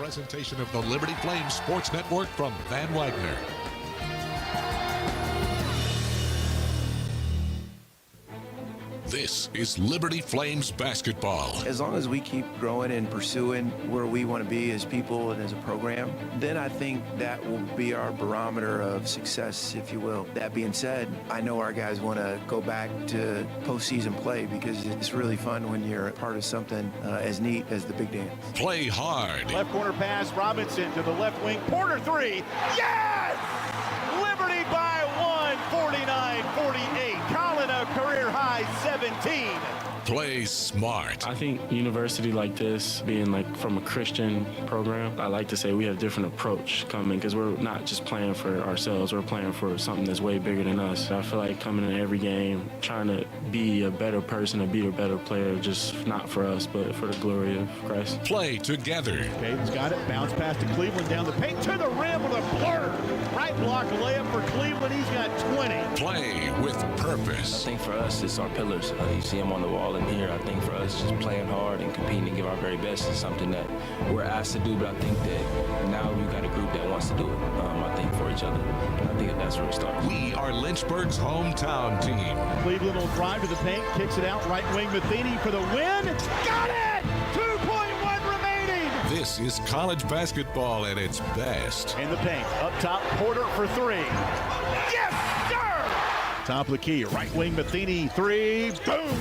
presentation of the Liberty Flames Sports Network from Van Wagner. This is Liberty Flames basketball. As long as we keep growing and pursuing where we want to be as people and as a program, then I think that will be our barometer of success, if you will. That being said, I know our guys want to go back to postseason play because it's really fun when you're part of something as neat as the big dance. Play hard. Left corner pass, Robinson to the left wing, Porter three. Yes! Liberty by one, 49-48. Colin a career high 17. Play smart. I think university like this, being like from a Christian program, I like to say we have a different approach coming because we're not just playing for ourselves, we're playing for something that's way bigger than us. I feel like coming in every game, trying to be a better person, to be a better player, just not for us, but for the glory of Christ. Play together. Caden's got it, bounce pass to Cleveland, down the paint, to the rim with a blur. Right block, a layup for Cleveland, he's got 20. Play with purpose. I think for us, it's our pillars. You see them on the wall in here. I think for us, just playing hard and competing and give our very best is something that we're asked to do, but I think that now we've got a group that wants to do it, I think, for each other. And I think that's where it starts. We are Lynchburg's hometown team. Cleveland will drive to the paint, kicks it out, right wing Matheny for the win. Got it! 2.1 remaining. This is college basketball at its best. In the paint, up top, Porter for three. Yes, sir! Top of the key, right wing Matheny, three, boom!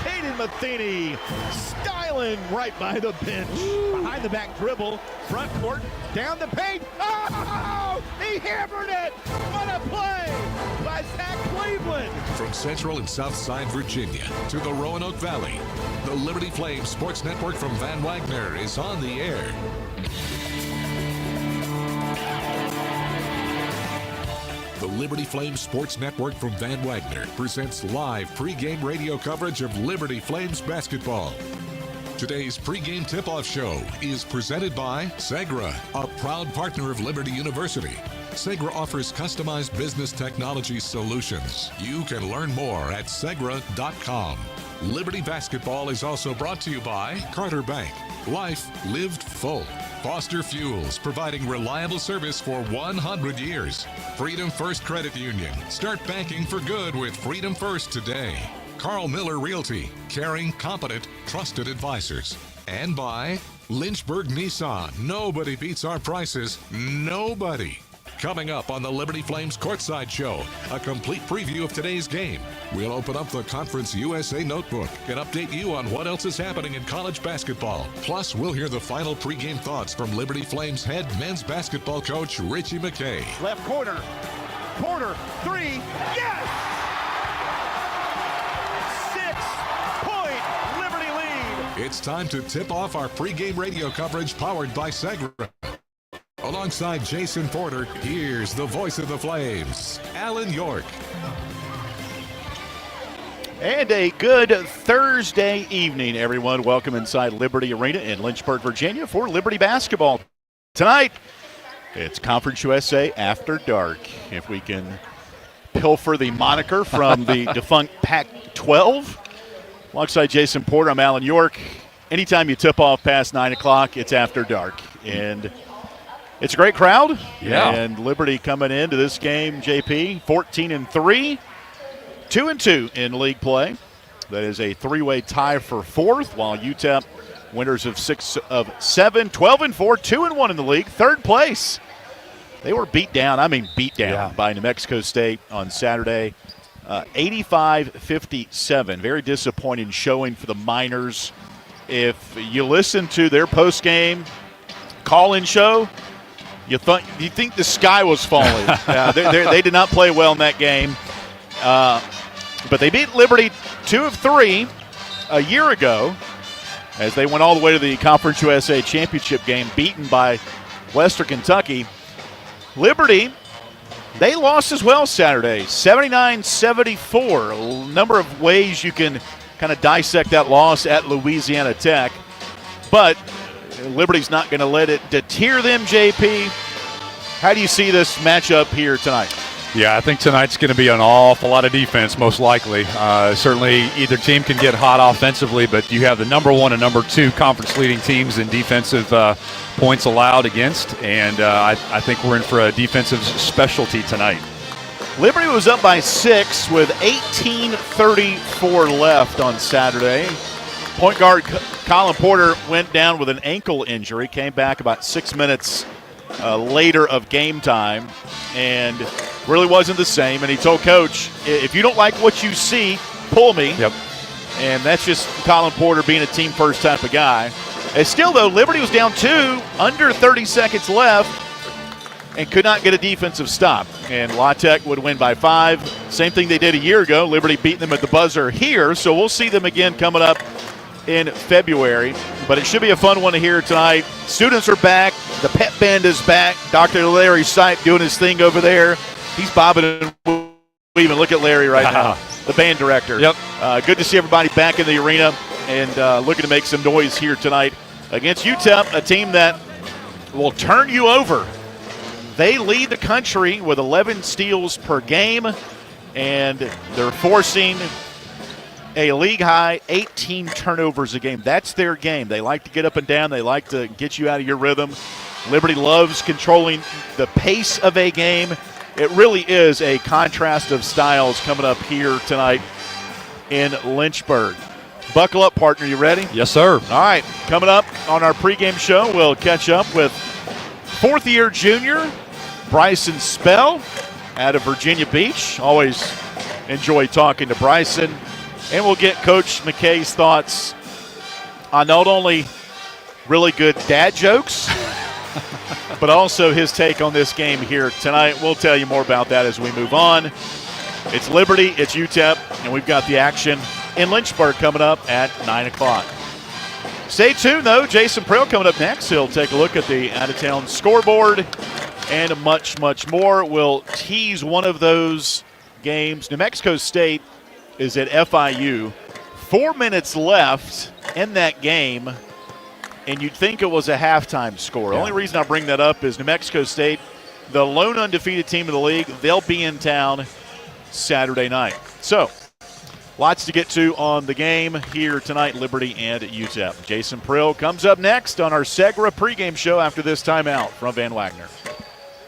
Caden Matheny, styling right by the bench. Behind the back dribble, front court, down the paint. Oh, he hammered it! What a play by Zach Cleveland! From Central and South Side Virginia to the Roanoke Valley, the Liberty Flames Sports Network from Van Wagner is on the air. The Liberty Flames Sports Network from Van Wagner presents live pregame radio coverage of Liberty Flames basketball. Today's pregame tip-off show is presented by Segra, a proud partner of Liberty University. Segra offers customized business technology solutions. You can learn more at segra.com. Liberty basketball is also brought to you by Carter Bank. Life lived full. Foster Fuels, providing reliable service for 100 years. Freedom First Credit Union. Start banking for good with Freedom First today. Carl Miller Realty, caring, competent, trusted advisors. And by Lynchburg Nissan. Nobody beats our prices. Nobody. Coming up on the Liberty Flames Courtside Show, a complete preview of today's game. We'll open up the Conference USA Notebook and update you on what else is happening in college basketball. Plus, we'll hear the final pregame thoughts from Liberty Flames head men's basketball coach Richie McKay. Left corner, Porter, three, yes! 6-point Liberty lead. It's time to tip off our pregame radio coverage powered by Segra. Alongside Jason Porter, here's the voice of the Flames, Alan York. And a good Thursday evening, everyone. Welcome inside Liberty Arena in Lynchburg, Virginia for Liberty basketball. Tonight, it's Conference USA After Dark. If we can pilfer the moniker from the defunct Pac-12. Alongside Jason Porter, I'm Alan York. Anytime you tip off past 9 o'clock, it's After Dark. And it's a great crowd. Yeah. And Liberty coming into this game, JP, 14-3, 2-2 in league play. That is a three-way tie for fourth, while UTEP, winners of 6 of 7, 12-4, 2-1 in the league, third place. They were beat down by New Mexico State on Saturday, 85-57. Very disappointing showing for the Miners. If you listen to their post-game call-in show, you think the sky was falling. They did not play well in that game. But they beat Liberty 2 of 3 a year ago as they went all the way to the Conference USA Championship game, beaten by Western Kentucky. Liberty, they lost as well Saturday, 79-74. A number of ways you can kind of dissect that loss at Louisiana Tech. But Liberty's not going to let it deter them, JP. How do you see this matchup here tonight? Yeah, I think tonight's going to be an awful lot of defense, most likely. Certainly, either team can get hot offensively, but you have the number 1 and number 2 conference-leading teams in defensive points allowed against, and I think we're in for a defensive specialty tonight. Liberty was up by 6 with 18:34 left on Saturday. Point guard Colin Porter went down with an ankle injury, came back about 6 minutes later of game time, and really wasn't the same. And he told Coach, if you don't like what you see, pull me. Yep. And that's just Colin Porter being a team-first type of guy. And still, though, Liberty was down 2, under 30 seconds left, and could not get a defensive stop. And La Tech would win by 5. Same thing they did a year ago. Liberty beating them at the buzzer here, so we'll see them again coming up in February. But it should be a fun one to hear tonight. Students are back. The pep band is back. Dr. Larry Sipe doing his thing over there. He's bobbing and weaving. Look at Larry right now, the band director. Yep. Good to see everybody back in the arena and looking to make some noise here tonight against UTEP, a team that will turn you over. They lead the country with 11 steals per game, and they're forcing a league-high 18 turnovers a game. That's their game. They like to get up and down. They like to get you out of your rhythm. Liberty loves controlling the pace of a game. It really is a contrast of styles coming up here tonight in Lynchburg. Buckle up, partner. You ready? Yes, sir. All right. Coming up on our pregame show, we'll catch up with fourth-year junior Bryson Spell out of Virginia Beach. Always enjoy talking to Bryson. And we'll get Coach McKay's thoughts on not only really good dad jokes, but also his take on this game here tonight. We'll tell you more about that as we move on. It's Liberty, it's UTEP, and we've got the action in Lynchburg coming up at 9 o'clock. Stay tuned, though. Jason Prill coming up next. He'll take a look at the out-of-town scoreboard and much, much more. We'll tease one of those games. New Mexico State is at FIU. 4 minutes left in that game, and you'd think it was a halftime score. The only reason I bring that up is New Mexico State, the lone undefeated team in the league, they'll be in town Saturday night. So, lots to get to on the game here tonight, Liberty and UTEP. Jason Prill comes up next on our Segra pregame show after this timeout from Van Wagner.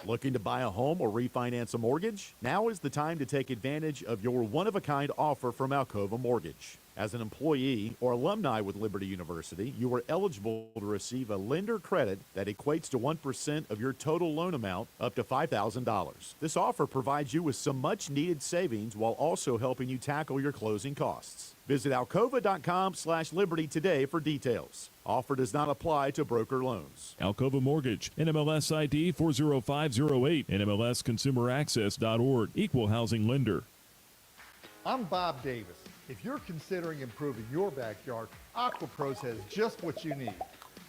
Looking to buy a home or refinance a mortgage? Now is the time to take advantage of your one-of-a-kind offer from Alcova Mortgage. As an employee or alumni with Liberty University, you are eligible to receive a lender credit that equates to 1% of your total loan amount up to $5,000. This offer provides you with some much-needed savings while also helping you tackle your closing costs. Visit alcova.com/liberty today for details. Offer does not apply to broker loans. Alcova Mortgage, NMLS ID 40508, NMLSConsumerAccess.org, Equal Housing Lender. I'm Bob Davis. If you're considering improving your backyard, AquaPros has just what you need.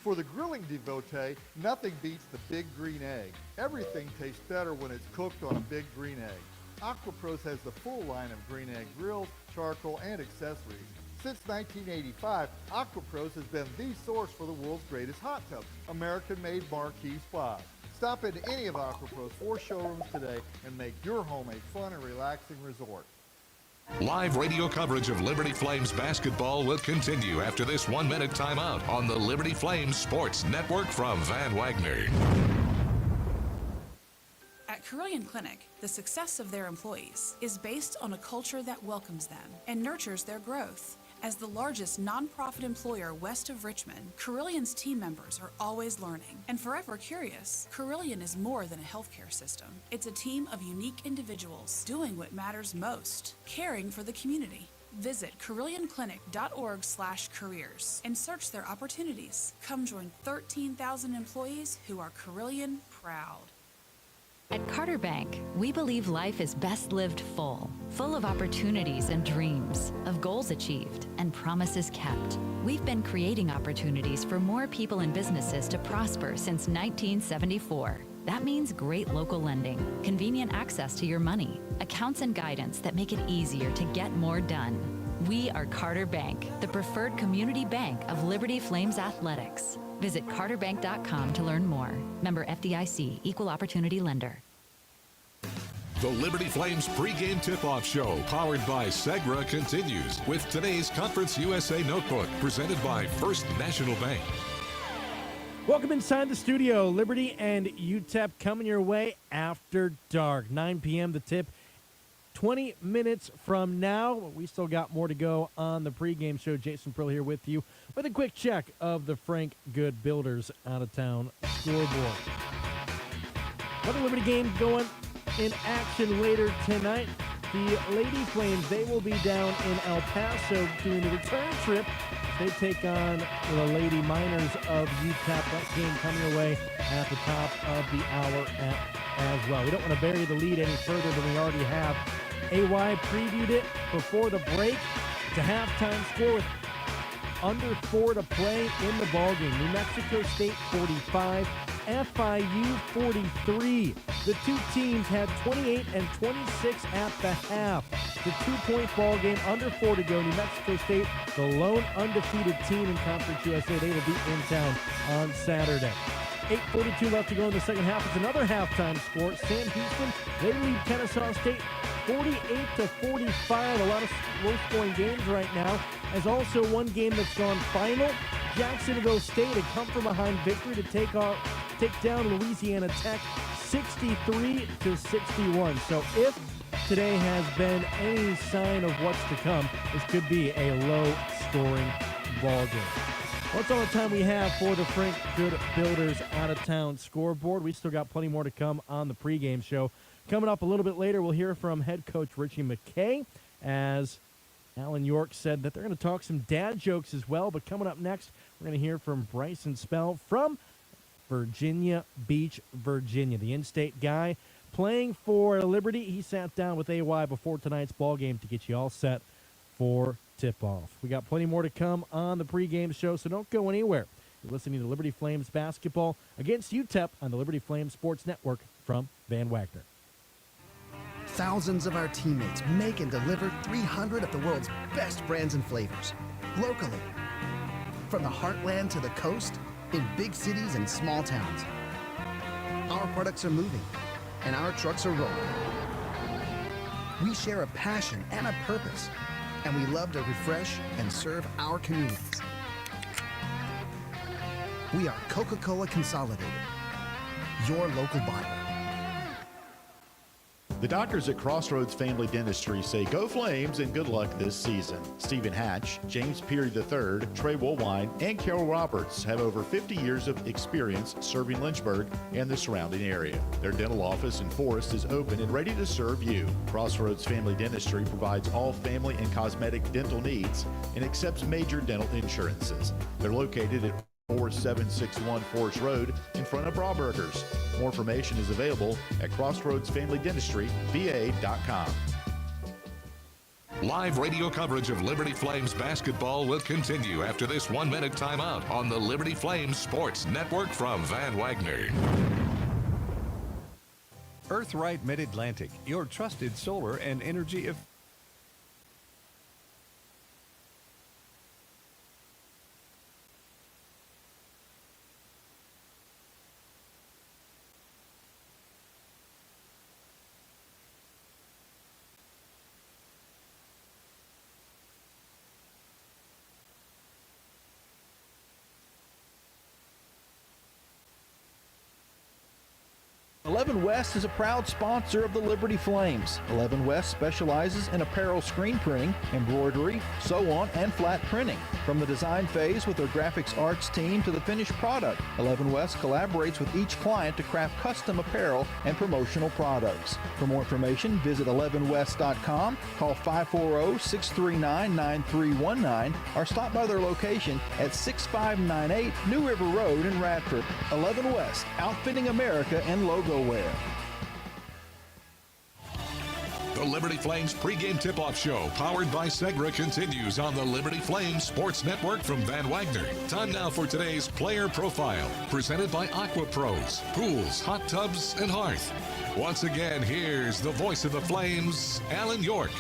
For the grilling devotee, nothing beats the big green egg. Everything tastes better when it's cooked on a big green egg. AquaPros has the full line of green egg grills, charcoal, and accessories. Since 1985, AquaPros has been the source for the world's greatest hot tub, American-made Marquee Spas. Stop into any of AquaPros 4 showrooms today and make your home a fun and relaxing resort. Live radio coverage of Liberty Flames basketball will continue after this 1-minute timeout on the Liberty Flames Sports Network from Van Wagner. At Carilion Clinic, the success of their employees is based on a culture that welcomes them and nurtures their growth. As the largest nonprofit employer west of Richmond, Carillion's team members are always learning and forever curious. Carilion is more than a healthcare system. It's a team of unique individuals doing what matters most, caring for the community. Visit CarillionClinic.org/careers and search their opportunities. Come join 13,000 employees who are Carilion proud. At Carter Bank, we believe life is best lived full of opportunities and dreams, of goals achieved and promises kept. We've been creating opportunities for more people and businesses to prosper since 1974. That means great local lending, convenient access to your money, accounts and guidance that make it easier to get more done. We are Carter Bank, the preferred community bank of Liberty Flames Athletics. Visit carterbank.com to learn more. Member FDIC, Equal Opportunity Lender. The Liberty Flames pregame tip-off show, powered by Segra, continues with today's Conference USA Notebook, presented by First National Bank. Welcome inside the studio. Liberty and UTEP coming your way after dark. 9 p.m. the tip. 20 minutes from now. We still got more to go on the pregame show. Jason Prill here with you with a quick check of the Frank Good Builders out-of-town scoreboard. Another Liberty game going in action later tonight. The Lady Flames, they will be down in El Paso doing the return trip. They take on the Lady Miners of UTEP. That game coming away at the top of the hour as well. We don't want to bury the lead any further than we already have. AY previewed it before the break. It's a halftime score with under 4 to play in the ballgame. New Mexico State 45, FIU 43. The two teams had 28 and 26 at the half. The 2-point ball game, under 4 to go. New Mexico State, the lone undefeated team in Conference USA. They will be in town on Saturday. 8:42 left to go in the second half. It's another halftime score. Sam Houston, they lead Kennesaw State 48-45. A lot of low-scoring games right now. As also one game that's gone final. Jacksonville State had come from behind victory to take down Louisiana Tech 63-61. So if today has been any sign of what's to come, this could be a low-scoring ball game. That's all the time we have for the Frank Good Builders out-of-town scoreboard. We still got plenty more to come on the pregame show. Coming up a little bit later, we'll hear from head coach Richie McKay, as Alan York said that they're going to talk some dad jokes as well. But coming up next, we're going to hear from Bryson Spell from Virginia Beach, Virginia, the in-state guy playing for Liberty. He sat down with AY before tonight's ball game to get you all set for tip-off. We got plenty more to come on the pregame show, so don't go anywhere. You're listening to Liberty Flames basketball against UTEP on the Liberty Flames Sports Network from Van Wagner. Thousands of our teammates make and deliver 300 of the world's best brands and flavors, locally. From the heartland to the coast, in big cities and small towns. Our products are moving, and our trucks are rolling. We share a passion and a purpose, and we love to refresh and serve our communities. We are Coca-Cola Consolidated, your local buyer. The doctors at Crossroads Family Dentistry say go Flames and good luck this season. Stephen Hatch, James Peary III, Trey Woolwine, and Carol Roberts have over 50 years of experience serving Lynchburg and the surrounding area. Their dental office in Forest is open and ready to serve you. Crossroads Family Dentistry provides all family and cosmetic dental needs and accepts major dental insurances. They're located at 4761 Forest Road in front of Brawburgers. More information is available at crossroadsfamilydentistryva.com. Live radio coverage of Liberty Flames basketball will continue after this 1-minute timeout on the Liberty Flames Sports Network from Van Wagner. Earthright Mid-Atlantic, your trusted solar and energy Eleven West is a proud sponsor of the Liberty Flames. 11 West specializes in apparel screen printing, embroidery, sew-on, and flat printing. From the design phase with their graphics arts team to the finished product, 11 West collaborates with each client to craft custom apparel and promotional products. For more information, visit 11west.com, call 540-639-9319, or stop by their location at 6598 New River Road in Radford. 11 West, outfitting America and logo wear. The Liberty Flames pregame tip-off show, powered by Segra, continues on the Liberty Flames Sports Network from Van Wagner. Time now for today's player profile, presented by Aqua Pros, pools, hot tubs, and hearth. Once again, here's the voice of the Flames, Alan York.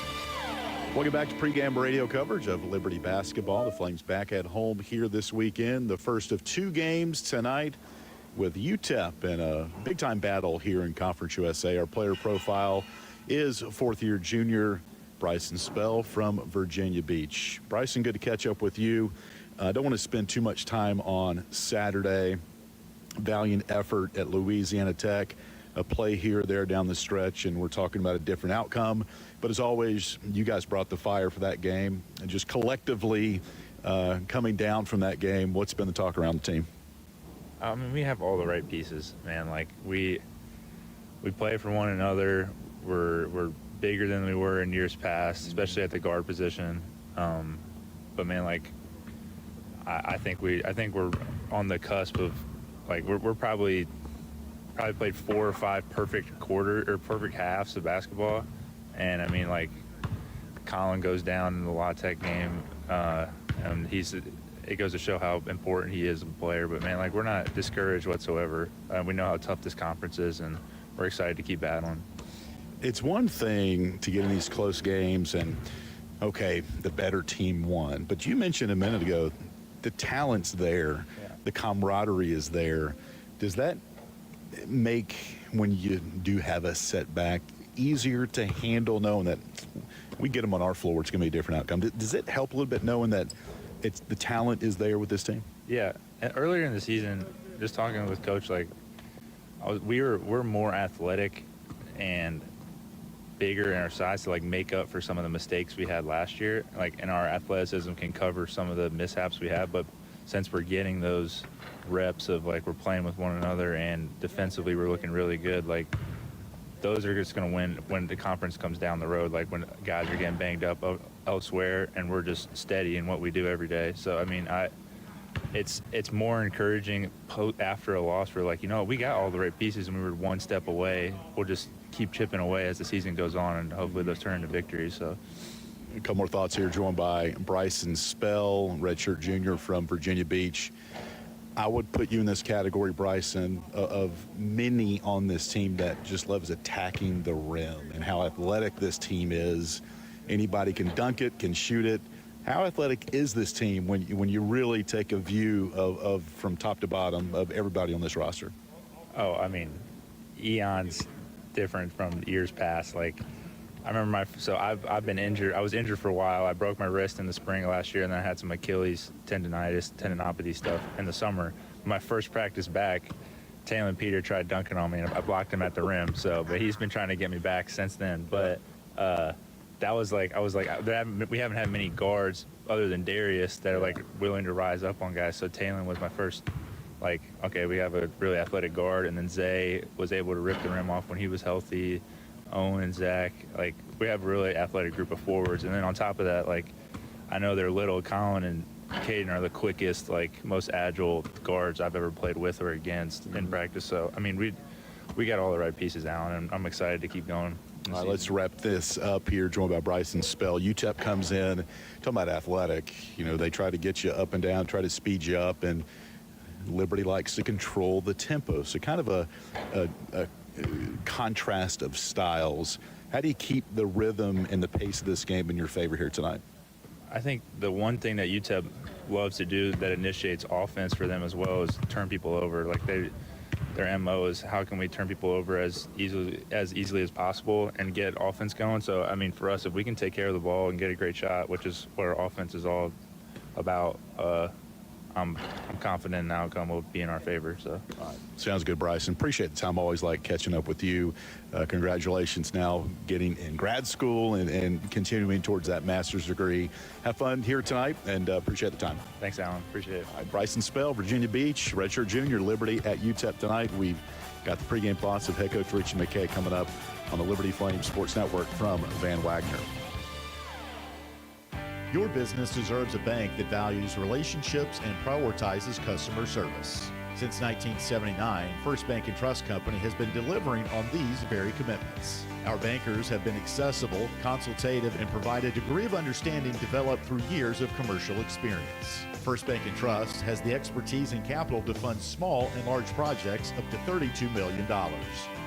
Welcome back to pregame radio coverage of Liberty basketball. The Flames back at home here this weekend. The first of 2 games tonight with UTEP in a big-time battle here in Conference USA. Our player profile is fourth-year junior Bryson Spell from Virginia Beach. Bryson, good to catch up with you. I don't want to spend too much time on Saturday. Valiant effort at Louisiana Tech, a play here or there down the stretch, and we're talking about a different outcome. But as always, you guys brought the fire for that game. And just collectively coming down from that game, what's been the talk around the team? I mean, we have all the right pieces, man. Like, we play for one another. We're bigger than we were in years past, especially at the guard position. But man, like, I think we're on the cusp of, like, we're probably played 4 or 5 perfect halves of basketball. And I mean, like, Colin goes down in the La Tech game, and it goes to show how important he is as a player. But man, like, we're not discouraged whatsoever. We know how tough this conference is, and we're excited to keep battling. It's one thing to get in these close games and, okay, the better team won. But you mentioned a minute ago, the talent's there, the camaraderie is there. Does that make, when you do have a setback, easier to handle, knowing that we get them on our floor, it's going to be a different outcome? Does it help a little bit knowing that the talent is there with this team? Yeah. And earlier in the season, just talking with Coach, like, we're more athletic and bigger in our size to, like, make up for some of the mistakes we had last year. Like, and our athleticism can cover some of the mishaps we have. But since we're getting those reps of, like, we're playing with one another and defensively we're looking really good, like, those are just going to win when the conference comes down the road, like when guys are getting banged up elsewhere and we're just steady in what we do every day. So, I mean, it's more encouraging after a loss. We're like, you know, we got all the right pieces and we were one step away. We'll just keep chipping away as the season goes on, and hopefully those turn into victories. So, a couple more thoughts here, joined by Bryson Spell, redshirt junior from Virginia Beach. I would put you in this category, Bryson, of many on this team that just loves attacking the rim and how athletic this team is. Anybody can dunk it, can shoot it. How athletic is this team when you really take a view of from top to bottom of everybody on this roster? Oh, I mean, eons different from years past. Like, I remember I've been injured. I was injured for a while. I broke my wrist in the spring of last year, and then I had some Achilles tendinopathy stuff in the summer. My first practice back, Taylor Peter tried dunking on me, and I blocked him at the rim. But he's been trying to get me back since then. But that was like, I was like, we haven't had many guards other than Darius that are, like, willing to rise up on guys. So Taylor was my first, like, okay, we have a really athletic guard, and then Zay was able to rip the rim off when he was healthy. Owen and Zach, like, we have a really athletic group of forwards. And then on top of that, like, I know they're little. Colin and Caden are the quickest, like, most agile guards I've ever played with or against in practice. So, I mean, we got all the right pieces, Alan, and I'm excited to keep going. All right, let's wrap this up here, joined by Bryson Spell. UTEP comes in, talking about athletic. You know, they try to get you up and down, try to speed you up, and Liberty likes to control the tempo. So kind of a contrast of styles. How do you keep the rhythm and the pace of this game in your favor here tonight? I think the one thing that UTEP loves to do that initiates offense for them as well is turn people over. Like, their MO is how can we turn people over as easily as possible and get offense going. So, I mean, for us, if we can take care of the ball and get a great shot, which is what our offense is all about, I'm confident an outcome will be in our favor. So, all right. Sounds good, Bryson. Appreciate the time. Always like catching up with you. Congratulations now getting in grad school and continuing towards that master's degree. Have fun here tonight, and appreciate the time. Thanks, Alan. Appreciate it. All right, Bryson Spell, Virginia Beach, redshirt junior, Liberty at UTEP tonight. We've got the pregame thoughts of head coach Richie McKay coming up on the Liberty Flames Sports Network from Van Wagner. Your business deserves a bank that values relationships and prioritizes customer service. Since 1979, First Bank and Trust Company has been delivering on these very commitments. Our bankers have been accessible, consultative, and provide a degree of understanding developed through years of commercial experience. First Bank and Trust has the expertise and capital to fund small and large projects up to $32 million.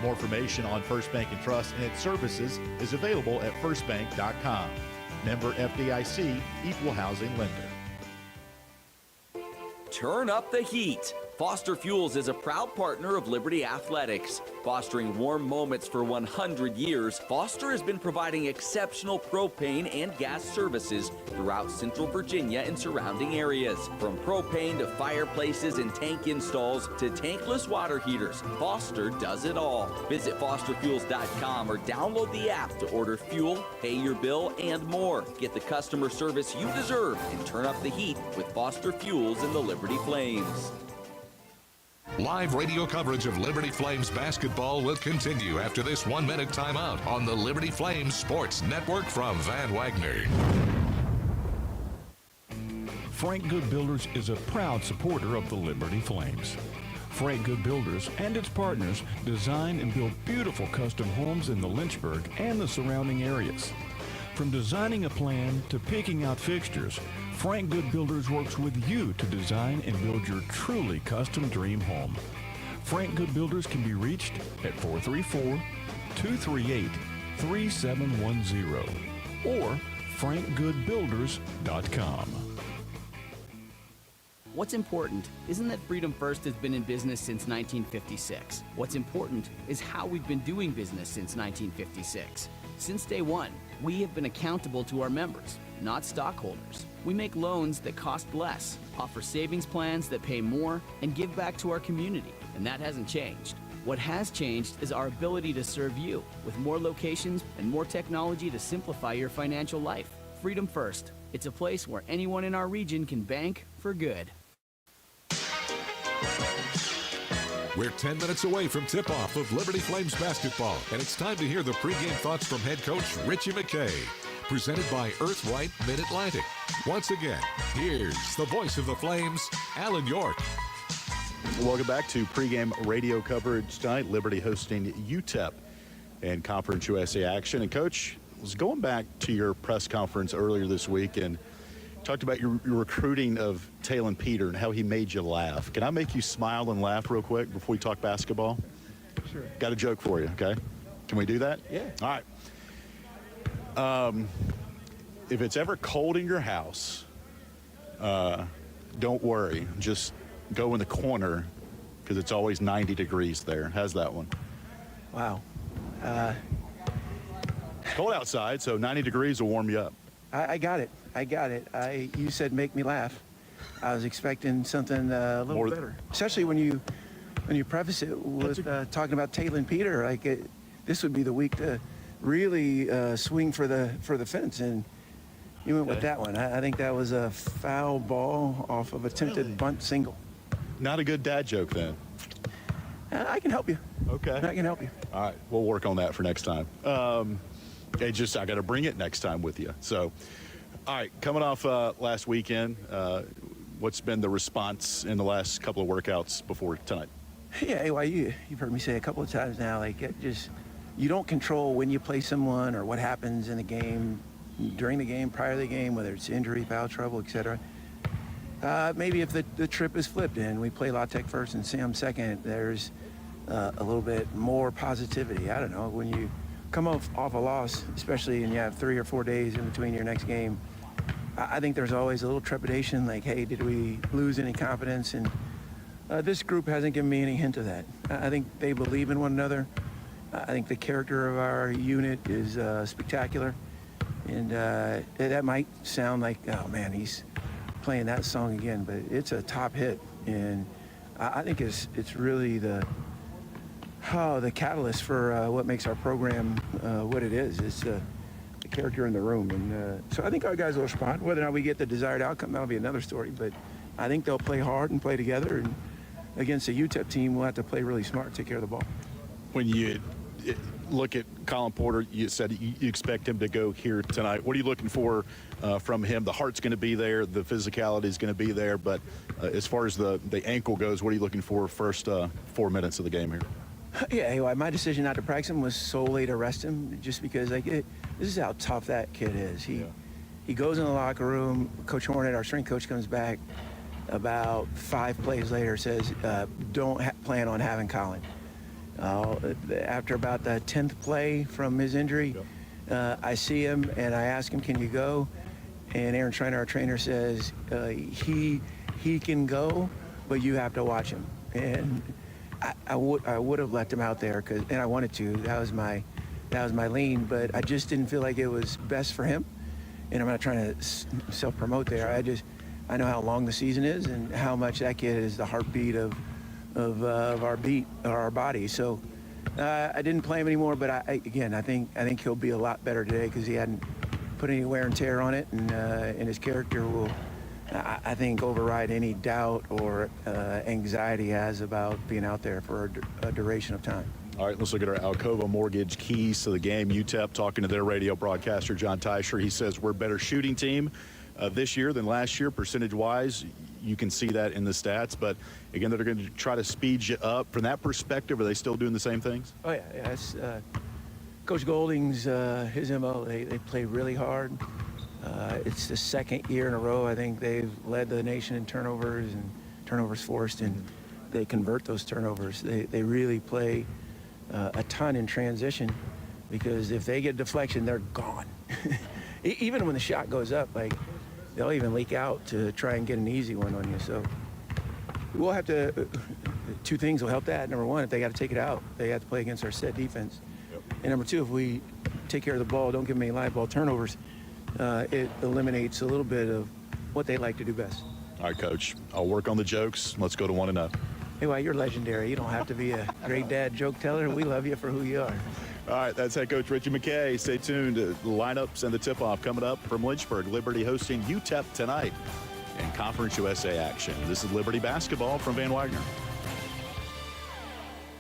More information on First Bank and Trust and its services is available at firstbank.com. Member FDIC, Equal Housing Lender. Turn up the heat. Foster Fuels is a proud partner of Liberty Athletics. Fostering warm moments for 100 years, Foster has been providing exceptional propane and gas services throughout Central Virginia and surrounding areas. From propane to fireplaces and tank installs to tankless water heaters, Foster does it all. Visit fosterfuels.com or download the app to order fuel, pay your bill, and more. Get the customer service you deserve and turn up the heat with Foster Fuels and the Liberty Flames. Live radio coverage of Liberty Flames basketball will continue after this 1-minute timeout on the Liberty Flames Sports Network from Van Wagner. Frank Good Builders is a proud supporter of the Liberty Flames. Frank Good Builders and its partners design and build beautiful custom homes in the Lynchburg and the surrounding areas. From designing a plan to picking out fixtures, Frank Good Builders works with you to design and build your truly custom dream home. Frank Good Builders can be reached at 434-238-3710 or frankgoodbuilders.com. What's important isn't that Freedom First has been in business since 1956. What's important is how we've been doing business since 1956. Since day one, we have been accountable to our members, not stockholders. We make loans that cost less, offer savings plans that pay more, and give back to our community, and that hasn't changed. What has changed is our ability to serve you with more locations and more technology to simplify your financial life. Freedom First. It's a place where anyone in our region can bank for good. We're 10 minutes away from tip-off of Liberty Flames basketball, and it's time to hear the pregame thoughts from head coach Richie McKay. Presented by Earthright Mid-Atlantic. Once again, here's the voice of the Flames, Alan York. Welcome back to pregame radio coverage tonight. Liberty hosting UTEP and Conference USA action. And Coach, I was going back to your press conference earlier this week and talked about your recruiting of Talon Peter and how he made you laugh. Can I make you smile and laugh real quick before we talk basketball? Sure. Got a joke for you, okay? Can we do that? Yeah. All right. If it's ever cold in your house, don't worry. Just go in the corner because it's always 90 degrees there. How's that one? Wow. It's cold outside, so 90 degrees will warm you up. I got it. You said make me laugh. I was expecting something a little More better, especially when you preface it with talking about Talon Peter. This would be the week to really swing for the fence, and you went with that one. I think that was a foul ball off of attempted bunt single. Not a good dad joke then. I can help you. Okay. I can help you. All right, we'll work on that for next time. I got to bring it next time with you. So, all right, coming off last weekend, what's been the response in the last couple of workouts before tonight? Yeah, well, you've heard me say a couple of times now, you don't control when you play someone or what happens in the game, during the game, prior to the game, whether it's injury, foul trouble, etc. Maybe if the trip is flipped and we play La Tech first and Sam second, there's a little bit more positivity. I don't know, when you come off a loss, especially and you have 3 or 4 days in between your next game, I think there's always a little trepidation, like, hey, did we lose any confidence? And this group hasn't given me any hint of that. I think they believe in one another. I think the character of our unit is spectacular. And that might sound like, oh, man, he's playing that song again, but it's a top hit. And I think it's really the catalyst for what makes our program what it is. It's the character in the room. And so I think our guys will respond. Whether or not we get the desired outcome, that'll be another story. But I think they'll play hard and play together. And against a UTEP team, we'll have to play really smart and take care of the ball. When you look at Colin Porter, you said you expect him to go here tonight. What are you looking for from him? The heart's going to be there. The physicality is going to be there. But as far as the ankle goes, what are you looking for first 4 minutes of the game here? Yeah, my decision not to practice him was solely to rest him, just because this is how tough that kid is. He goes in the locker room. Coach Hornet, our strength coach, comes back about 5 plays later, says, don't plan on having Colin. After about the 10th play from his injury, I see him and I ask him, can you go? And Aaron Schreiner, our trainer, says he can go, but you have to watch him. And I would have left him out there and I wanted to. That was my lean, but I just didn't feel like it was best for him. And I'm not trying to self-promote there. I know how long the season is and how much that kid is the heartbeat of our body. So I didn't play him anymore. But I think he'll be a lot better today because he hadn't put any wear and tear on it, and his character will, I think, override any doubt or anxiety he has about being out there for a duration of time. All right, let's look at our Alcova Mortgage keys to the game. UTEP talking to their radio broadcaster, John Teicher. He says we're a better shooting team this year than last year, percentage-wise. You can see that in the stats. But, again, they're going to try to speed you up. From that perspective, are they still doing the same things? Oh, yeah. It's, Coach Golding's, his MO, they play really hard. It's the second year in a row, I think, they've led the nation in turnovers and turnovers forced, and they convert those turnovers. They really play a ton in transition, because if they get deflection, they're gone. Even when the shot goes up, like, they'll even leak out to try and get an easy one on you. So we'll have to, two things will help that. Number one, if they got to take it out, they have to play against our set defense. Yep. And number two, if we take care of the ball, don't give them any live ball turnovers, it eliminates a little bit of what they like to do best. All right, Coach, I'll work on the jokes. Let's go to 1-0. Hey, well, you're legendary. You don't have to be a great dad joke teller. We love you for who you are. All right, that's head coach Richie McKay. Stay tuned. The lineups and the tip-off coming up from Lynchburg. Liberty hosting UTEP tonight in Conference USA action. This is Liberty basketball from Van Wagner.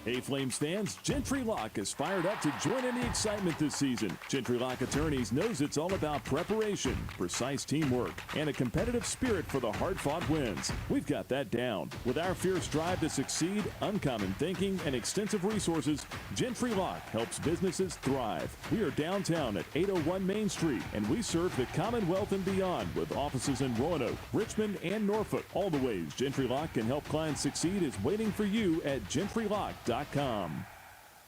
Hey, Flames fans, Gentry Lock is fired up to join in the excitement this season. Gentry Lock Attorneys knows it's all about preparation, precise teamwork, and a competitive spirit for the hard-fought wins. We've got that down. With our fierce drive to succeed, uncommon thinking, and extensive resources, Gentry Lock helps businesses thrive. We are downtown at 801 Main Street, and we serve the Commonwealth and beyond with offices in Roanoke, Richmond, and Norfolk. All the ways Gentry Lock can help clients succeed is waiting for you at GentryLock.com.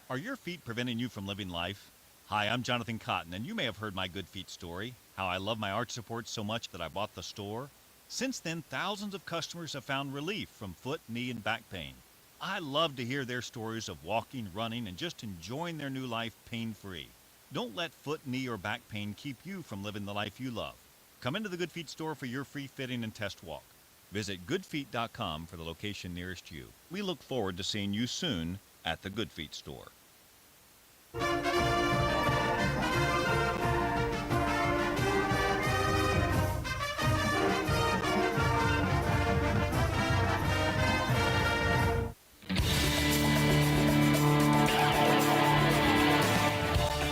Are your feet preventing you from living life? Hi, I'm Jonathan Cotton, and you may have heard my Good Feet story, how I love my arch supports so much that I bought the store. Since then, thousands of customers have found relief from foot, knee, and back pain. I love to hear their stories of walking, running, and just enjoying their new life pain-free. Don't let foot, knee, or back pain keep you from living the life you love. Come into the Good Feet store for your free fitting and test walk. Visit goodfeet.com for the location nearest you. We look forward to seeing you soon at the Good Feet store.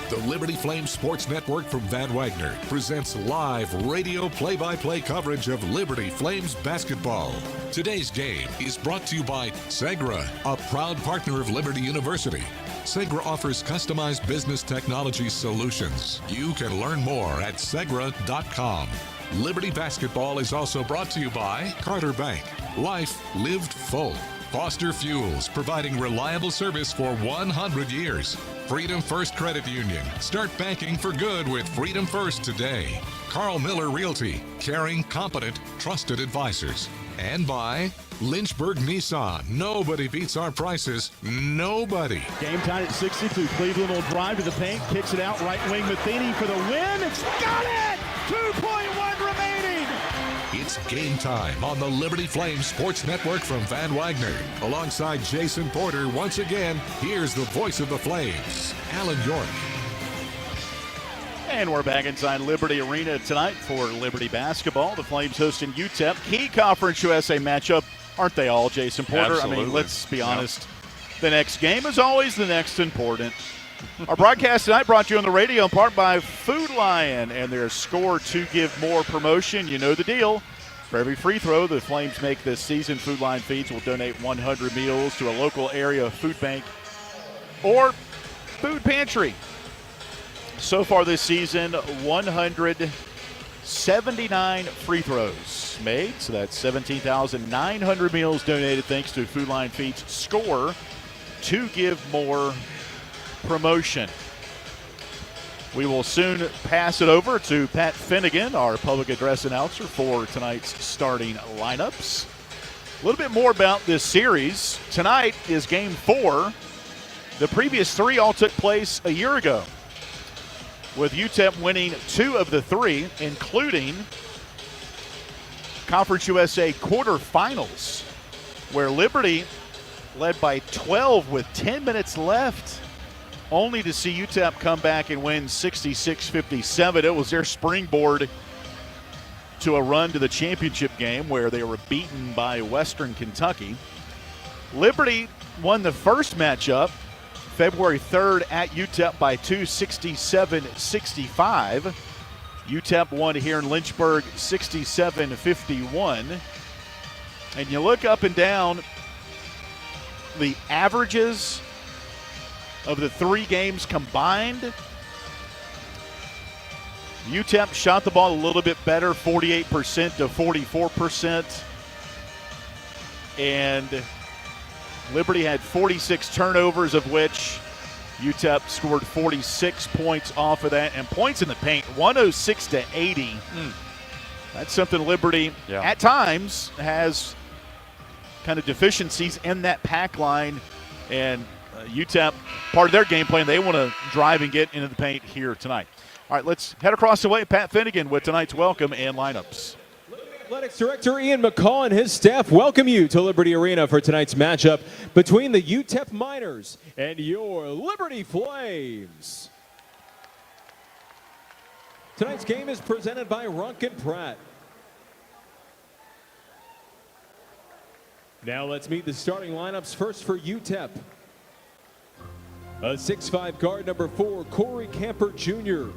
The Liberty Flames Sports Network from Van Wagner presents live radio play-by-play coverage of Liberty Flames basketball. Today's game is brought to you by Segra, a proud partner of Liberty University. Segra offers customized business technology solutions. You can learn more at segra.com. Liberty basketball is also brought to you by Carter Bank. Life lived full. Foster Fuels, providing reliable service for 100 years. Freedom First Credit Union. Start banking for good with Freedom First today. Carl Miller Realty, caring, competent, trusted advisors. And by Lynchburg Nissan. Nobody beats our prices. Nobody. Game tied at 62. Cleveland will drive to the paint, kicks it out, right wing Matheny for the win. It's got it! 2.1 remaining. It's game time on the Liberty Flames Sports Network from Van Wagner. Alongside Jason Porter, once again, here's the voice of the Flames, Alan York. And we're back inside Liberty Arena tonight for Liberty basketball. The Flames hosting UTEP. Key Conference USA matchup, aren't they all, Jason Porter? Absolutely. I mean, let's be honest. The next game is always the next important. Our broadcast tonight brought to you on the radio in part by Food Lion and their Score to Give More promotion. You know the deal. For every free throw the Flames make this season, Food Lion Feeds will donate 100 meals to a local area food bank or food pantry. So far this season, 179 free throws made. So that's 17,900 meals donated thanks to Food Lion Feeds Score to Give More promotion. We will soon pass it over to Pat Finnegan, our public address announcer, for tonight's starting lineups. A little bit more about this series. Tonight is Game 4. The previous 3 all took place a year ago, with UTEP winning 2 of the 3, including Conference USA quarterfinals, where Liberty led by 12 with 10 minutes left, only to see UTEP come back and win 66-57. It was their springboard to a run to the championship game where they were beaten by Western Kentucky. Liberty won the first matchup February 3rd at UTEP by 2, 67-65. UTEP won here in Lynchburg 67-51. And you look up and down the averages of the 3 games combined. UTEP shot the ball a little bit better, 48% to 44%. And Liberty had 46 turnovers, of which UTEP scored 46 points off of that. And points in the paint, 106 to 80. That's something Liberty, at times, has kind of deficiencies in that pack line. And UTEP, part of their game plan, they want to drive and get into the paint here tonight. All right, let's head across the way. Pat Finnegan with tonight's welcome and lineups. Athletics Director Ian McCall and his staff welcome you to Liberty Arena for tonight's matchup between the UTEP Miners and your Liberty Flames. Tonight's game is presented by Runkin Pratt. Now let's meet the starting lineups. First for UTEP. A 6'5" guard, number 4, Corey Camper Jr.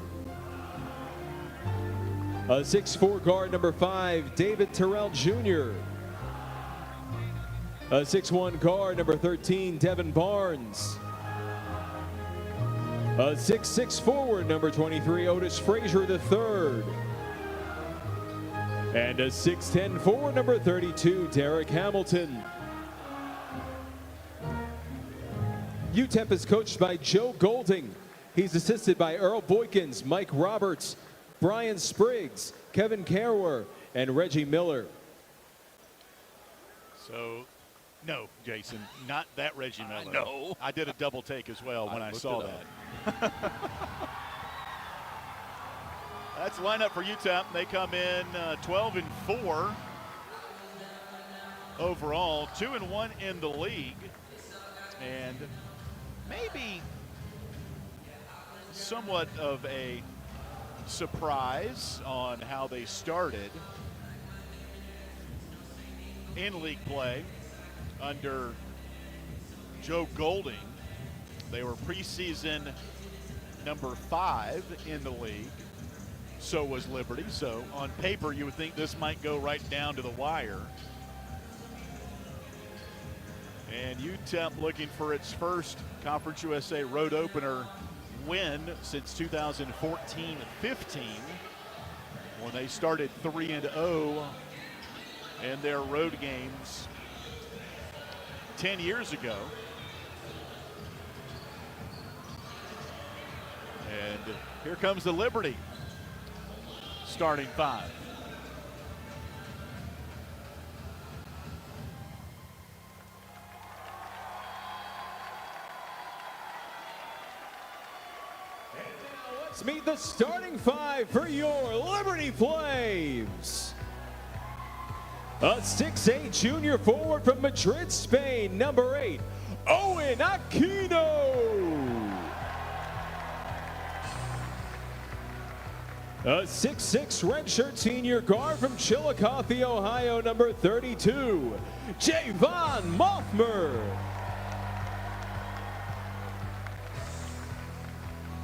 A 6'4" guard, number 5, David Terrell Jr. A 6'1" guard, number 13, Devin Barnes. A 6'6" forward, number 23, Otis Frazier III. And a 6'10" forward, number 32, Derek Hamilton. UTEP is coached by Joe Golding. He's assisted by Earl Boykins, Mike Roberts, Brian Spriggs, Kevin Carwer, and Reggie Miller. So, no, Jason, not that Reggie Miller. know. I did a double take as well when I saw that. That's the lineup for UTEP. They come in 12-4 overall, 2-1 in the league, and maybe somewhat of a surprise on how they started in league play under Joe Golding. They were preseason number 5 in the league. So was Liberty. So on paper, you would think this might go right down to the wire. And UTEP looking for its first Conference USA road opener win since 2014-15, when they started 3-0 in their road games 10 years ago. And here comes the Liberty starting 5. Let's meet the starting 5 for your Liberty Flames. A 6'8" junior forward from Madrid, Spain, number 8, Owen Aquino. A 6'6" redshirt senior guard from Chillicothe, Ohio, number 32, Javon Mothmer.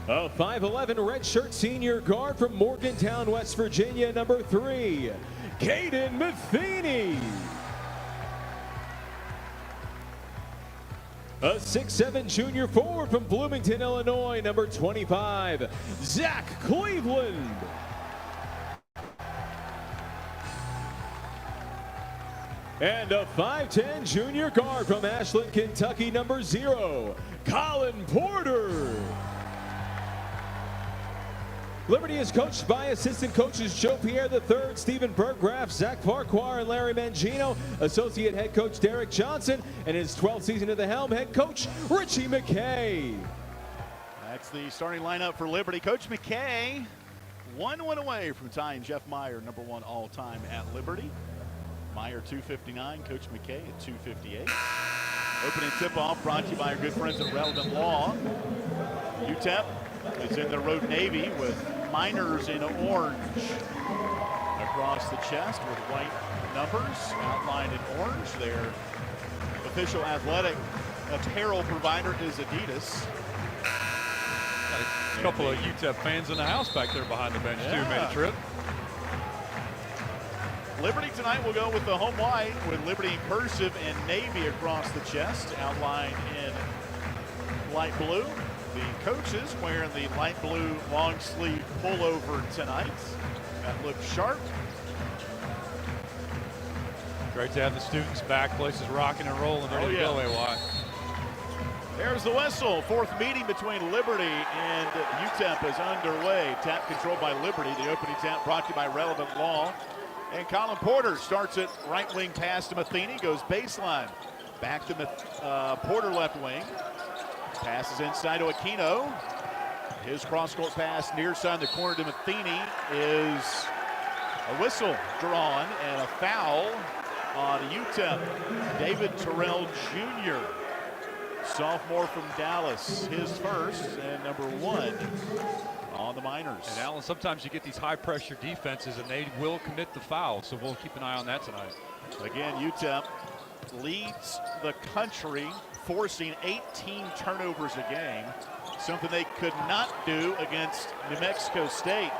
A 5'11" redshirt senior guard from Morgantown, West Virginia, number 3, Caden Matheny. A 6'7" junior forward from Bloomington, Illinois, number 25, Zach Cleveland. And a 5'10" junior guard from Ashland, Kentucky, number 0, Colin Porter. Liberty is coached by assistant coaches Joe Pierre III, Stephen Burgraff, Zach Farquhar, and Larry Mangino. Associate head coach Derek Johnson, and his 12th season at the helm, head coach Richie McKay. That's the starting lineup for Liberty. Coach McKay, 1 win away from tying Jeff Meyer, #1 all-time at Liberty. Meyer 259, Coach McKay at 258. Opening tip-off brought to you by our good friends at Relevant Law. UTEP is in the Road Navy with Miners in orange across the chest with white numbers outlined in orange. Their official athletic apparel provider is Adidas. Got a couple of UTEP fans in the house back there behind the bench too, made a trip. Liberty tonight will go with the home white with Liberty in cursive and Navy across the chest, outlined in light blue. The coaches wearing the light blue long sleeve pullover tonight. That looks sharp. Great to have the students back. Place is rocking and rolling. Ready to go, AY. There's the whistle. Fourth meeting between Liberty and UTEP is underway. Tap controlled by Liberty. The opening tap brought to you by Relevant Law. And Colin Porter starts it right wing pass to Matheny, goes baseline. Back to Porter left wing. Passes inside to Aquino. His cross-court pass near side of the corner to Matheny is a whistle drawn and a foul on UTEP. David Terrell Jr., sophomore from Dallas, his first and #1 on the Miners. And Alan, sometimes you get these high-pressure defenses, and they will commit the foul, so we'll keep an eye on that tonight. Again, UTEP leads the country, forcing 18 turnovers a game, something they could not do against New Mexico State.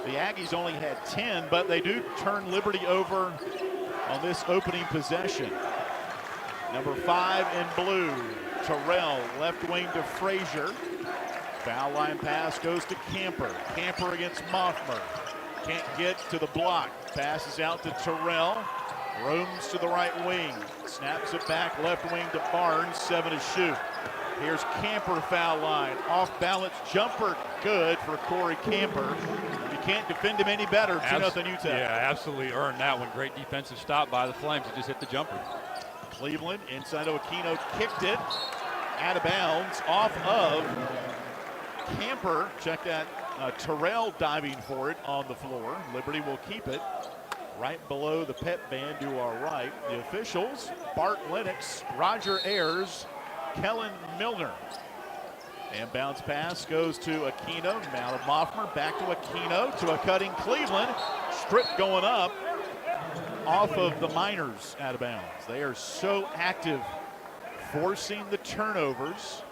The Aggies only had 10, but they do turn Liberty over on this opening possession. #5 in blue, Terrell, left wing to Frazier. Foul line pass goes to Camper. Camper against Moffmer. Can't get to the block. Passes out to Terrell. Roams to the right wing. Snaps it back left wing to Barnes. 7 to shoot. Here's Camper, foul line. Off balance jumper. Good for Corey Camper. You can't defend him any better. 2-0 UTEP. Yeah, absolutely earned that one. Great defensive stop by the Flames. He just hit the jumper. Cleveland inside of Aquino, kicked it out of bounds off of Camper. Check that. Terrell diving for it on the floor. Liberty will keep it right below the pep band to our right. The officials, Bart Lennox, Roger Ayers, Kellen Milner. And bounce pass goes to Aquino. Now to Moffmer, back to Aquino, to a cutting Cleveland. Strip going up off of the Miners out of bounds. They are so active forcing the turnovers.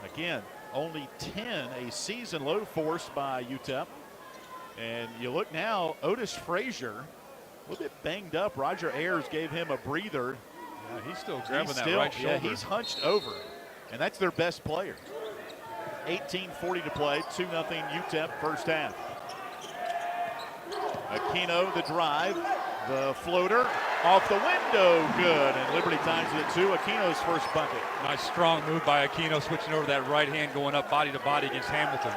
Again, only 10, a season low forced by UTEP. And you look now, Otis Frazier, a little bit banged up. Roger Ayers gave him a breather. Yeah, he's still grabbing that right shoulder. Yeah, he's hunched over, and that's their best player. 18:40 to play, 2-0 UTEP first half. Aquino, the drive, the floater, off the window, good. And Liberty ties it at 2. Aquino's first bucket. Nice strong move by Aquino, switching over that right hand, going up body to body against Hamilton.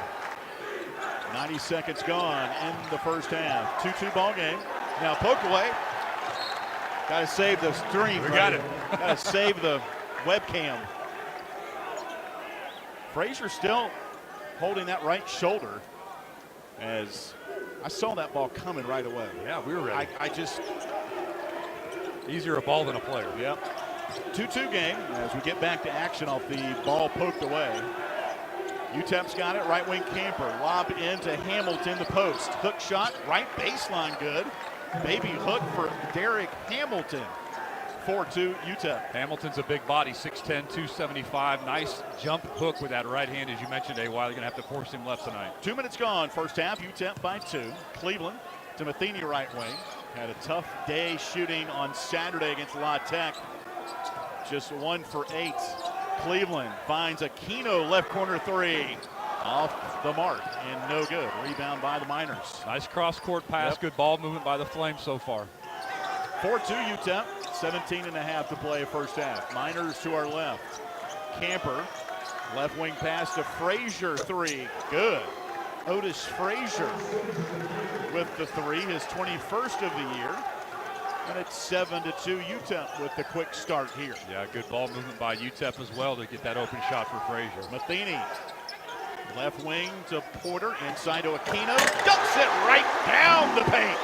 90 seconds gone in the first half. 2-2 ball game. Now poke away. Got to save the stream. We got it. Got to save the webcam. Frazier still holding that right shoulder as I saw that ball coming right away. Yeah, we were ready. I just... Easier a ball than a player. Yep. 2-2 game as we get back to action off the ball poked away. UTEP's got it, right wing Camper. Lob into Hamilton, the post. Hook shot, right baseline good. Baby hook for Derek Hamilton. 4-2 UTEP. Hamilton's a big body, 6'10", 275. Nice jump hook with that right hand, as you mentioned, AY. They're going to have to force him left tonight. 2 minutes gone, first half, UTEP by 2. Cleveland to Matheny, right wing. Had a tough day shooting on Saturday against La Tech. Just 1 for 8. Cleveland finds Aquino, left corner 3. Off the mark and no good. Rebound by the Miners. Nice cross-court pass. Good ball movement by the Flames so far. 4-2 UTEP. 17.5 to play first half. Miners to our left. Camper, left wing pass to Frazier, 3. Good. Otis Frazier with the three, his 21st of the year. And it's 7-2 UTEP with the quick start here. Yeah, good ball movement by UTEP as well to get that open shot for Frazier. Matheny, left wing to Porter, inside to Aquino, dumps it right down the paint.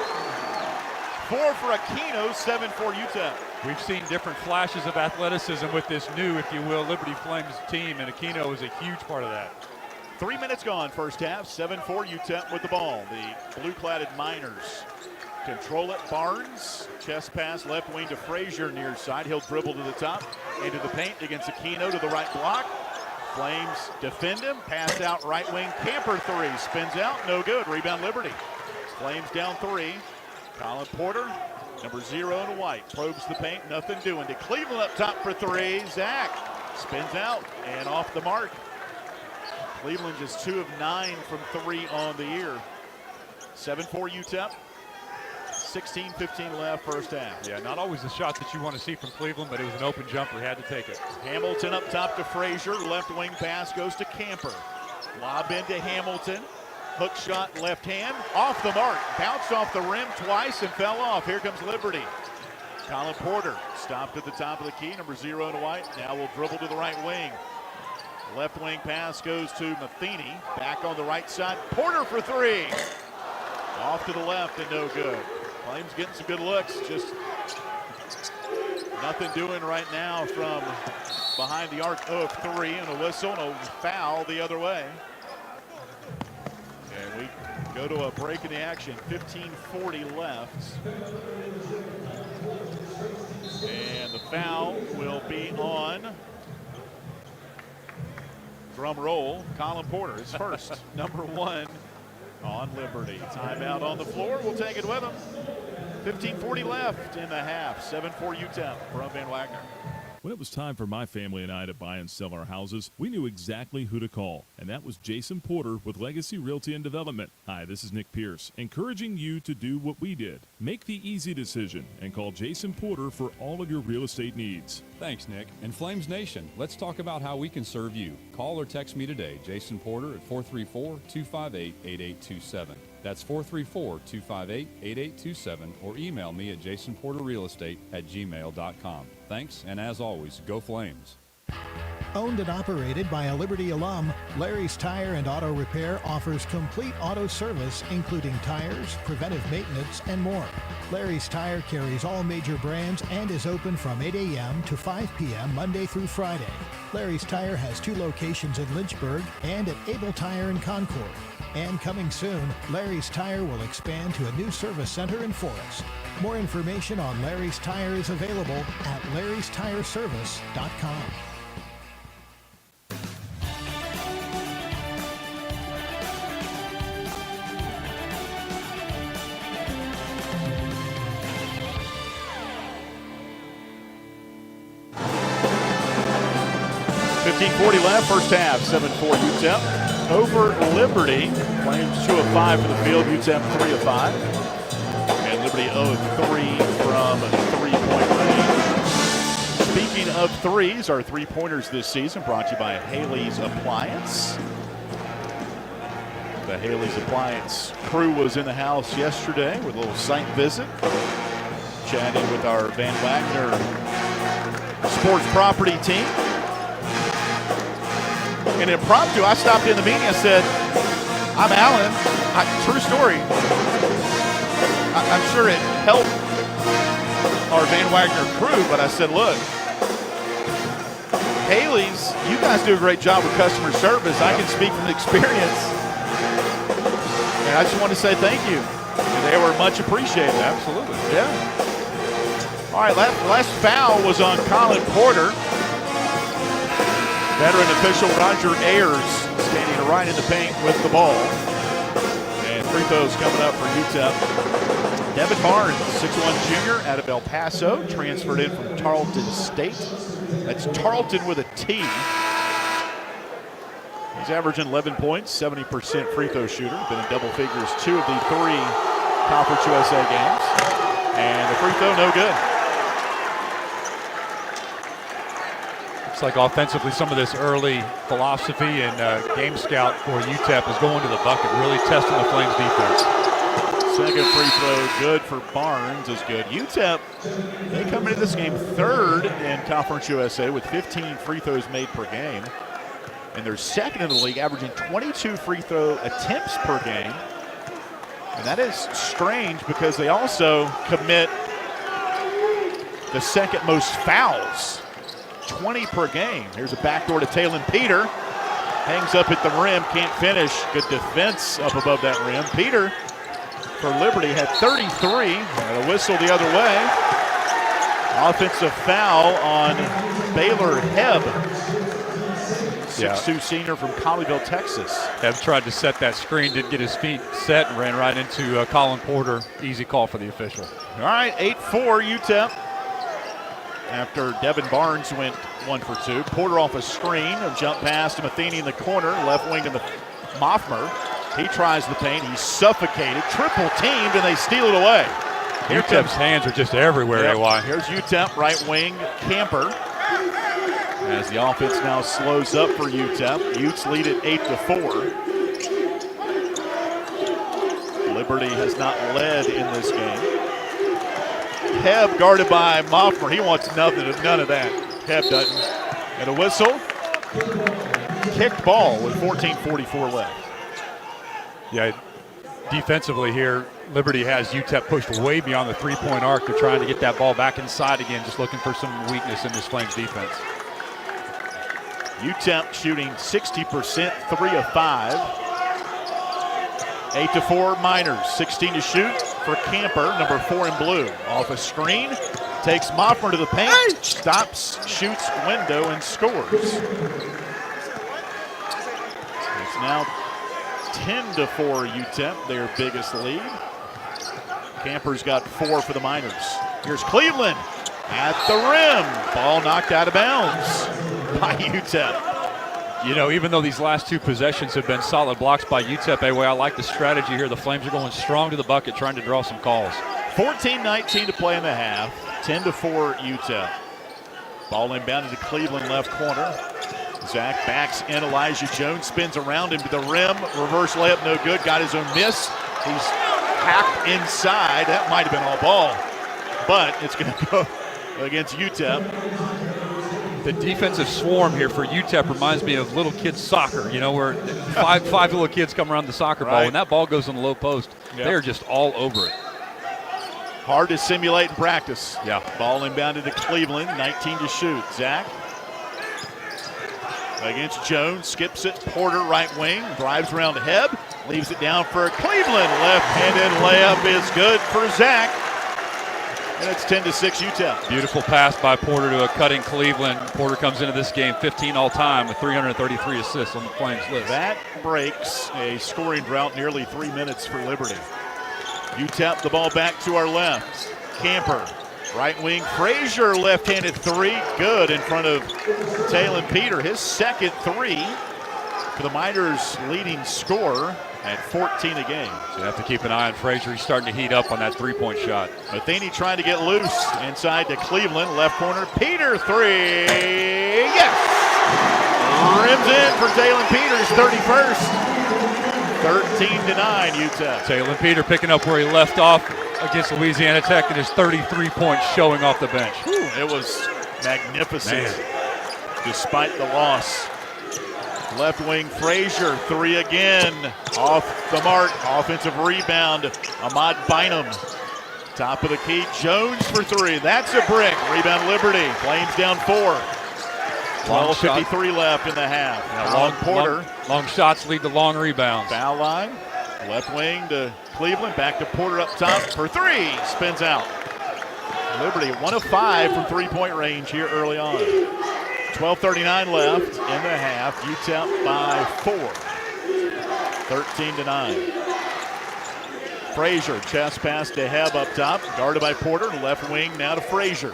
4 for Aquino, 7 for UTEP. We've seen different flashes of athleticism with this new, if you will, Liberty Flames team, and Aquino is a huge part of that. 3 minutes gone, first half, 7-4 UTEP with the ball. The blue-cladded Miners control it. Barnes, chest pass, left wing to Frazier near side. He'll dribble to the top, into the paint against Aquino to the right block. Flames defend him, pass out right wing. Camper three, spins out, no good. Rebound Liberty. Flames down 3. Colin Porter, number 0 in white, probes the paint, nothing doing. To Cleveland up top for 3. Zach spins out and off the mark. Cleveland just 2 of 9 from 3 on the year. 7-4 UTEP. 16-15 left, first half. Yeah, not always the shot that you want to see from Cleveland, but it was an open jumper. He had to take it. Hamilton up top to Frazier. Left wing pass goes to Camper. Lob into Hamilton. Hook shot left hand. Off the mark. Bounced off the rim twice and fell off. Here comes Liberty. Colin Porter stopped at the top of the key. Number 0 in white. Now will dribble to the right wing. Left wing pass goes to Matheny. Back on the right side. Porter for 3. Off to the left and no good. Flames getting some good looks. Just nothing doing right now from behind the arc of 3. And a whistle and a foul the other way. And we go to a break in the action. 15:40 left. And the foul will be on, drum roll, Colin Porter, his first, number 1 on Liberty. Timeout on the floor. We'll take it with him. 15:40 left in the half. 7-4 UTEP from Van Wagner. When it was time for my family and I to buy and sell our houses, we knew exactly who to call, and that was Jason Porter with Legacy Realty and Development. Hi, this is Nick Pierce, encouraging you to do what we did. Make the easy decision and call Jason Porter for all of your real estate needs. Thanks, Nick. And Flames Nation, let's talk about how we can serve you. Call or text me today, Jason Porter, at 434-258-8827. That's 434-258-8827, or email me at jasonporterrealestate@gmail.com. Thanks, and as always, go Flames. Owned and operated by a Liberty alum, Larry's Tire and Auto Repair offers complete auto service, including tires, preventive maintenance, and more. Larry's Tire carries all major brands and is open from 8 a.m. to 5 p.m. Monday through Friday. Larry's Tire has 2 locations in Lynchburg and at Able Tire in Concord. And coming soon, Larry's Tire will expand to a new service center in Forest. More information on Larry's Tire is available at larrystireservice.com. .40 left, first half, 7-4 UTEP over Liberty. Flames 2 of 5 for the field, UTEP 3 of 5. And Liberty 0 of 3 from 3-point range. Speaking of threes, our three-pointers this season brought to you by Haley's Appliance. The Haley's Appliance crew was in the house yesterday with a little site visit, chatting with our Van Wagner sports property team. And impromptu, I stopped in the meeting. I said, I'm Alan. True story. I'm sure it helped our Van Wagner crew, but I said, look, Haley's, you guys do a great job with customer service. I can speak from experience. And I just want to say thank you. And they were much appreciated. Absolutely. Yeah. All right, last foul was on Colin Porter. Veteran official Roger Ayers standing right in the paint with the ball. And free throws coming up for UTEP. Devin Barnes, 6'1" junior out of El Paso, transferred in from Tarleton State. That's Tarleton with a T. He's averaging 11 points, 70% free throw shooter. Been in double figures 2 of the 3 Conference USA games. And the free throw, no good. It's like offensively, some of this early philosophy and game scout for UTEP is going to the bucket, really testing the Flames defense. Second free throw good for Barnes is good. UTEP, they come into this game third in Conference USA with 15 free throws made per game. And they're second in the league, averaging 22 free throw attempts per game. And that is strange because they also commit the second most fouls, 20 per game. Here's a backdoor to Talon Peter. Hangs up at the rim, can't finish. Good defense up above that rim. Peter for Liberty had 33, and a whistle the other way. Offensive foul on Baylor Hebb, 6'2" senior from Colleyville, Texas. Hebb tried to set that screen, didn't get his feet set, and ran right into Colin Porter. Easy call for the official. All right, 8-4 UTEP. After Devin Barnes went 1 for 2. Porter off a screen, a jump pass to Matheny in the corner, left wing to Moffmer. He tries the paint, he's suffocated, triple teamed, and they steal it away. UTEP's hands are just everywhere, AY. Here's UTEP, right wing, Camper. As the offense now slows up for UTEP. Utes lead at 8-4. Liberty has not led in this game. Hebb guarded by Moffmer. He wants none of that. Hebb doesn't. And a whistle. Kicked ball with 14:44 left. Yeah, defensively here, Liberty has UTEP pushed way beyond the three-point arc. They're trying to get that ball back inside again, just looking for some weakness in this Flames defense. UTEP shooting 60%, 3 of 5. 8-4 Miners, 16 to shoot for Camper, number 4 in blue. Off a screen, takes Moffmer to the paint, stops, shoots window, and scores. It's now 10-4 UTEP, their biggest lead. Camper's got 4 for the Miners. Here's Cleveland at the rim. Ball knocked out of bounds by UTEP. You know, even though these last 2 possessions have been solid blocks by UTEP, I like the strategy here. The Flames are going strong to the bucket, trying to draw some calls. 14:19 to play in the half. 10-4 UTEP. Ball inbounded to Cleveland left corner. Zach backs in. Elijah Jones spins around him to the rim. Reverse layup, no good. Got his own miss. He's hacked inside. That might have been all ball, but it's going to go against UTEP. The defensive swarm here for UTEP reminds me of little kids soccer, you know, where five little kids come around the soccer ball. When that ball goes on the low post, they're just all over it. Hard to simulate in practice. Yeah. Ball inbounded to Cleveland, 19 to shoot. Zach against Jones, skips it. Porter right wing, drives around Hebb, leaves it down for Cleveland. Left-handed layup is good for Zach. And it's 10-6 UTEP. Beautiful pass by Porter to a cutting Cleveland. Porter comes into this game 15 all-time with 333 assists on the Flames list. That breaks a scoring drought, nearly 3 minutes for Liberty. UTEP the ball back to our left. Camper, right wing. Frazier, left-handed 3, good in front of Talon Peter. His second 3 for the Miners' leading scorer at 14 a game. So you have to keep an eye on Frazier. He's starting to heat up on that three-point shot. Matheny trying to get loose. Inside to Cleveland, left corner. Peter, 3. Yes! Rims in for Talon Peters, 31st. 13-9 UTEP. Talon Peter picking up where he left off against Louisiana Tech, and his 33 points showing off the bench. Whew, it was magnificent despite the loss. Left wing Frazier, 3 again. Off the mark, offensive rebound. Ahmad Bynum, top of the key. Jones for 3, that's a brick. Rebound Liberty, Flames down 4. 12:53 left in the half. Long Porter. Long shots lead to long rebounds. Foul line, left wing to Cleveland, back to Porter up top for 3, spins out. Liberty 1 of 5 from three-point range here early on. 12:39 left in the half. UTEP by 4. 13-9. Frazier, chest pass to Hebb up top. Guarded by Porter. Left wing now to Frazier.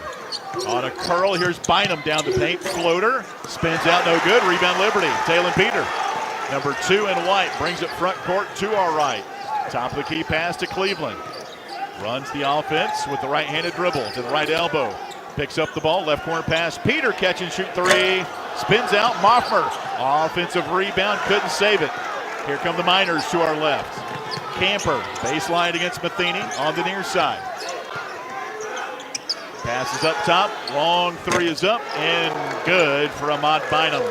On a curl, here's Bynum down the paint. Floater. Spins out, no good. Rebound Liberty. Talon Peter. Number 2 in white. Brings it front court to our right. Top of the key pass to Cleveland. Runs the offense with the right-handed dribble to the right elbow. Picks up the ball, left corner pass. Peter catch and shoot three. Spins out, Moffmer. Offensive rebound, couldn't save it. Here come the Miners to our left. Camper, baseline against Matheny on the near side. Passes up top, long three is up and good for Ahmad Bynum.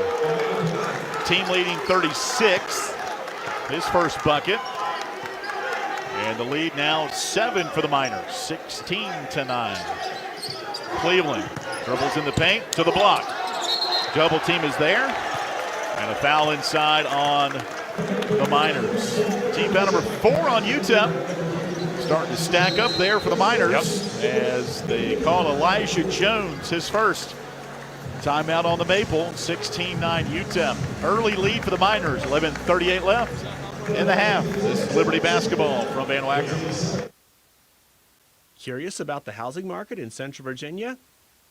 Team leading 36, his first bucket. And the lead now 7 for the Miners, 16-9. Cleveland dribbles in the paint to the block. Double team is there. And a foul inside on the Miners. Team foul number 4 on UTEP. Starting to stack up there for the Miners as they call Elijah Jones his first. Timeout on the Maple, 16-9 UTEP. Early lead for the Miners, 11:38 left in the half. This is Liberty basketball from Van Wagner. Curious about the housing market in Central Virginia?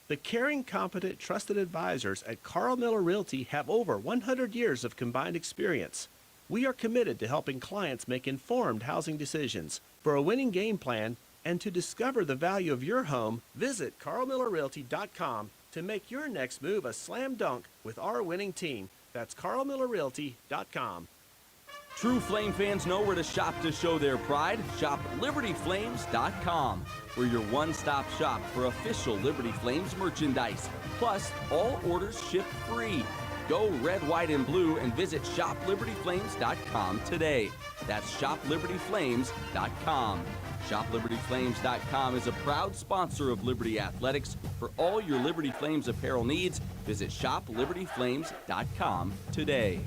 The caring, competent, trusted advisors at Carl Miller Realty have over 100 years of combined experience. We are committed to helping clients make informed housing decisions. For a winning game plan and to discover the value of your home, visit carlmillerrealty.com to make your next move a slam dunk with our winning team. That's carlmillerrealty.com. True Flame fans know where to shop to show their pride. Shop LibertyFlames.com. We're your one-stop shop for official Liberty Flames merchandise. Plus, all orders ship free. Go red, white, and blue and visit ShopLibertyFlames.com today. That's ShopLibertyFlames.com. ShopLibertyFlames.com is a proud sponsor of Liberty Athletics. For all your Liberty Flames apparel needs, visit ShopLibertyFlames.com today.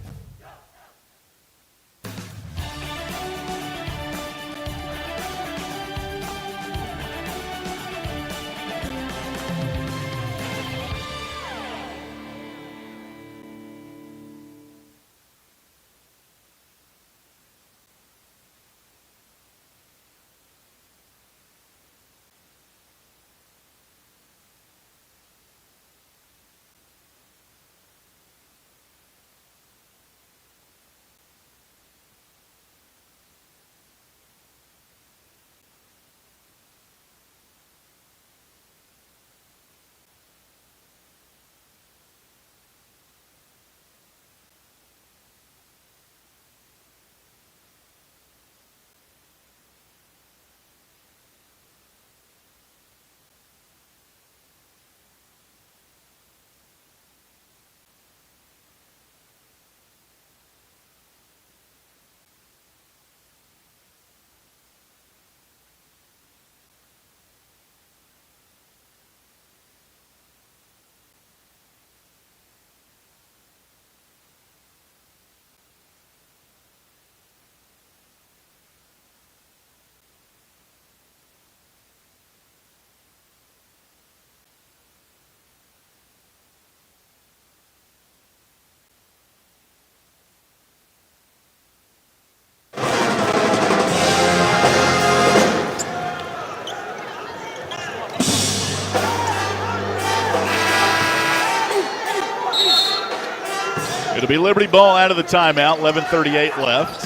It'll be Liberty ball out of the timeout, 11:38 left.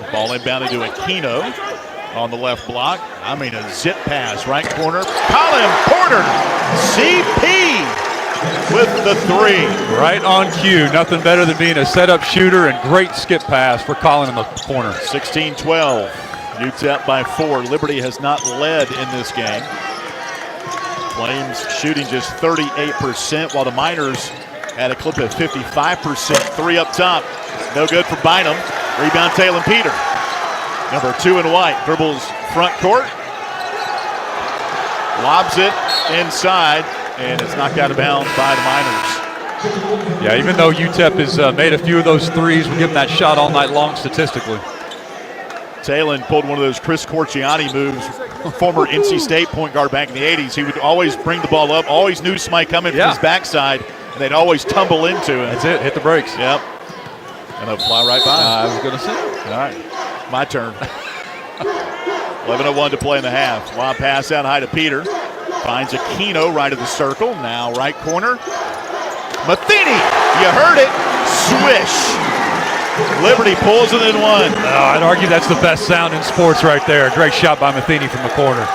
The ball inbounded to Aquino on the left block. I mean, a zip pass, right corner. Colin Porter, CP with the three. Right on cue. Nothing better than being a setup shooter, and great skip pass for Colin in the corner. 16-12. UTEP by 4. Liberty has not led in this game. Flames shooting just 38%, while the Miners had a clip of 55%. Three up top. No good for Bynum. Rebound Taylor Peter. Number 2 in white. Dribbles front court. Lobs it inside, and it's knocked out of bounds by the Miners. Yeah, even though UTEP has made a few of those threes, we give them that shot all night long statistically. Talon pulled one of those Chris Corciani moves, former NC State point guard back in the 80s. He would always bring the ball up, always knew somebody coming from his backside, and they'd always tumble into it. That's it, hit the brakes. Yep. And they'll fly right by. I was going to say. All right, my turn. 11:01 to play in the half. Lob pass out high to Peter. Finds Aquino right of the circle. Now right corner. Matheny, you heard it. Swish. Liberty pulls it in one. I'd argue that's the best sound in sports right there. Great shot by Matheny from the corner.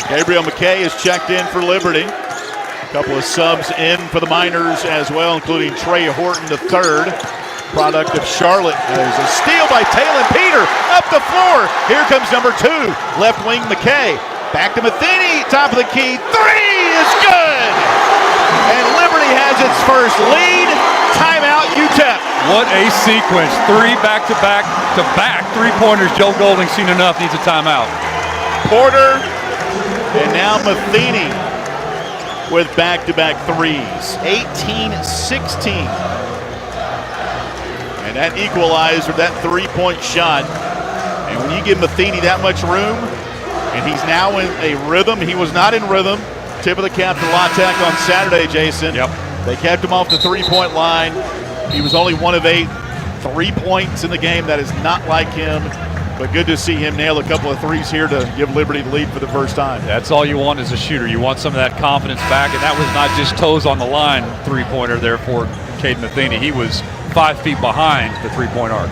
Gabriel McKay is checked in for Liberty. A couple of subs in for the Miners as well, including Trey Horton, the third, product of Charlotte. There's a steal by Talon Peter up the floor. Here comes number 2, left wing McKay. Back to Matheny, top of the key. 3 is good! And Liberty has its first lead. Timeout, UTEP. What a sequence. 3 back-to-back three-pointers. Joe Golding seen enough, needs a timeout. Porter, and now Matheny with back-to-back threes. 18-16. And that equalizer, that three-point shot. And when you give Matheny that much room, and he's now in a rhythm. He was not in rhythm. Tip of the cap to Latek on Saturday, Jason. Yep. They kept him off the three-point line. He was only 1 of 8. 3 points in the game. That is not like him. But good to see him nail a couple of threes here to give Liberty the lead for the first time. That's all you want as a shooter. You want some of that confidence back, and that was not just toes on the line three-pointer there for Cade Matheny. He was 5 feet behind the three-point arc.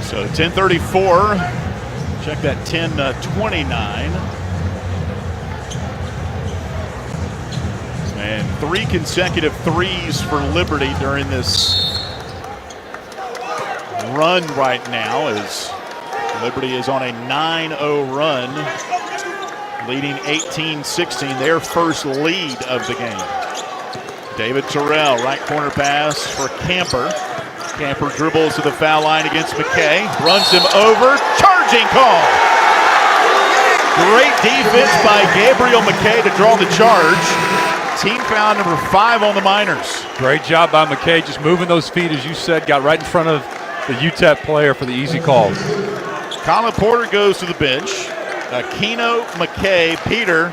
So 10:34, check that 10:29. And 3 consecutive threes for Liberty during this run right now as Liberty is on a 9-0 run, leading 18-16, their first lead of the game. David Terrell, right corner pass for Camper. Camper dribbles to the foul line against McKay, runs him over, charging call. Great defense by Gabriel McKay to draw the charge. Team foul number 5 on the Miners. Great job by McKay, just moving those feet, as you said, got right in front of the UTEP player for the easy call. Colin Porter goes to the bench. Aquino, McKay, Peter,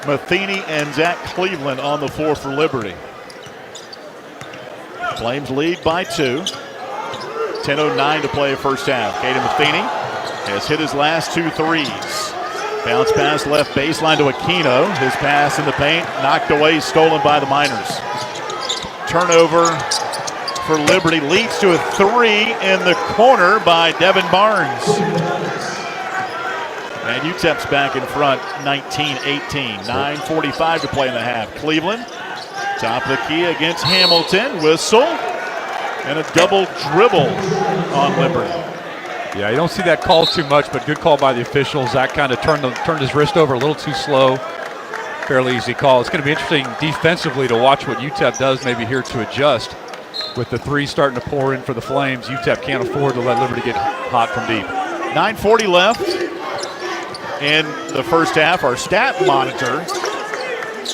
Matheny, and Zach Cleveland on the floor for Liberty. Flames lead by 2. 10:09 to play first half. Caden Matheny has hit his last 2 threes. Bounce pass left baseline to Aquino. His pass in the paint, knocked away, stolen by the Miners. Turnover for Liberty, leads to a 3 in the corner by Devin Barnes. And UTEP's back in front, 19-18. 9:45 to play in the half. Cleveland, top of the key against Hamilton. Whistle, and a double dribble on Liberty. Yeah, you don't see that call too much, but good call by the officials. Zach kind of turned his wrist over a little too slow. Fairly easy call. It's going to be interesting defensively to watch what UTEP does maybe here to adjust. With the 3 starting to pour in for the Flames, UTEP can't afford to let Liberty get hot from deep. 9:40 left in the first half. Our stat monitor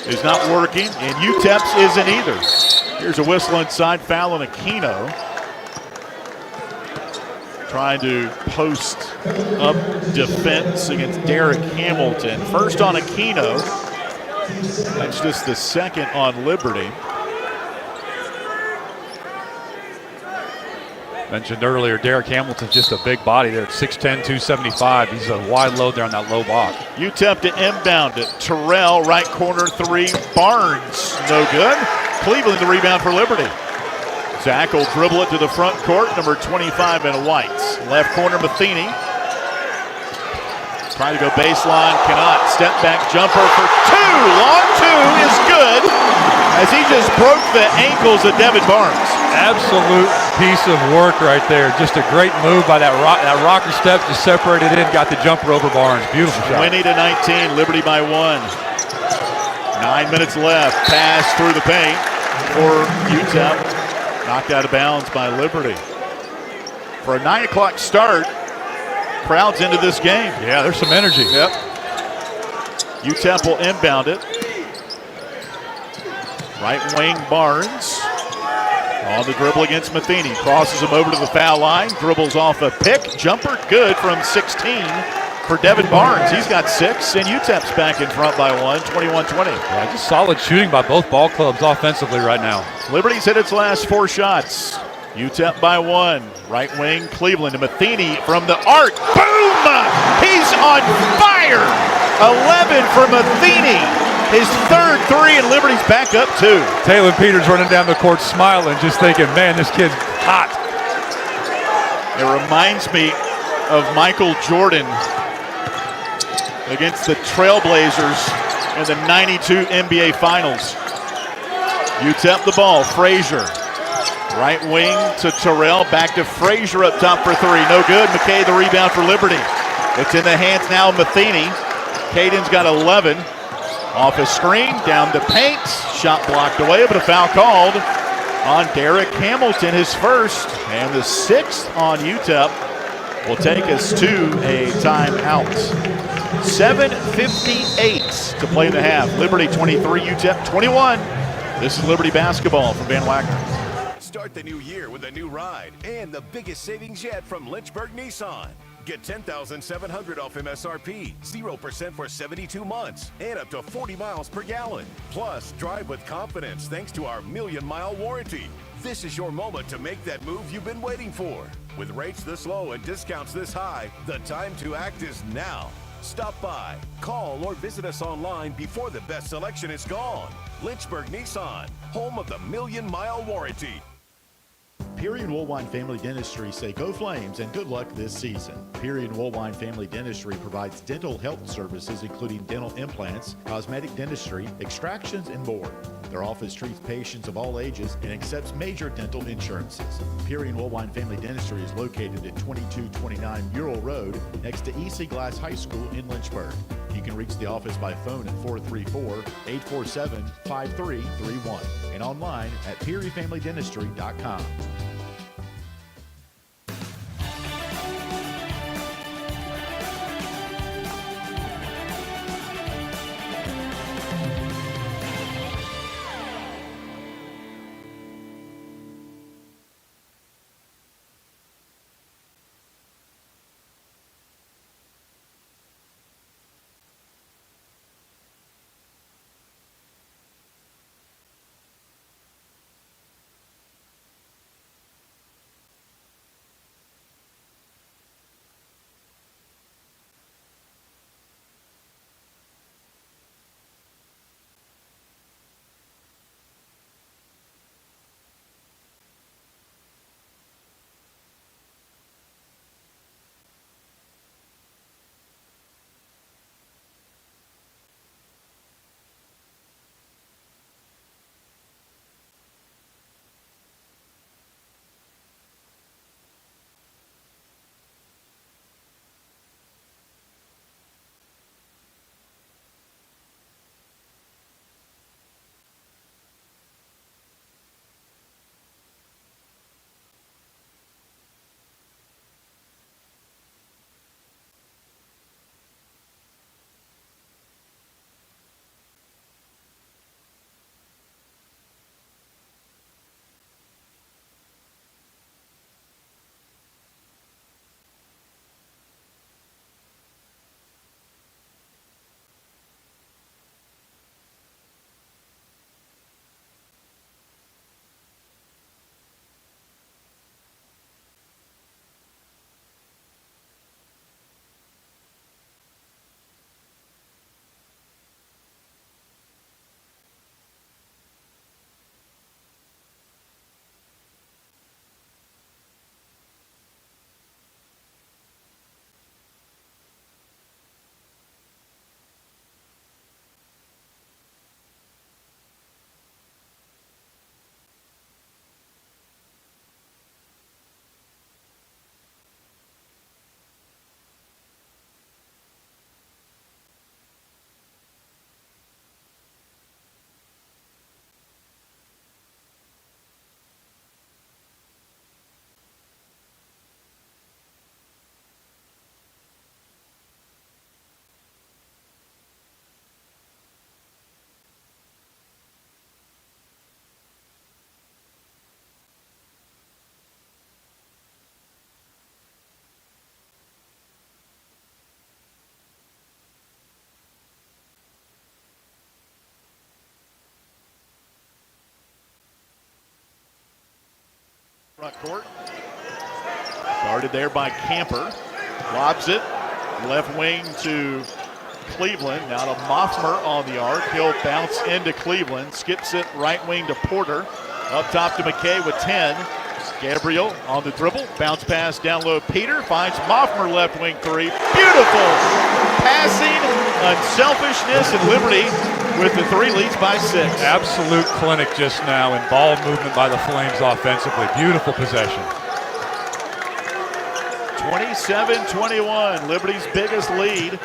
is not working, and UTEP's isn't either. Here's a whistle inside, foul on Aquino. Trying to post up defense against Derek Hamilton. First on Aquino. That's just the second on Liberty. Mentioned earlier, Derek Hamilton's just a big body there at 6'10", 275. He's a wide load there on that low block. UTEP to inbound it. Terrell, right corner 3. Barnes, no good. Cleveland the rebound for Liberty. Zach will dribble it to the front court, number 25 in whites. Left corner Matheny. Trying to go baseline, cannot. Step back jumper for 2. Long 2 is good as he just broke the ankles of Devin Barnes. Absolute piece of work right there. Just a great move by that rocker step, just separated in, got the jumper over Barnes. Beautiful shot. 20-19, Liberty by 1. 9 minutes left. Pass through the paint for UTEP. Knocked out of bounds by Liberty. For a 9 o'clock start, crowds into this game. Yeah, there's some energy. Yep. UTEP will inbound it. Right wing Barnes on the dribble against Matheny. Crosses him over to the foul line. Dribbles off a pick. Jumper good from 16 for Devin Barnes. He's got 6, and UTEP's back in front by 1, 21-20. Yeah, just solid shooting by both ball clubs offensively right now. Liberty's hit its last 4 shots. UTEP by 1. Right wing Cleveland to Matheny from the arc. Boom! He's on fire! 11 for Matheny. His third 3, and Liberty's back up 2. Taylor Peters running down the court smiling, just thinking, man, this kid's hot. It reminds me of Michael Jordan against the Trailblazers in the '92 NBA Finals. UTEP the ball. Frazier. Right wing to Terrell. Back to Frazier up top for three. No good. McKay the rebound for Liberty. It's in the hands now of Matheny. Caden's got 11. Off a screen. Down to paint. Shot blocked away, but a foul called on Derek Hamilton, his first. And the 6th on UTEP will take us to a timeout. 7:58 to play in the half. Liberty 23, UTEP 21. This is Liberty basketball from Van Wagner. Start the new year with a new ride and the biggest savings yet from Lynchburg Nissan. Get $10,700 off MSRP, 0% for 72 months, and up to 40 miles per gallon. Plus, drive with confidence thanks to our 1,000,000-mile warranty. This is your moment to make that move you've been waiting for. With rates this low and discounts this high, the time to act is now. Stop by, call, or visit us online before the best selection is gone. Lynchburg Nissan, home of the 1,000,000-mile warranty. Peary and Woolwine Family Dentistry say go Flames and good luck this season. Peary and Woolwine Family Dentistry provides dental health services including dental implants, cosmetic dentistry, extractions, and more. Their office treats patients of all ages and accepts major dental insurances. Peary and Woolwine Family Dentistry is located at 2229 Ural Road next to EC Glass High School in Lynchburg. You can reach the office by phone at 434-847-5331 and online at PearyFamilyDentistry.com. Front court. Guarded there by Camper. Lobs it. Left wing to Cleveland. Now to Moffmer on the arc. He'll bounce into Cleveland. Skips it right wing to Porter. Up top to McKay with 10. Gabriel on the dribble. Bounce pass down low. Peter finds Moffmer left wing three. Beautiful passing, unselfishness, and Liberty with the three leads by 6. Absolute clinic just now in ball movement by the Flames offensively. Beautiful possession. 27-21, Liberty's biggest lead.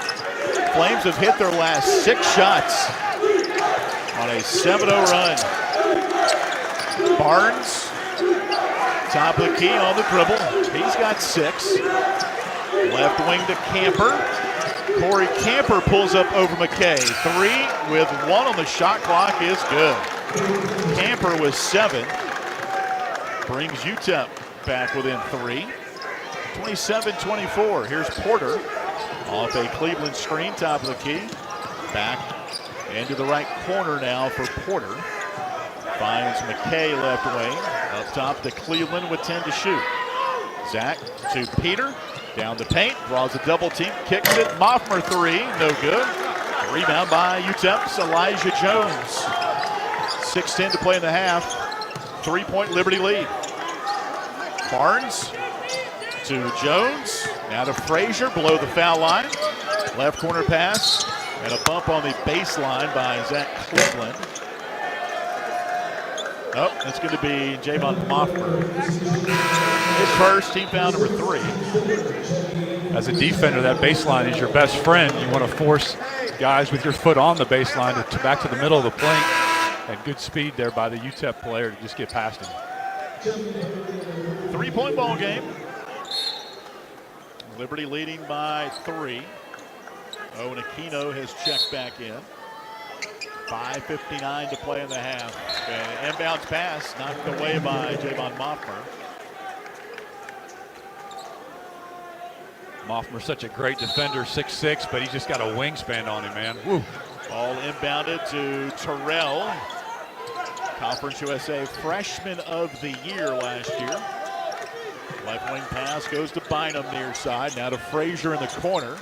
Flames have hit their last 6 shots on a 7-0 run. Barnes, top of the key on the dribble. He's got 6. Left wing to Camper. Corey Camper pulls up over McKay. 3 with 1 on the shot clock is good. Camper with 7. Brings UTEP back within 3. 27-24. Here's Porter off a Cleveland screen, top of the key. Back into the right corner now for Porter. Finds McKay left wing. Up top to Cleveland with 10 to shoot. Zach to Peter. Down the paint. Draws a double team. Kicks it. Moffmer 3. No good. Rebound by UTEP's Elijah Jones. 6:10 to play in the half. 3-point Liberty lead. Barnes to Jones. Now to Frazier below the foul line. Left corner pass. And a bump on the baseline by Zach Cleveland. Oh, it's going to be Javon Moffmer. His first, team foul number 3. As a defender, that baseline is your best friend. You want to force guys with your foot on the baseline to back to the middle of the paint. And good speed there by the UTEP player to just get past him. 3-point ball game. Liberty leading by 3. Owen Aquino has checked back in. 5:59 to play in the half. An inbounds pass knocked away by Javon Moffmer. Moffmer's such a great defender, 6'6", but he's just got a wingspan on him, man. Woo. Ball inbounded to Terrell. Conference USA Freshman of the Year last year. Left wing pass goes to Bynum near side. Now to Frazier in the corner.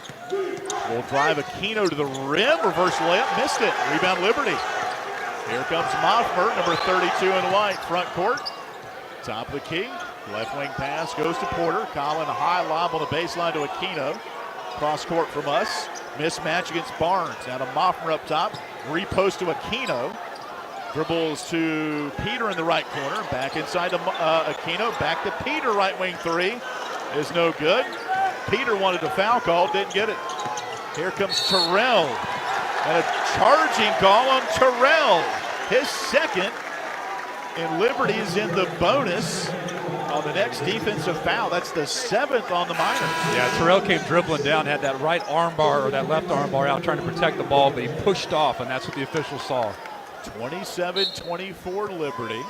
Will drive Aquino to the rim. Reverse layup. Missed it. Rebound Liberty. Here comes Moffmer, number 32 in white. Front court. Top of the key. Left wing pass goes to Porter. Collin a high lob on the baseline to Aquino. Cross court from us. Mismatch against Barnes. Now to Moffmer up top. Repost to Aquino. Dribbles to Peter in the right corner. Back inside to Aquino. Back to Peter. Right wing 3 is no good. Peter wanted a foul call. Didn't get it. Here comes Terrell. And a charging call on Terrell. His second. And Liberty is in the bonus on the next defensive foul. That's the 7th on the Miners. Yeah, Terrell came dribbling down, had that right arm bar or that left arm bar out trying to protect the ball, but he pushed off, and that's what the officials saw. 27-24 Liberty.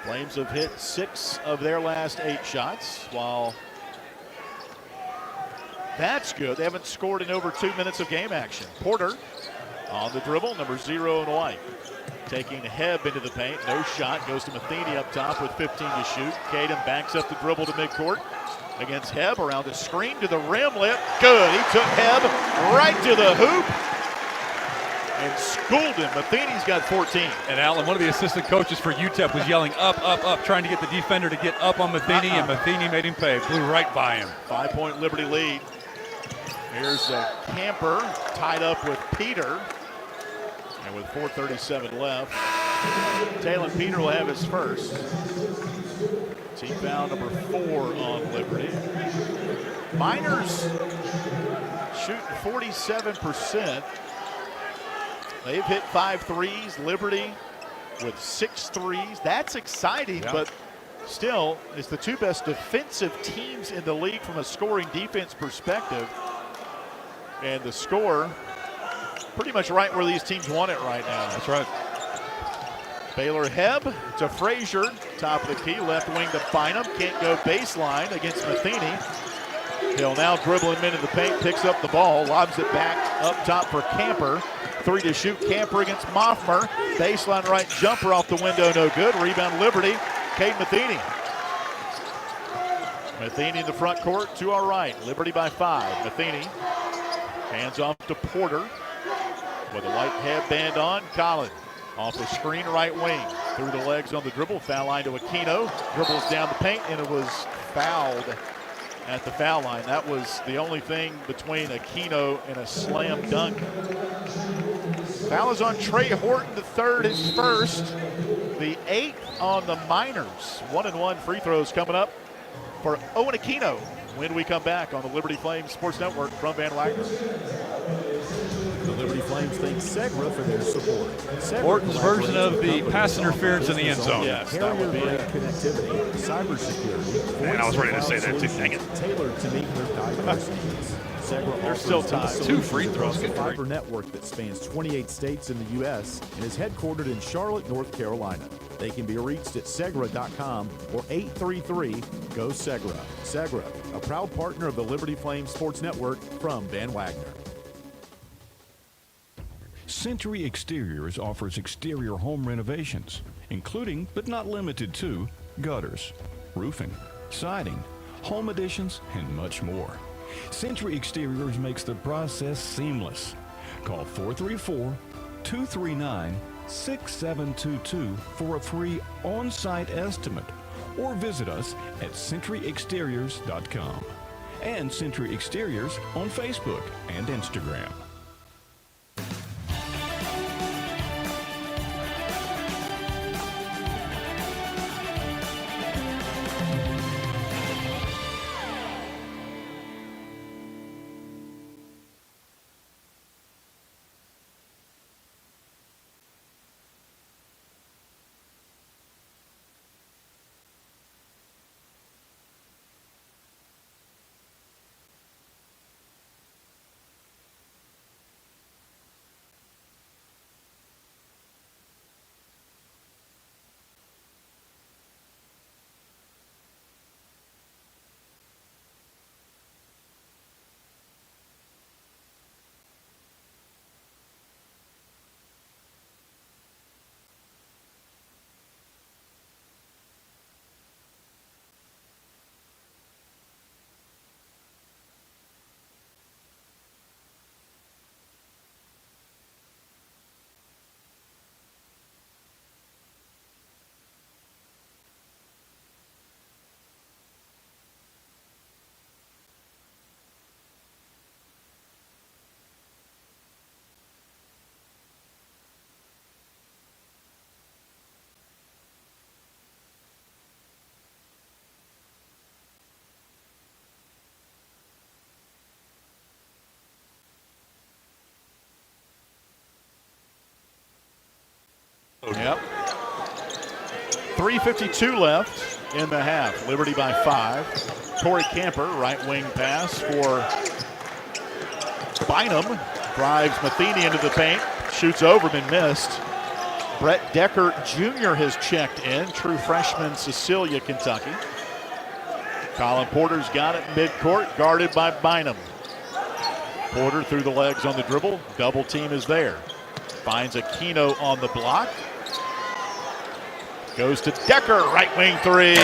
Flames have hit 6 of their last 8 shots, while that's good. They haven't scored in over 2 minutes of game action. Porter on the dribble, number 0 in white. Taking Hebb into the paint. No shot. Goes to Matheny up top with 15 to shoot. Caden backs up the dribble to midcourt against Hebb. Around the screen to the rim. Lip. Good. He took Hebb right to the hoop and schooled him. Matheny's got 14. And Alan, one of the assistant coaches for UTEP was yelling up, up, up, trying to get the defender to get up on Matheny, and Matheny made him pay. Blew right by him. 5-point Liberty lead. Here's Camper tied up with Peter. And with 4:37 left, Talon Peter will have his first. Team foul number 4 on Liberty. Miners shooting 47%. They've hit 5 threes. Liberty with 6 threes. That's exciting, but still, it's the 2 best defensive teams in the league from a scoring defense perspective. And the score pretty much right where these teams want it right now. That's right. Baylor Hebb to Frazier. Top of the key. Left wing to Bynum. Can't go baseline against Matheny. He'll now dribble him into the paint. Picks up the ball. Lobs it back up top for Camper. 3 to shoot. Camper against Moffmer. Baseline right jumper off the window. No good. Rebound Liberty. Cade Matheny. Matheny in the front court to our right. Liberty by 5. Matheny hands off to Porter. With a white headband on, Collin Off the screen, right wing. Through the legs on the dribble. Foul line to Aquino. Dribbles down the paint, and it was fouled at the foul line. That was the only thing between Aquino and a slam dunk. Foul is on Trey Horton, the third, his first. The 8th on the Miners. 1-and-1 free throws coming up for Owen Aquino when we come back on the Liberty Flames Sports Network from Van Wagner. The Liberty Flames thank Segra for their support. Segra Horton's version of the pass interference in the end zone. Yes, that would be it. Connectivity, cybersecurity. Man, I was ready to say that too. Dang it. Tailored to meet their diverse needs. Segra There's still time. 2 free throws. Good fiber grief. network that spans 28 states in the U.S. and is headquartered in Charlotte, North Carolina. They can be reached at Segra.com or 833-GO-SEGRA. Segra, a proud partner of the Liberty Flames Sports Network from Van Wagner. Century Exteriors offers exterior home renovations, including but not limited to gutters, roofing, siding, home additions, and much more. Century Exteriors makes the process seamless. Call 434-239-6722 for a free on-site estimate or visit us at centuryexteriors.com and Century Exteriors on Facebook and Instagram. Yep. 3:52 left in the half. Liberty by 5. Corey Camper, right wing pass for Bynum. Drives Matheny into the paint. Shoots over, been missed. Brett Decker Jr. has checked in. True freshman, Cecilia, Kentucky. Colin Porter's got it midcourt, guarded by Bynum. Porter through the legs on the dribble. Double team is there. Finds Aquino on the block. Goes to Decker, right wing 3.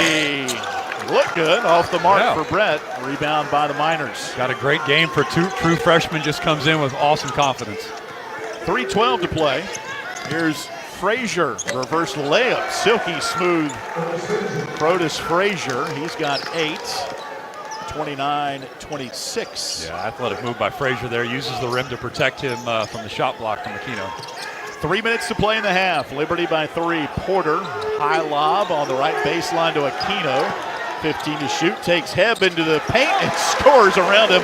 Look good, off the mark for Brett. Rebound by the Miners. Got a great game for 2 true freshmen, just comes in with awesome confidence. 3:12 to play. Here's Frazier, reverse layup, silky smooth. Protus Frazier, he's got 8. 29-26. Yeah, athletic move by Frazier there. Uses the rim to protect him from the shot block from Aquino. 3 minutes to play in the half. Liberty by 3. Porter, high lob on the right baseline to Aquino. 15 to shoot, takes Hebb into the paint and scores around him.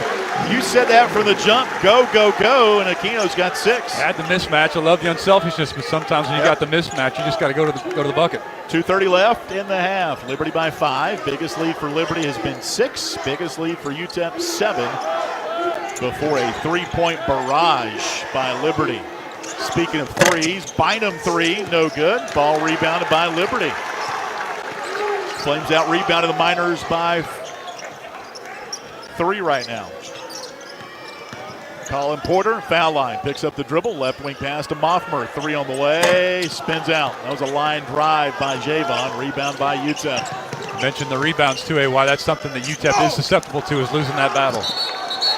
You said that from the jump, go, go, go, and Aquino's got 6. Had the mismatch. I love the unselfishness, but sometimes when you got the mismatch, you just got to go to the bucket. 2:30 left in the half. Liberty by 5. Biggest lead for Liberty has been 6. Biggest lead for UTEP 7 before a 3-point barrage by Liberty. Speaking of threes, Bynum 3, no good. Ball rebounded by Liberty. Flames out rebounded the Miners by 3 right now. Colin Porter, foul line, picks up the dribble, left wing pass to Moffmer, 3 on the way, spins out. That was a line drive by Javon, rebound by UTEP. Mentioned the rebounds too, AY. That's something that UTEP is susceptible to, is losing that battle.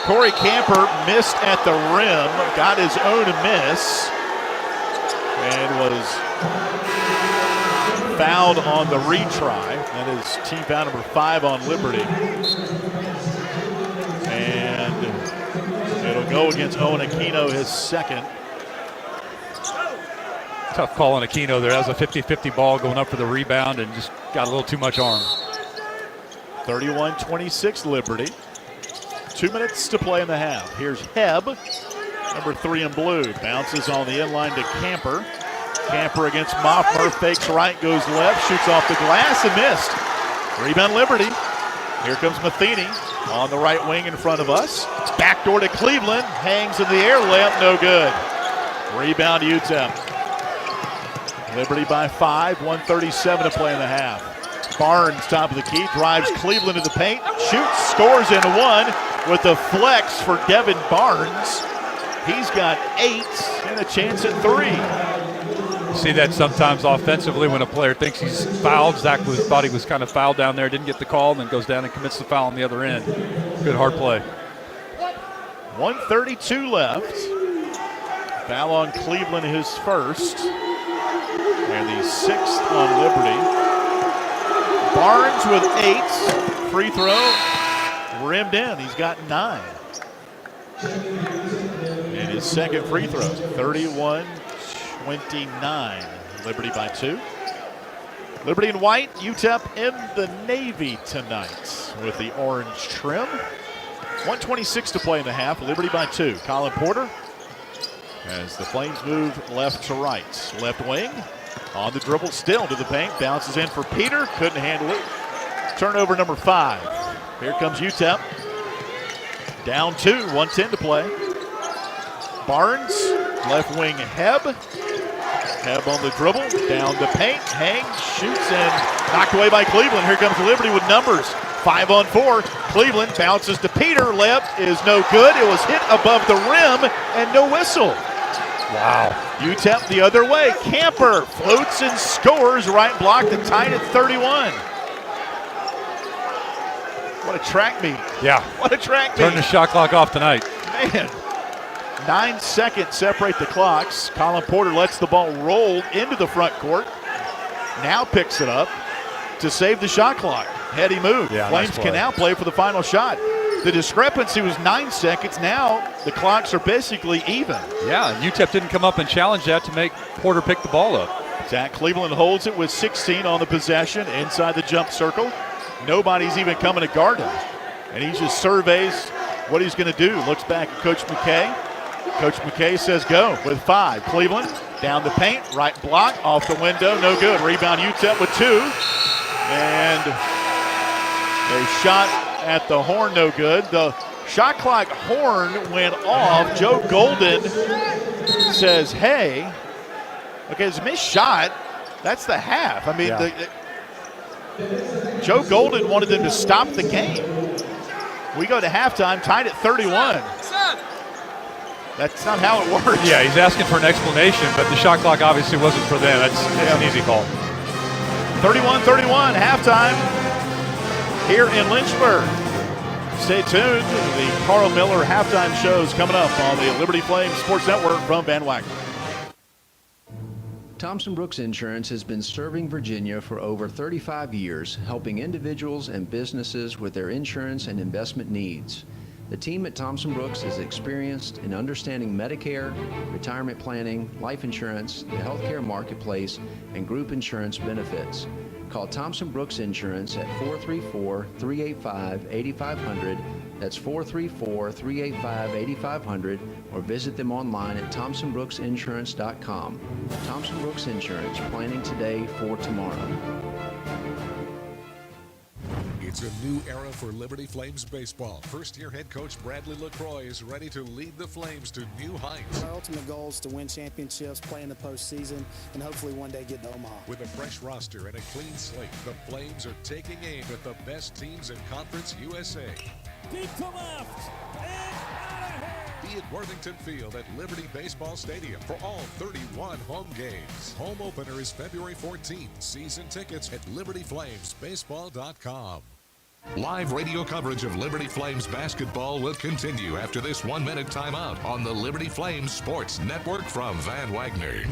Corey Camper missed at the rim, got his own miss. and was fouled on the retry. That is team foul number 5 on Liberty. And it'll go against Owen Aquino, his second. Tough call on Aquino there. That was a 50-50 ball going up for the rebound and just got a little too much arm. 31-26 Liberty. 2 minutes to play in the half. Here's Hebb, number 3 in blue. Bounces on the inline to Camper. Camper against Moffmer, fakes right, goes left, shoots off the glass and missed. Rebound Liberty. Here comes Matheny on the right wing in front of us. It's backdoor to Cleveland, hangs in the air, layup no good. Rebound UTEP. Liberty by 5, 1:37 to play in the half. Barnes, top of the key, drives Cleveland to the paint, shoots, scores in one with a flex for Devin Barnes. He's got 8 and a chance at 3. You see that sometimes offensively when a player thinks he's fouled. Zach thought he was kind of fouled down there, didn't get the call, and then goes down and commits the foul on the other end. Good hard play. 1:32 left. Foul on Cleveland, his first. And the 6th on Liberty. Barnes with 8. Free throw. Rimmed in. He's got 9. And his second free throw. 31-29. Liberty by 2. Liberty in white. UTEP in the navy tonight with the orange trim. 1:26 to play in the half. Liberty by 2. Colin Porter as the Flames move left to right. Left wing. On the dribble, still to the paint, bounces in for Peter, couldn't handle it. Turnover number 5. Here comes UTEP. Down 2, 1:10 to play. Barnes, left wing Hebb. Hebb on the dribble, down the paint, hangs, shoots, and knocked away by Cleveland. Here comes Liberty with numbers. 5 on 4. Cleveland bounces to Peter, layup is no good. It was hit above the rim and no whistle. Wow. UTEP the other way. Camper floats and scores. Right block to tie it at 31. What a track meet. Yeah. What a track meet. Turn the shot clock off tonight. Man. 9 seconds separate the clocks. Colin Porter lets the ball roll into the front court. Now picks it up to save the shot clock. Heady move. Yeah, Flames nice play. can now play for the final shot. The discrepancy was 9 seconds. Now the clocks are basically even. Yeah, and UTEP didn't come up and challenge that to make Porter pick the ball up. Zach Cleveland holds it with 16 on the possession inside the jump circle. Nobody's even coming to guard him. And he just surveys what he's going to do. Looks back at Coach McKay. Coach McKay says go with 5. Cleveland down the paint, right block, off the window, no good. Rebound UTEP with 2. And a shot at the horn, no good. The shot clock horn went off. Joe Golden says, hey, okay, it's a missed shot. That's the half. I mean, Joe Golden wanted them to stop the game. We go to halftime, tied at 31. That's not how it works. Yeah, he's asking for an explanation, but the shot clock obviously wasn't for them. That's an easy call. 31-31, halftime here in Lynchburg. Stay tuned. The Carl Miller halftime show is coming up on the Liberty Flames Sports Network from Van Wagner. Thompson Brooks Insurance has been serving Virginia for over 35 years, helping individuals and businesses with their insurance and investment needs. The team at Thompson Brooks is experienced in understanding Medicare, retirement planning, life insurance, the healthcare marketplace, and group insurance benefits. Call Thompson Brooks Insurance at 434-385-8500. That's 434-385-8500, or visit them online at thompsonbrooksinsurance.com. Thompson Brooks Insurance, planning today for tomorrow. It's a new era for Liberty Flames baseball. First-year head coach Bradley LaCroix is ready to lead the Flames to new heights. Our ultimate goal is to win championships, play in the postseason, and hopefully one day get to Omaha. With a fresh roster and a clean slate, the Flames are taking aim at the best teams in Conference USA. Deep to left. Be at Worthington Field at Liberty Baseball Stadium for all 31 home games. Home opener is February 14th. Season tickets at libertyflamesbaseball.com. Live radio coverage of Liberty Flames basketball will continue after this 1-minute timeout on the Liberty Flames Sports Network from Van Wagner.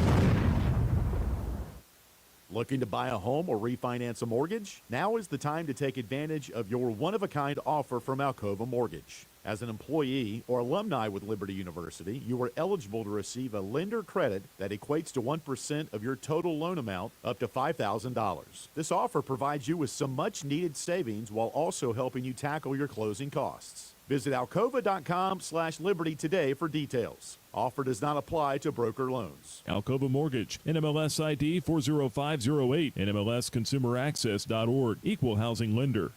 Looking to buy a home or refinance a mortgage? Now is the time to take advantage of your one-of-a-kind offer from Alcova Mortgage. As an employee or alumni with Liberty University, you are eligible to receive a lender credit that equates to 1% of your total loan amount up to $5,000. This offer provides you with some much-needed savings while also helping you tackle your closing costs. Visit alcova.com/liberty today for details. Offer does not apply to broker loans. Alcova Mortgage, NMLS ID 40508, NMLSConsumerAccess.org, Equal Housing Lender.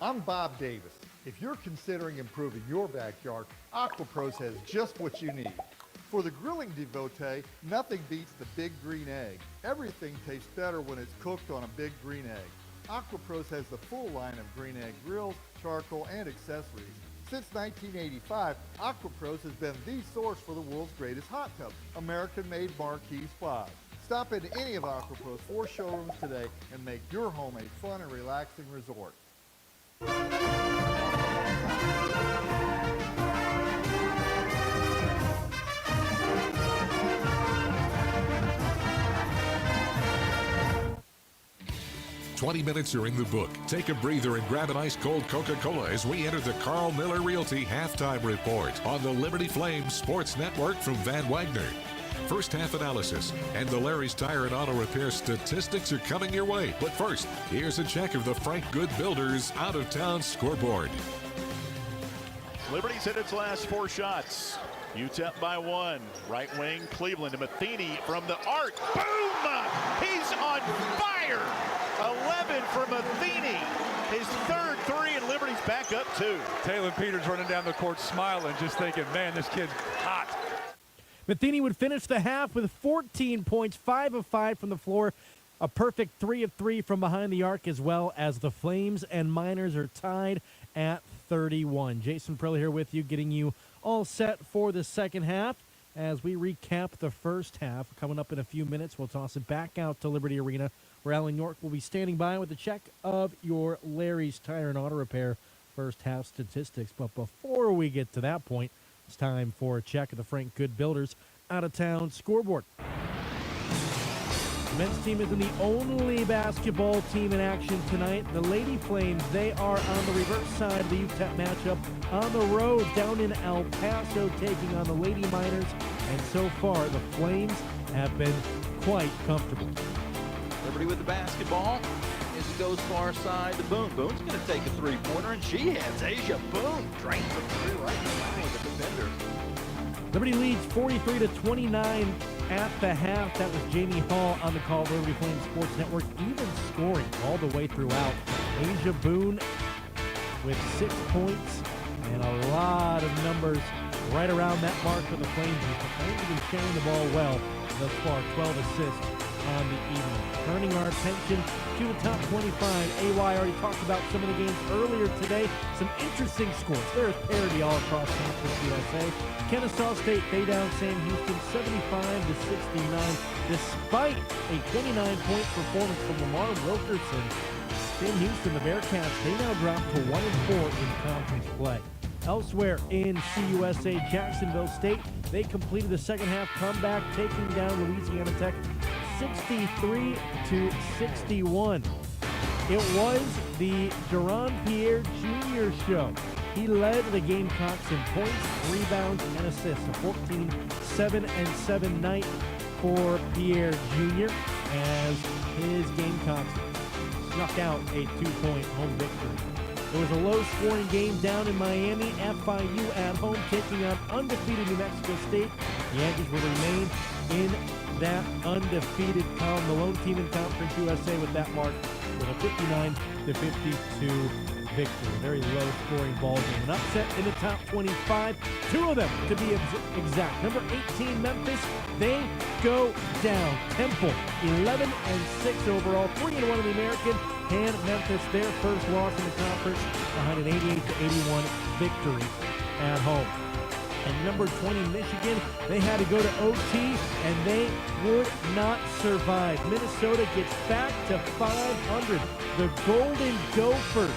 I'm Bob Davis. If you're considering improving your backyard, AquaPros has just what you need. For the grilling devotee, nothing beats the big green egg. Everything tastes better when it's cooked on a big green egg. AquaPros has the full line of green egg grills, charcoal, and accessories. Since 1985, AquaPros has been the source for the world's greatest hot tub, American-made marquee spas. Stop into any of AquaPros 4 showrooms today and make your home a fun and relaxing resort. 20 minutes are in the book. Take a breather and grab an ice-cold Coca-Cola as we enter the Carl Miller Realty Halftime Report on the Liberty Flames Sports Network from Van Wagner. First half analysis and the Larry's Tire and Auto Repair statistics are coming your way. But first, here's a check of the Frank Good Builders out-of-town scoreboard. Liberty's hit its last 4 shots. UTEP by 1. Right wing, Cleveland to Matheny from the arc. Boom! He's on fire! 11 for Matheny. His third 3, and Liberty's back up 2. Taylor Peters running down the court smiling, just thinking, man, this kid's hot. Matheny would finish the half with 14 points, 5 of 5 from the floor, a perfect 3 of 3 from behind the arc, as well as the Flames and Miners are tied at 31. Jason Prilli here with you, getting you all set for the second half. As we recap the first half, coming up in a few minutes, we'll toss it back out to Liberty Arena, where Alan York will be standing by with a check of your Larry's Tire and Auto Repair first half statistics. But before we get to that point, it's time for a check of the Frank Good Builders out-of-town scoreboard. The men's team isn't the only basketball team in action tonight. The Lady Flames, they are on the reverse side of the UTEP matchup on the road down in El Paso, taking on the Lady Miners. And so far, the Flames have been quite comfortable. Liberty with the basketball as it goes far side to Boone. Boone's going to take a three-pointer, and she has Asia Boone drains the 3 right in line with the defender. Liberty leads 43-29 at the half. That was Jamie Hall on the call. Liberty Flames Sports Network, even scoring all the way throughout. Asia Boone with 6 points and a lot of numbers right around that mark for the Flames. The Flames have been sharing the ball well thus far. 12 assists on the evening. Turning our attention to the top 25. AY already talked about some of the games earlier today. Some interesting scores. There's parity all across Conference USA. Kennesaw State, they down Sam Houston 75-69, despite a 29-point performance from Lamar Wilkerson. Sam Houston, the Bearcats, they now drop to 1-4 in conference play. Elsewhere in CUSA, Jacksonville State, they completed the second half comeback, taking down Louisiana Tech 63-61. It was the Deron Pierre Jr. show. He led the Gamecocks in points, rebounds, and assists. A 14-7-7 night for Pierre Jr. as his Gamecocks snuck out a 2-point home victory. There was a low-scoring game down in Miami. FIU at home taking on undefeated New Mexico State. The Yankees will remain in that undefeated column. The lone team in Conference USA with that mark with a 59-52 victory. A very low-scoring ball game. An upset in the top 25. 2 of them, to be exact. Number 18, Memphis, they go down. Temple, 11-6 overall, 3-1 in the American. And Memphis, their first loss in the conference, behind an 88-81 victory at home. And number 20, Michigan, they had to go to OT, and they would not survive. Minnesota gets back to 500. The Golden Gophers,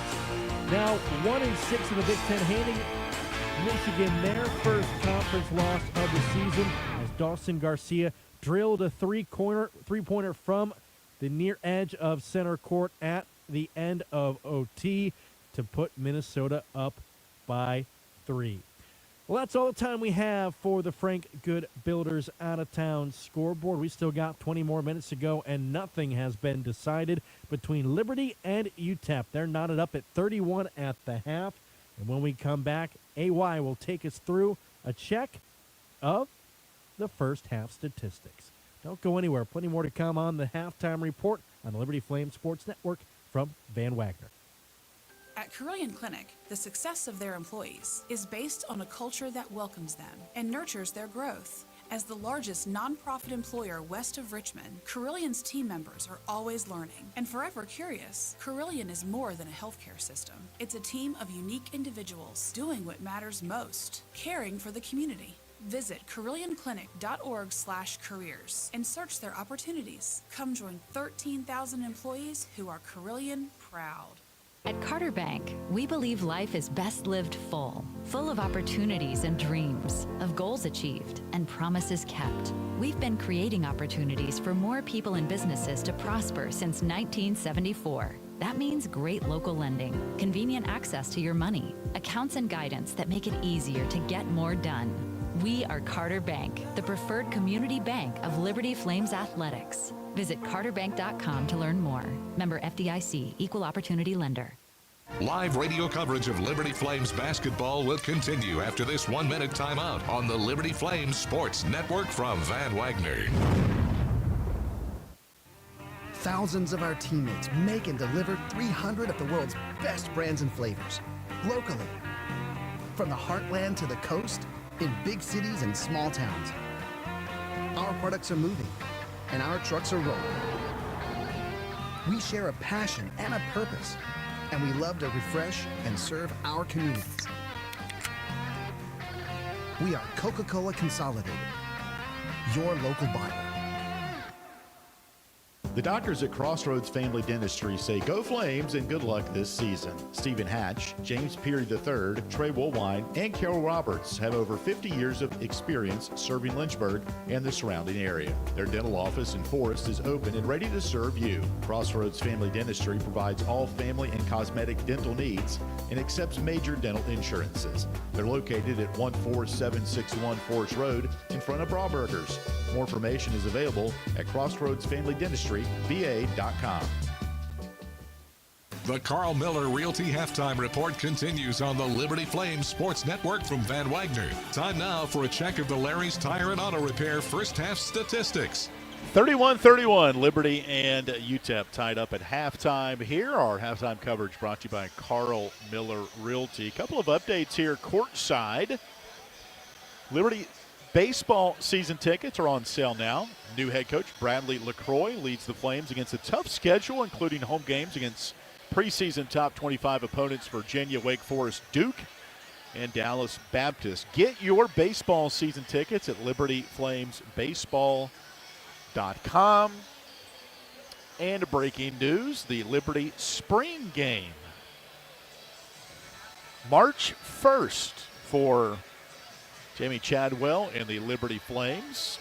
now 1-6 in the Big Ten, handing Michigan their first conference loss of the season, as Dawson Garcia drilled a three-pointer from the near edge of center court at the end of OT to put Minnesota up by 3. Well, that's all the time we have for the Frank Good Builders out-of-town scoreboard. We still got 20 more minutes to go, and nothing has been decided between Liberty and UTEP. They're knotted up at 31 at the half. And when we come back, AY will take us through a check of the first half statistics. Don't go anywhere. Plenty more to come on the halftime report on the Liberty Flame Sports Network from Van Wagner. At Carilion Clinic, the success of their employees is based on a culture that welcomes them and nurtures their growth. As the largest nonprofit employer west of Richmond, Carillion's team members are always learning and forever curious. Carilion is more than a healthcare system. It's a team of unique individuals doing what matters most, caring for the community. Visit CarillionClinic.org/careers and search their opportunities. Come join 13,000 employees who are Carilion proud. At Carter Bank, we believe life is best lived full of opportunities and dreams, of goals achieved and promises kept. We've been creating opportunities for more people and businesses to prosper since 1974. That means great local lending, convenient access to your money, accounts and guidance that make it easier to get more done. We are Carter Bank, the preferred community bank of Liberty Flames Athletics. Visit carterbank.com to learn more. Member FDIC, Equal Opportunity Lender. Live radio coverage of Liberty Flames basketball will continue after this 1-minute timeout on the Liberty Flames Sports Network from Van Wagner. Thousands of our teammates make and deliver 300 of the world's best brands and flavors, locally. From the heartland to the coast, in big cities and small towns. Our products are moving, and our trucks are rolling. We share a passion and a purpose, and we love to refresh and serve our communities. We are Coca-Cola Consolidated, your local buyer. The doctors at Crossroads Family Dentistry say go Flames and good luck this season. Stephen Hatch, James Peary III, Trey Woolwine, and Carol Roberts have over 50 years of experience serving Lynchburg and the surrounding area. Their dental office in Forest is open and ready to serve you. Crossroads Family Dentistry provides all family and cosmetic dental needs and accepts major dental insurances. They're located at 14761 Forest Road in front of Brauburgers. More information is available at CrossroadsFamilyDentistryVA.com. The Carl Miller Realty Halftime Report continues on the Liberty Flames Sports Network from Van Wagner. Time now for a check of the Larry's Tire and Auto Repair first half statistics. 31-31, Liberty and UTEP tied up at halftime. Here, our halftime coverage brought to you by Carl Miller Realty. A couple of updates here courtside. Liberty baseball season tickets are on sale now. New head coach Bradley LaCroix leads the Flames against a tough schedule, including home games against preseason top 25 opponents Virginia, Wake Forest, Duke, and Dallas Baptist. Get your baseball season tickets at LibertyFlamesBaseball.com. And breaking news, the Liberty spring game. March 1st for Jamie Chadwell and the Liberty Flames.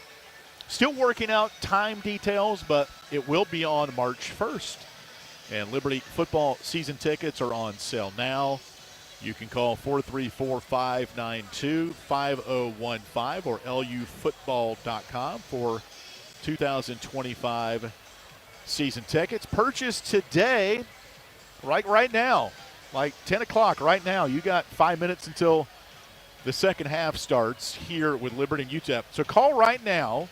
Still working out time details, but it will be on March 1st. And Liberty football season tickets are on sale now. You can call 434-592-5015 or lufootball.com for 2025 season tickets. Purchase today, right now, like 10 o'clock right now. You got 5 minutes until the second half starts here with Liberty and UTEP. So call right now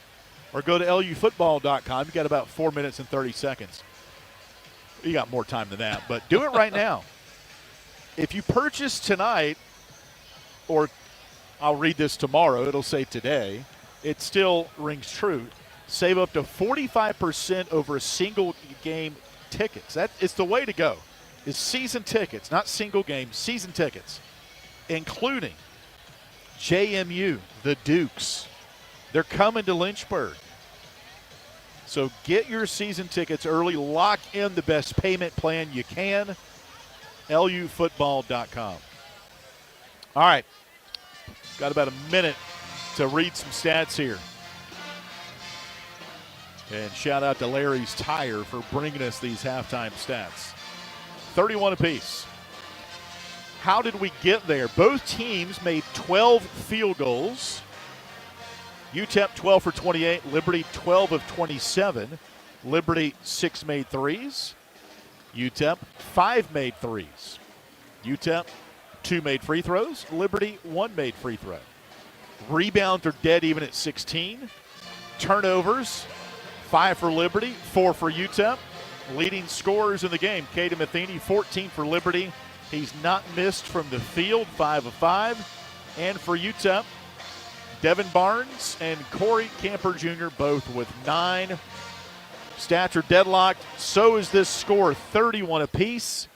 or go to lufootball.com. You got about 4 minutes and 30 seconds. You got more time than that, but do it right now. If you purchase tonight, or I'll read this tomorrow, it'll say today, it still rings true. Save up to 45% over a single game tickets. That is the way to go. Is season tickets, not single game, season tickets, including JMU, the Dukes. They're coming to Lynchburg. So get your season tickets early. Lock in the best payment plan you can. lufootball.com. All right. Got about a minute to read some stats here. And shout out to Larry's Tire for bringing us these halftime stats. 31 apiece. How did we get there? Both teams made 12 field goals. UTEP 12 for 28, Liberty 12 of 27. Liberty 6 made threes. UTEP 5 made threes. UTEP 2 made free throws. Liberty 1 made free throw. Rebounds are dead even at 16. Turnovers, 5 for Liberty, 4 for UTEP. Leading scorers in the game, Caden Matheny, 14 for Liberty. He's not missed from the field, 5 of 5. And for UTEP, Devin Barnes and Corey Camper Jr. both with 9. Stats are deadlocked. So is this score, 31 apiece.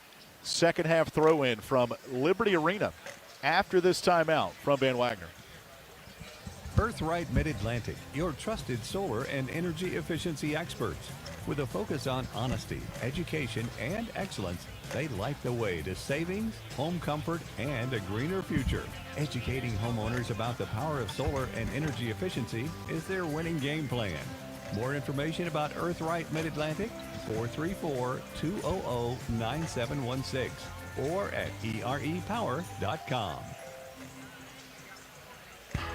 Second half throw in from Liberty Arena after this timeout from Van Wagner. Earthright Mid-Atlantic, your trusted solar and energy efficiency experts. With a focus on honesty, education, and excellence, they light the way to savings, home comfort, and a greener future. Educating homeowners about the power of solar and energy efficiency is their winning game plan. More information about Earthright Mid-Atlantic, 434-200-9716 or at erepower.com.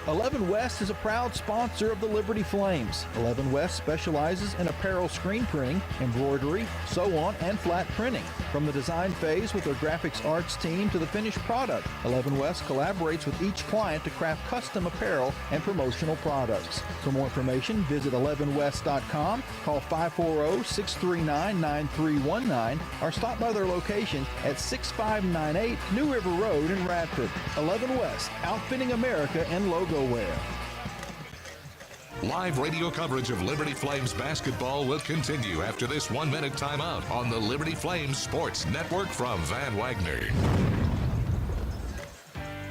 11 West is a proud sponsor of the Liberty Flames. 11 West specializes in apparel screen printing, embroidery, sew-on, and flat printing. From the design phase with their graphics arts team to the finished product, 11 West collaborates with each client to craft custom apparel and promotional products. For more information, visit 11west.com, call 540-639-9319, or stop by their location at 6598 New River Road in Radford. 11 West, outfitting America and logo wear. Live radio coverage of Liberty Flames basketball will continue after this 1-minute timeout on the Liberty Flames Sports Network from Van Wagner.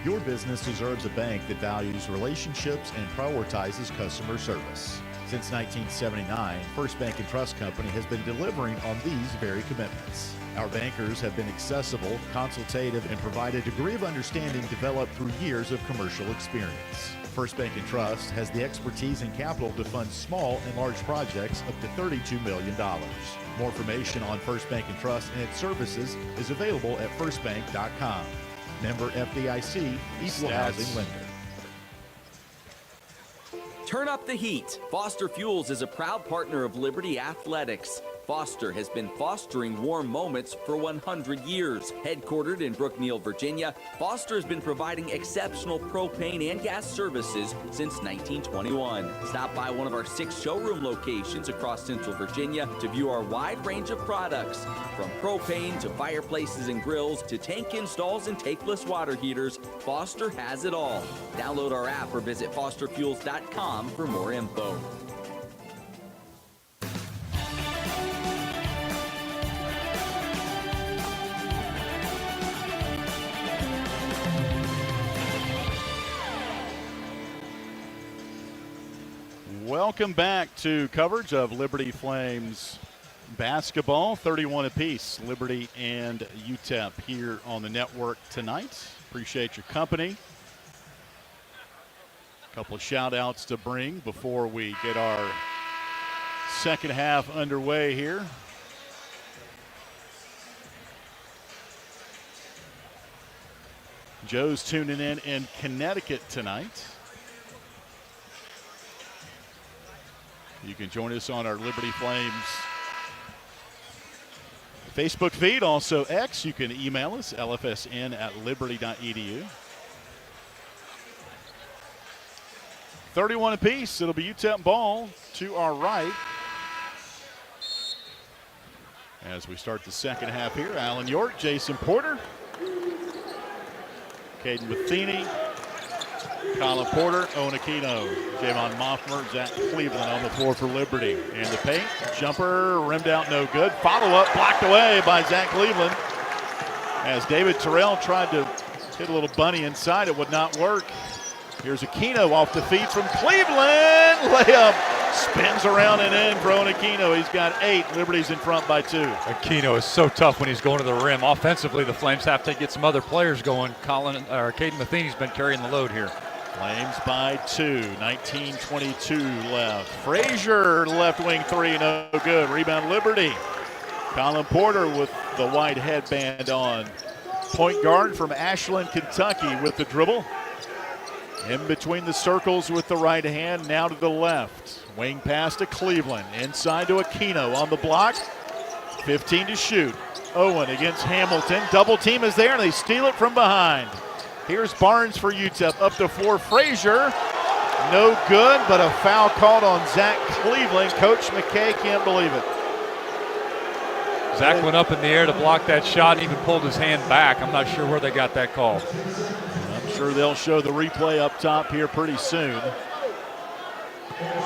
Your business deserves a bank that values relationships and prioritizes customer service. Since 1979, First Bank and Trust Company has been delivering on these very commitments. Our bankers have been accessible, consultative, and provide a degree of understanding developed through years of commercial experience. First Bank and Trust has the expertise and capital to fund small and large projects up to $32 million. More information on First Bank and Trust and its services is available at firstbank.com. Member FDIC, Equal Housing Lender. Turn up the heat. Foster Fuels is a proud partner of Liberty Athletics. Foster has been fostering warm moments for 100 years. Headquartered in Brookneal, Virginia, Foster has been providing exceptional propane and gas services since 1921. Stop by one of our 6 showroom locations across Central Virginia to view our wide range of products. From propane to fireplaces and grills to tank installs and tankless water heaters, Foster has it all. Download our app or visit fosterfuels.com for more info. Welcome back to coverage of Liberty Flames basketball, 31 apiece, Liberty and UTEP here on the network tonight. Appreciate your company. A couple of shout outs to bring before we get our second half underway here. Joe's tuning in Connecticut tonight. You can join us on our Liberty Flames Facebook feed, also X. You can email us, lfsn@liberty.edu. 31 apiece. It'll be UTEP ball to our right. As we start the second half here, Alan York, Jason Porter, Caden Matheny, Colin Porter, Owen Aquino, Javon Moffmer, Zach Cleveland on the floor for Liberty. And the paint, jumper, rimmed out, no good. Follow-up, blocked away by Zach Cleveland. As David Terrell tried to hit a little bunny inside, it would not work. Here's Aquino off the feed from Cleveland. Layup spins around and in for Owen Aquino. He's got 8. Liberty's in front by 2. Aquino is so tough when he's going to the rim. Offensively, the Flames have to get some other players going. Caden Matheny's been carrying the load here. Flames by 2, 19:22 left. Frazier, left wing three, no good. Rebound Liberty. Colin Porter with the white headband on. Point guard from Ashland, Kentucky with the dribble. In between the circles with the right hand, now to the left. Wing pass to Cleveland, inside to Aquino on the block. 15 to shoot. Owen against Hamilton. Double team is there, and they steal it from behind. Here's Barnes for UTEP, up the floor. Frazier, no good, but a foul called on Zach Cleveland. Coach McKay can't believe it. Zach went up in the air to block that shot and even pulled his hand back. I'm not sure where they got that call. I'm sure they'll show the replay up top here pretty soon.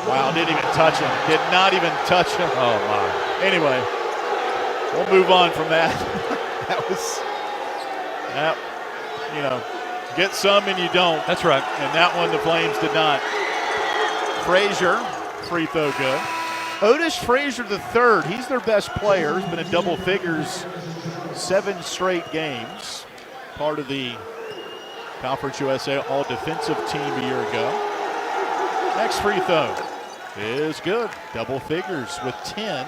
Wow, didn't even touch him. Did not even touch him. Oh, my. Anyway, we'll move on from that. That, you know, get some and you don't. That's right. And that one the Flames did not. Frazier, free throw good. Otis Frazier III, he's their best player. He's been in double figures 7 straight games. Part of the Conference USA All-Defensive Team a year ago. Next free throw is good. Double figures with 10.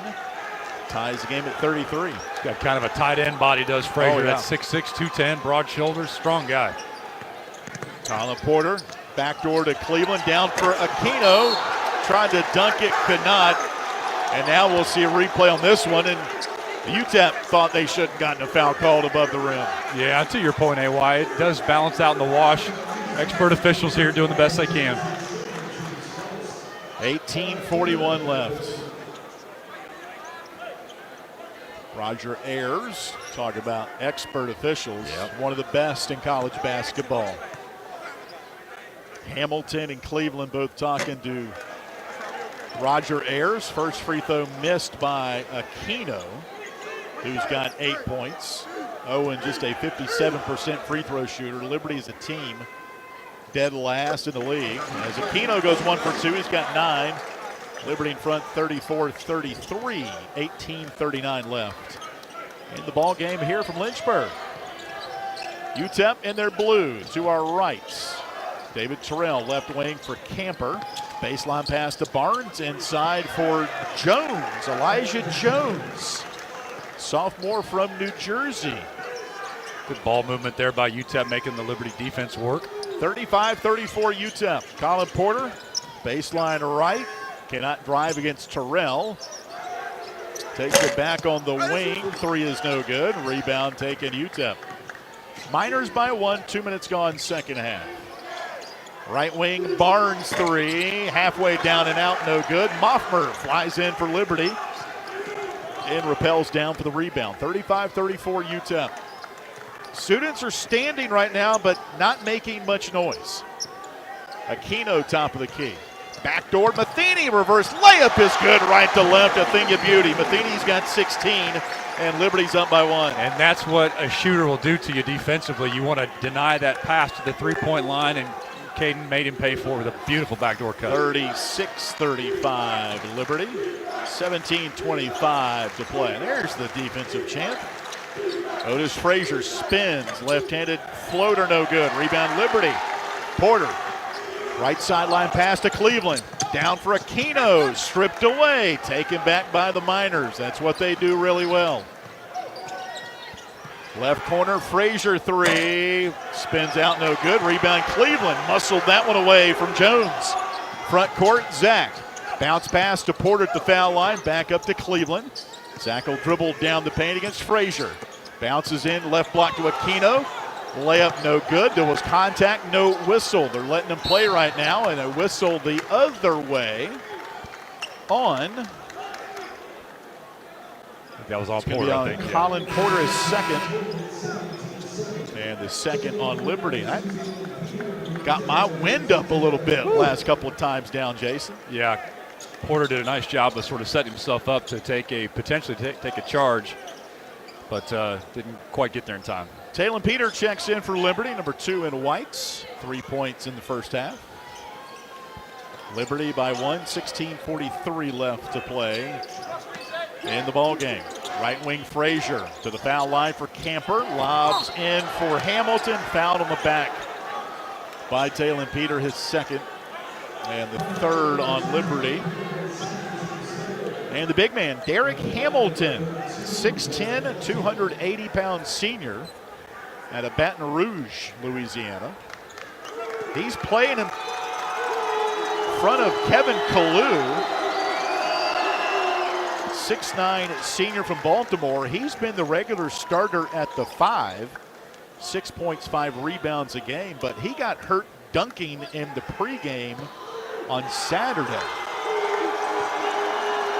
Ties the game at 33. He's got kind of a tight end body, does Frazier. Oh, yeah. That's 6'6", 210, broad shoulders, strong guy. Colin Porter, backdoor to Cleveland, down for Aquino. Tried to dunk it, could not. And now we'll see a replay on this one. And UTEP thought they shouldn't have gotten a foul called above the rim. Yeah, to your point, AY, it does balance out in the wash. Expert officials here doing the best they can. 18:41 left. Roger Ayers, talk about expert officials. Yep. One of the best in college basketball. Hamilton and Cleveland both talking to Roger Ayers. First free throw missed by Aquino, who's got 8 points. Owen just a 57% free throw shooter. Liberty as a team dead last in the league. As Aquino goes 1 for 2, he's got 9. Liberty in front 34-33, 18:39 left. In the ball game here from Lynchburg. UTEP in their blue to our right. David Terrell, left wing for Camper. Baseline pass to Barnes, inside for Jones, Elijah Jones. Sophomore from New Jersey. Good ball movement there by UTEP, making the Liberty defense work. 35-34 UTEP. Colin Porter, baseline right. Cannot drive against Terrell. Takes it back on the wing. 3 is no good. Rebound taken UTEP. Miners by 1, 2 minutes gone, second half. Right wing, Barnes 3. Halfway down and out, no good. Moffmer flies in for Liberty and repels down for the rebound. 35-34 UTEP. Students are standing right now, but not making much noise. Aquino, top of the key. Backdoor, Matheny, reverse layup is good, right to left, a thing of beauty. Matheny's got 16, and Liberty's up by 1. And that's what a shooter will do to you defensively. You want to deny that pass to the three-point line, and Caden made him pay for it with a beautiful backdoor cut. 36-35 Liberty, 17:25 to play. There's the defensive champ. Otis Frazier spins, left-handed floater, no good. Rebound Liberty. Porter, right sideline pass to Cleveland. Down for Aquino, stripped away, taken back by the Miners. That's what they do really well. Left corner, Frazier 3, spins out, no good. Rebound Cleveland, muscled that one away from Jones. Front court, Zach. Bounce pass to Porter at the foul line, back up to Cleveland. Zach will dribble down the paint against Frazier. Bounces in, left block to Aquino. Layup no good. There was contact, no whistle. They're letting him play right now, and a whistle the other way on. That was on It's Porter, on I think. Colin Porter is second. And the second on Liberty. That got my wind up a little bit last couple of times down, Jason. Yeah, Porter did a nice job of sort of setting himself up to potentially take a charge, but didn't quite get there in time. Talon Peter checks in for Liberty, number 2 in whites. 3 points in the first half. Liberty by 1, 16:43 left to play in the ball game. Right wing Frazier to the foul line for Camper. Lobs in for Hamilton. Fouled on the back by Talon Peter, his second, and the third on Liberty. And the big man, Derek Hamilton, 6'10", 280-pound senior out of Baton Rouge, Louisiana. He's playing in front of Kevin Kalu, 6'9", senior from Baltimore. He's been the regular starter at the 5, 6 points, 5 rebounds a game, but he got hurt dunking in the pregame on Saturday.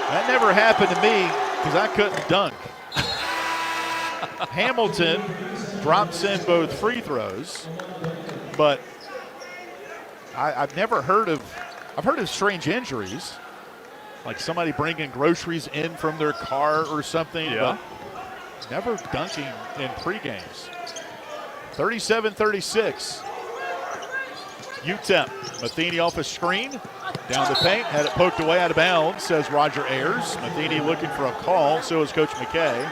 That never happened to me because I couldn't dunk. Hamilton drops in both free throws, but I've heard of strange injuries, like somebody bringing groceries in from their car or something, but never dunking in pregames. 37-36. UTEP. Matheny off a screen, down the paint, had it poked away out of bounds, says Roger Ayers. Matheny looking for a call, so is Coach McKay.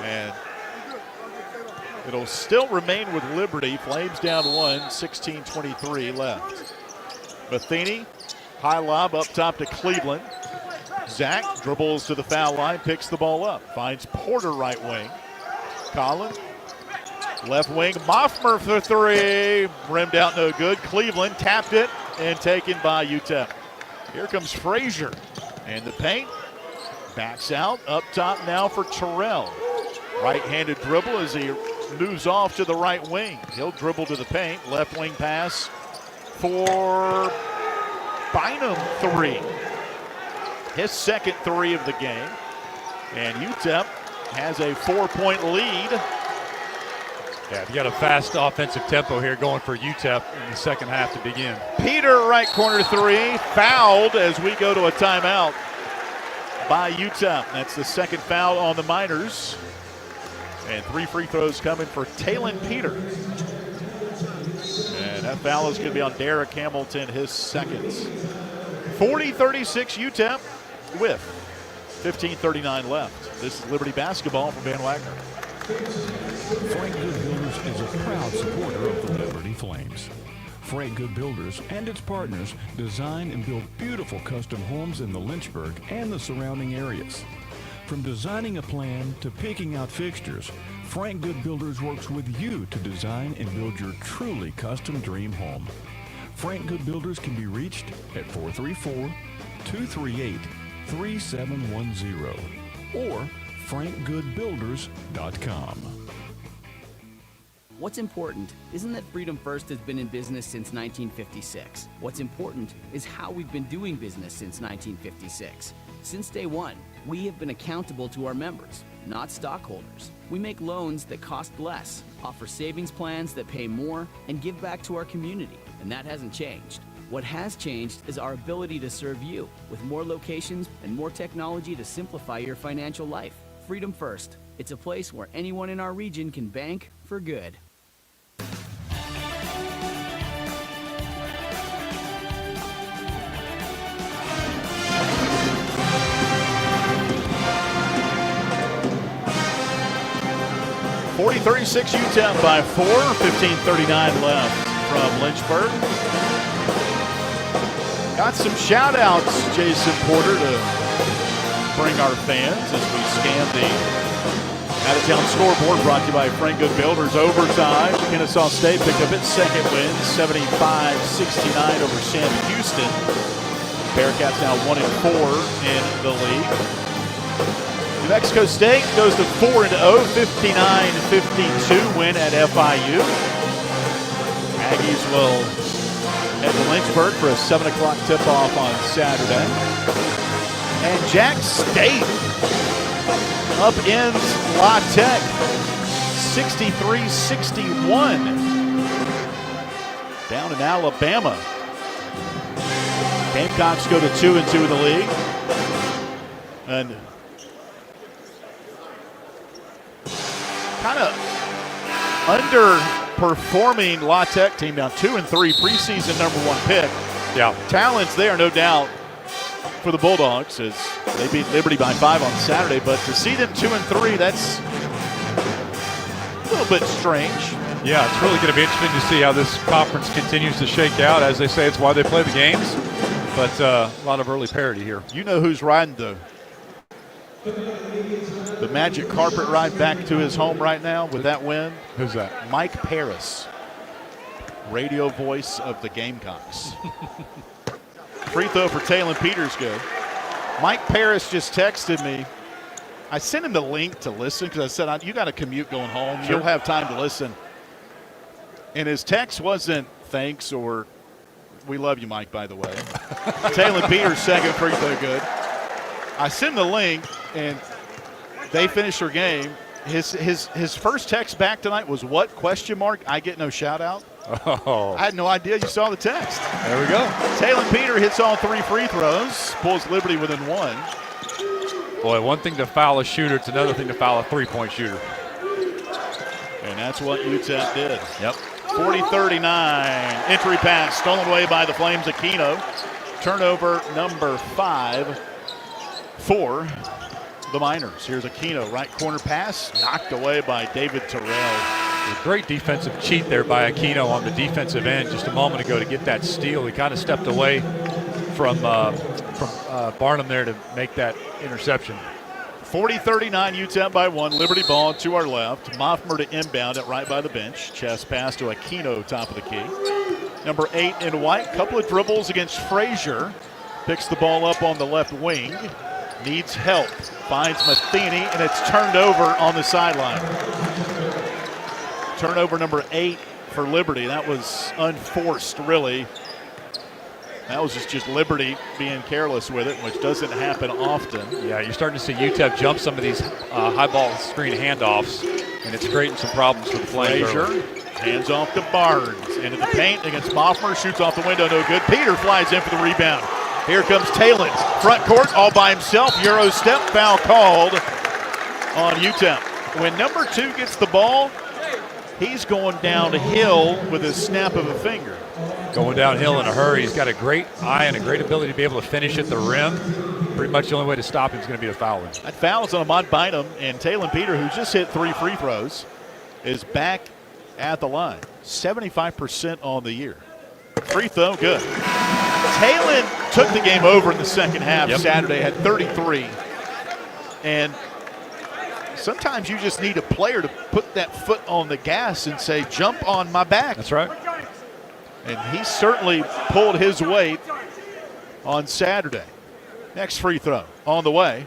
And it'll still remain with Liberty. Flames down 1, 16:23 left. Matheny, high lob up top to Cleveland. Zach dribbles to the foul line, picks the ball up, finds Porter right wing. Collin, left wing, Moffmer for three, rimmed out no good. Cleveland tapped it and taken by UTEP. Here comes Frazier, and the paint, backs out, up top now for Terrell. Right-handed dribble as he moves off to the right wing. He'll dribble to the paint, left wing pass for Bynum, three. His second three of the game, and UTEP has a 4-point lead. Yeah, you got a fast offensive tempo here going for UTEP in the second half to begin. Peter, right corner three, fouled as we go to a timeout by UTEP. That's the second foul on the Miners. And 3 free throws coming for Talon Peter. And that foul is going to be on Derek Hamilton, his second. 40-36 UTEP with 15:39 left. This is Liberty basketball from Van Wagner. Frank Good Builders is a proud supporter of the Liberty Flames. Frank Good Builders and its partners design and build beautiful custom homes in the Lynchburg and the surrounding areas. From designing a plan to picking out fixtures, Frank Good Builders works with you to design and build your truly custom dream home. Frank Good Builders can be reached at 434-238-3710 or frankgoodbuilders.com. What's important isn't that Freedom First has been in business since 1956. What's important is how we've been doing business since 1956. Since day one, we have been accountable to our members, not stockholders. We make loans that cost less, offer savings plans that pay more, and give back to our community, and that hasn't changed. What has changed is our ability to serve you with more locations and more technology to simplify your financial life. Freedom First. It's a place where anyone in our region can bank for good. (40-36) UTEP by 4, 15:39 left from Lynchburg. Got some shout outs, Jason Porter, to bring our fans as we scan the out-of-town scoreboard, brought to you by Frank Good Builders. Overtime, Kennesaw State picked up its second win, 75-69 over Sam Houston. Bearcats now 1-4 in the league. New Mexico State goes to 4-0, 59-52 win at FIU. Aggies will head to Lynchburg for a 7 o'clock tip-off on Saturday. And Jack State upends La Tech 63-61 down in Alabama. Gamecocks go to 2-2 in the league. And kind of underperforming La Tech team, now 2-3, preseason #1 pick. Yeah. Talents there, no doubt, for the Bulldogs as they beat Liberty by 5 on Saturday. But to see them 2-3, that's a little bit strange. Yeah, it's really going to be interesting to see how this conference continues to shake out. As they say, it's why they play the games. But a lot of early parity here. You know who's riding the magic carpet ride back to his home right now with that win? Who's that? Mike Paris, radio voice of the Gamecocks. Free throw for Talon Peters good. Mike Paris just texted me. I sent him the link to listen because I said, you got to commute going home. Sure. You'll have time to listen. And his text wasn't thanks or we love you, Mike, by the way. Talon Peters, second free throw good. I sent him the link, and they finished their game. His first text back tonight was what? Question mark? I get no shout out? Oh. I had no idea you saw the text. There we go. Talon Peters hits all 3 free throws, pulls Liberty within 1. Boy, one thing to foul a shooter, it's another thing to foul a three-point shooter. And that's what UTEP did. Yep. 40-39. Entry pass stolen away by the Flames. Aquino. Turnover number 5 for the Miners. Here's Aquino. Right corner pass. Knocked away by David Terrell. A great defensive cheat there by Aquino on the defensive end just a moment ago to get that steal. He kind of stepped away from Barnum there to make that interception. 40-39, UTEP by 1. Liberty ball to our left. Moffmer to inbound it right by the bench. Chest pass to Aquino, top of the key. Number 8 in white. Couple of dribbles against Frazier. Picks the ball up on the left wing. Needs help. Finds Matheny, and it's turned over on the sideline. Turnover number 8 for Liberty. That was unforced, really. That was just Liberty being careless with it, which doesn't happen often. Yeah, you're starting to see UTEP jump some of these high ball screen handoffs, and it's creating some problems for the Flames. Frazier hands off to Barnes. Into the paint against Moffmer. Shoots off the window, no good. Peter flies in for the rebound. Here comes Talon. Front court, all by himself. Euro step, foul called on UTEP. When number 2 gets the ball, he's going downhill with a snap of a finger. Going downhill in a hurry. He's got a great eye and a great ability to be able to finish at the rim. Pretty much the only way to stop him is going to be to foul him. That foul is on Ahmad Bynum, and Talon Peter, who just hit 3 free throws, is back at the line. 75% on the year. Free throw, good. Talon took the game over in the second half. Yep. Saturday, had 33. And sometimes you just need a player to put that foot on the gas and say, jump on my back. That's right. And he certainly pulled his weight on Saturday. Next free throw on the way.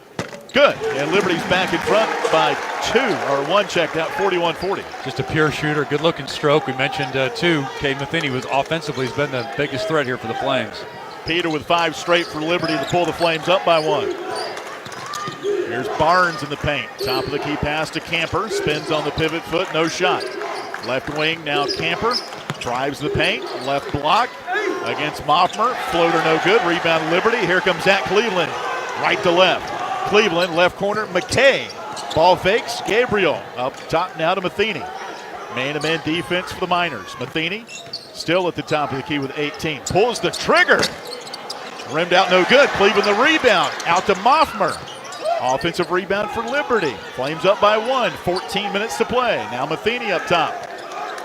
Good. And Liberty's back in front by 2, or 1 checked out, 41-40. Just a pure shooter, good-looking stroke. We mentioned, too, Cade Matheny was offensively has been the biggest threat here for the Flames. Peter with 5 straight for Liberty to pull the Flames up by 1. Here's Barnes in the paint. Top of the key pass to Camper. Spins on the pivot foot, no shot. Left wing, now Camper. Drives the paint, left block against Moffmer. Floater no good, rebound Liberty. Here comes Zach Cleveland, right to left. Cleveland, left corner, McKay. Ball fakes, Gabriel. Up top now to Matheny. Man-to-man defense for the Miners. Matheny still at the top of the key with 18. Pulls the trigger. Rimmed out, no good. Cleveland the rebound, out to Moffmer. Offensive rebound for Liberty. Flames up by 1, 14 minutes to play. Now Matheny up top.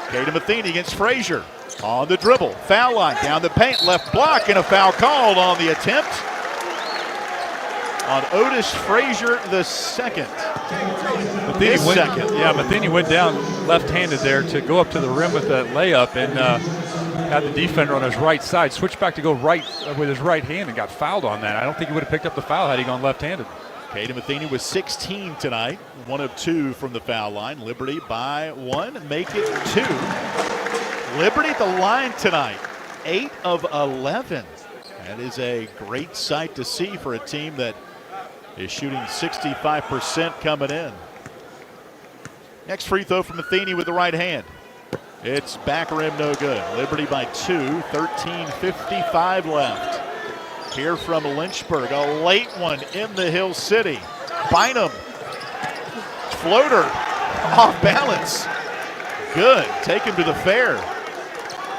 Caden Matheny against Frazier. On the dribble, foul line, down the paint, left block, and a foul called on the attempt on Otis Frazier the second. Matheny went down left-handed there to go up to the rim with that layup and had the defender on his right side. Switched back to go right with his right hand and got fouled on that. I don't think he would have picked up the foul had he gone left-handed. Caden Matheny was 16 tonight, 1 of 2 from the foul line. Liberty by 1, make it 2. Liberty at the line tonight, 8 of 11. That is a great sight to see for a team that is shooting 65% coming in. Next free throw from Matheny with the right hand. It's back rim, no good. Liberty by 2, 13:55 left. Here from Lynchburg, a late one in the Hill City. Bynum, floater, off balance. Good, take him to the fair.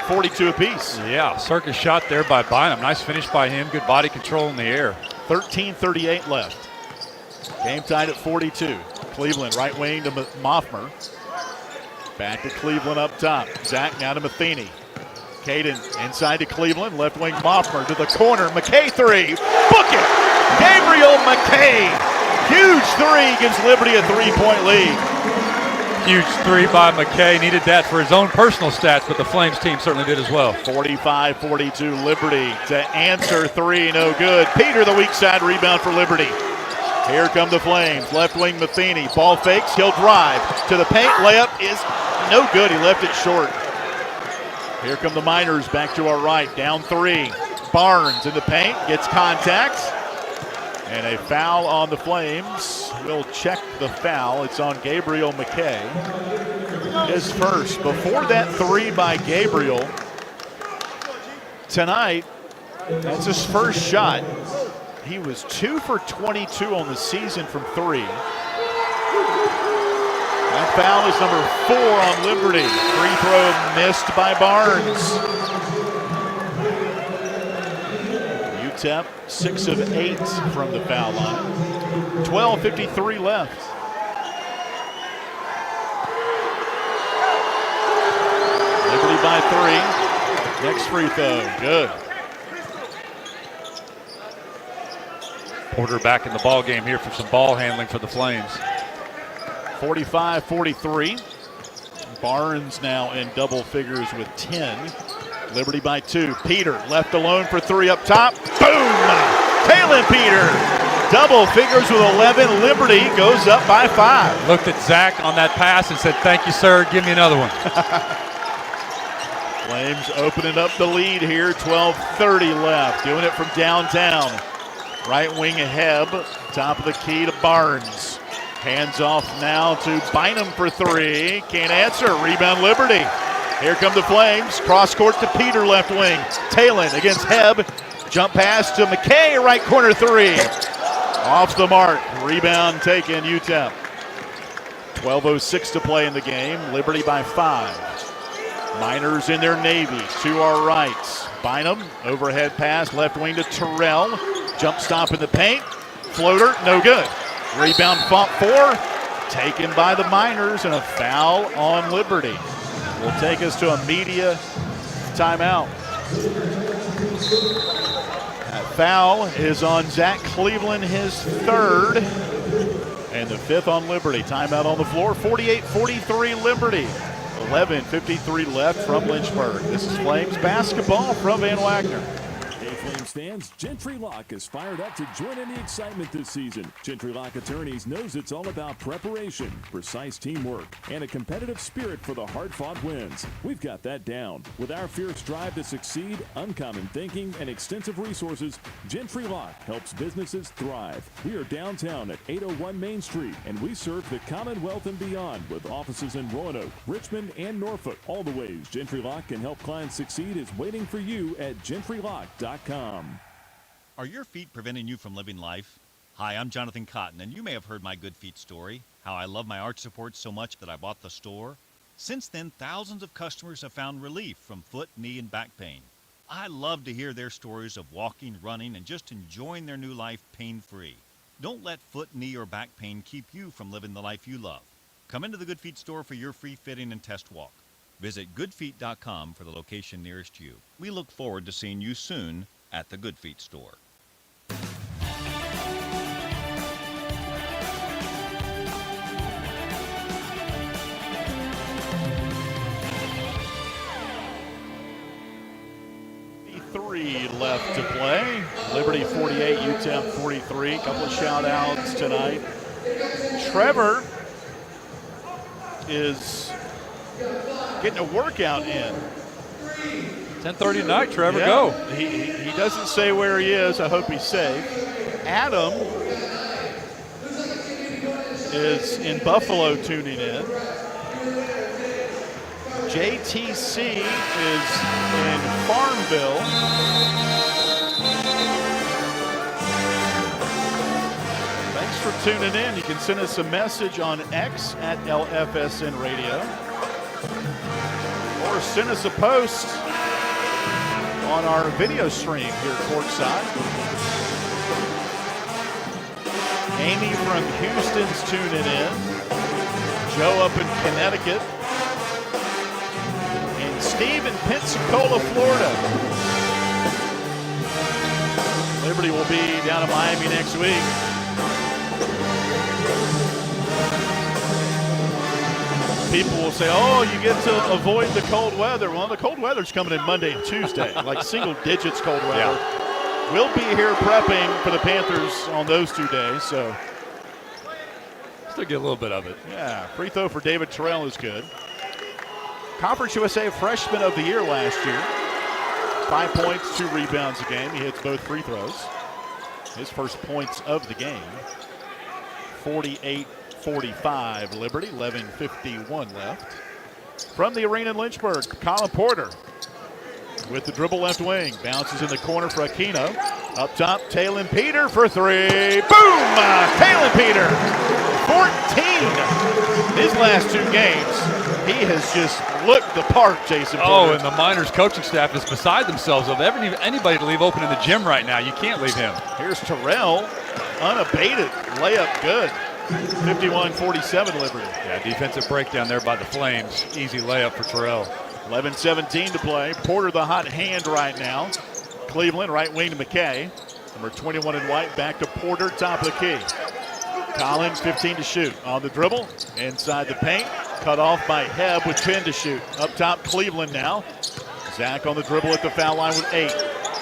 42 apiece. Yeah, circus shot there by Bynum. Nice finish by him, good body control in the air. 13:38 left. Game tied at 42. Cleveland right wing to Moffmer. Back to Cleveland up top. Zach now to Matheny. Caden inside to Cleveland. Left wing Moffmer to the corner. McKay three. Book it! Gabriel McKay. Huge three gives Liberty a 3-point lead. Huge three by McKay. Needed that for his own personal stats, but the Flames team certainly did as well. 45-42 Liberty to answer three. No good. Peter, the weak side rebound for Liberty. Here come the Flames. Left wing Matheny. Ball fakes. He'll drive to the paint. Layup is no good. He left it short. Here come the Miners back to our right. Down three. Barnes in the paint. Gets contact. And a foul on the Flames. We'll check the foul. It's on Gabriel McKay. His first. Before that three by Gabriel, tonight, that's his first shot. He was 2 for 22 on the season from three. That foul is number 4 on Liberty. Free throw missed by Barnes. UTEP 6 of 8 from the foul line. 12:53 left. Liberty by 3. Next free throw, good. Porter back in the ball game here for some ball handling for the Flames. 45-43. Barnes now in double figures with 10. Liberty by 2. Peter left alone for 3 up top. Boom! Talon Peter. Double figures with 11. Liberty goes up by 5. Looked at Zach on that pass and said, "Thank you, sir. Give me another one." Flames opening up the lead here. 12:30 left. Doing it from downtown. Right wing Heb. Top of the key to Barnes. Hands off now to Bynum for 3. Can't answer. Rebound Liberty. Here come the Flames. Cross court to Peter, left wing. Talon against Heb. Jump pass to McKay, right corner 3. Off the mark. Rebound taken, UTEP. 12:06 to play in the game. Liberty by 5. Miners in their navy to our right. Bynum, overhead pass, left wing to Terrell. Jump stop in the paint. Floater, no good. Rebound Font 4, taken by the Miners, and a foul on Liberty. Will take us to a media timeout. That foul is on Zach Cleveland, his 3rd, and the 5th on Liberty. Timeout on the floor, 48-43 Liberty. 11:53 left from Lynchburg. This is Flames basketball from Van Wagner. Hey Flames fans, Gentry Lock is fired up to join in the excitement this season. Gentry Lock Attorneys knows it's all about preparation, precise teamwork, and a competitive spirit for the hard-fought wins. We've got that down. With our fierce drive to succeed, uncommon thinking, and extensive resources, Gentry Lock helps businesses thrive. We are downtown at 801 Main Street, and we serve the Commonwealth and beyond with offices in Roanoke, Richmond, and Norfolk. All the ways Gentry Lock can help clients succeed is waiting for you at gentrylock.com. Are your feet preventing you from living life? Hi, I'm Jonathan Cotton, and you may have heard my Good Feet story, how I love my arch supports so much that I bought the store. Since then, thousands of customers have found relief from foot, knee, and back pain. I love to hear their stories of walking, running, and just enjoying their new life pain-free. Don't let foot, knee, or back pain keep you from living the life you love. Come into the Good Feet store for your free fitting and test walk. Visit goodfeet.com for the location nearest you. We look forward to seeing you soon at the Good Feet store. Left to play. Liberty 48, UTEP 43. Couple of shout outs tonight. Trevor is getting a workout in. 10:30 tonight, Trevor, yeah, go. He doesn't say where he is. I hope he's safe. Adam is in Buffalo tuning in. JTC is in Farmville. Thanks for tuning in. You can send us a message on X at LFSN Radio, or send us a post on our video stream here at Courtside. Amy from Houston's tuning in. Joe up in Connecticut. Steve in Pensacola, Florida. Liberty will be down in Miami next week. People will say, oh, you get to avoid the cold weather. Well, the cold weather's coming in Monday and Tuesday, like single digits cold weather. Yeah. We'll be here prepping for the Panthers on those 2 days, so. Still get a little bit of it. Yeah, free throw for David Terrell is good. Conference USA Freshman of the Year last year. 5 points, 2 rebounds a game. He hits both free throws. His first points of the game. 48-45 Liberty, 11:51 left. From the arena in Lynchburg, Colin Porter with the dribble left wing. Bounces in the corner for Aquino. Up top, Talon Peter for 3. Boom! Talon Peter, 14 his last 2 games. He has just looked the part, Jason Porter. Oh, and the Miners coaching staff is beside themselves of anybody to leave open in the gym right now. You can't leave him. Here's Terrell, unabated, layup good. 51-47 Liberty. Yeah, defensive breakdown there by the Flames. Easy layup for Terrell. 11:17 to play. Porter the hot hand right now. Cleveland, right wing to McKay. Number 21 in white, back to Porter, top of the key. Collins, 15 to shoot. On the dribble, inside the paint. Cut off by Hebb with 10 to shoot. Up top, Cleveland now. Zach on the dribble at the foul line with 8.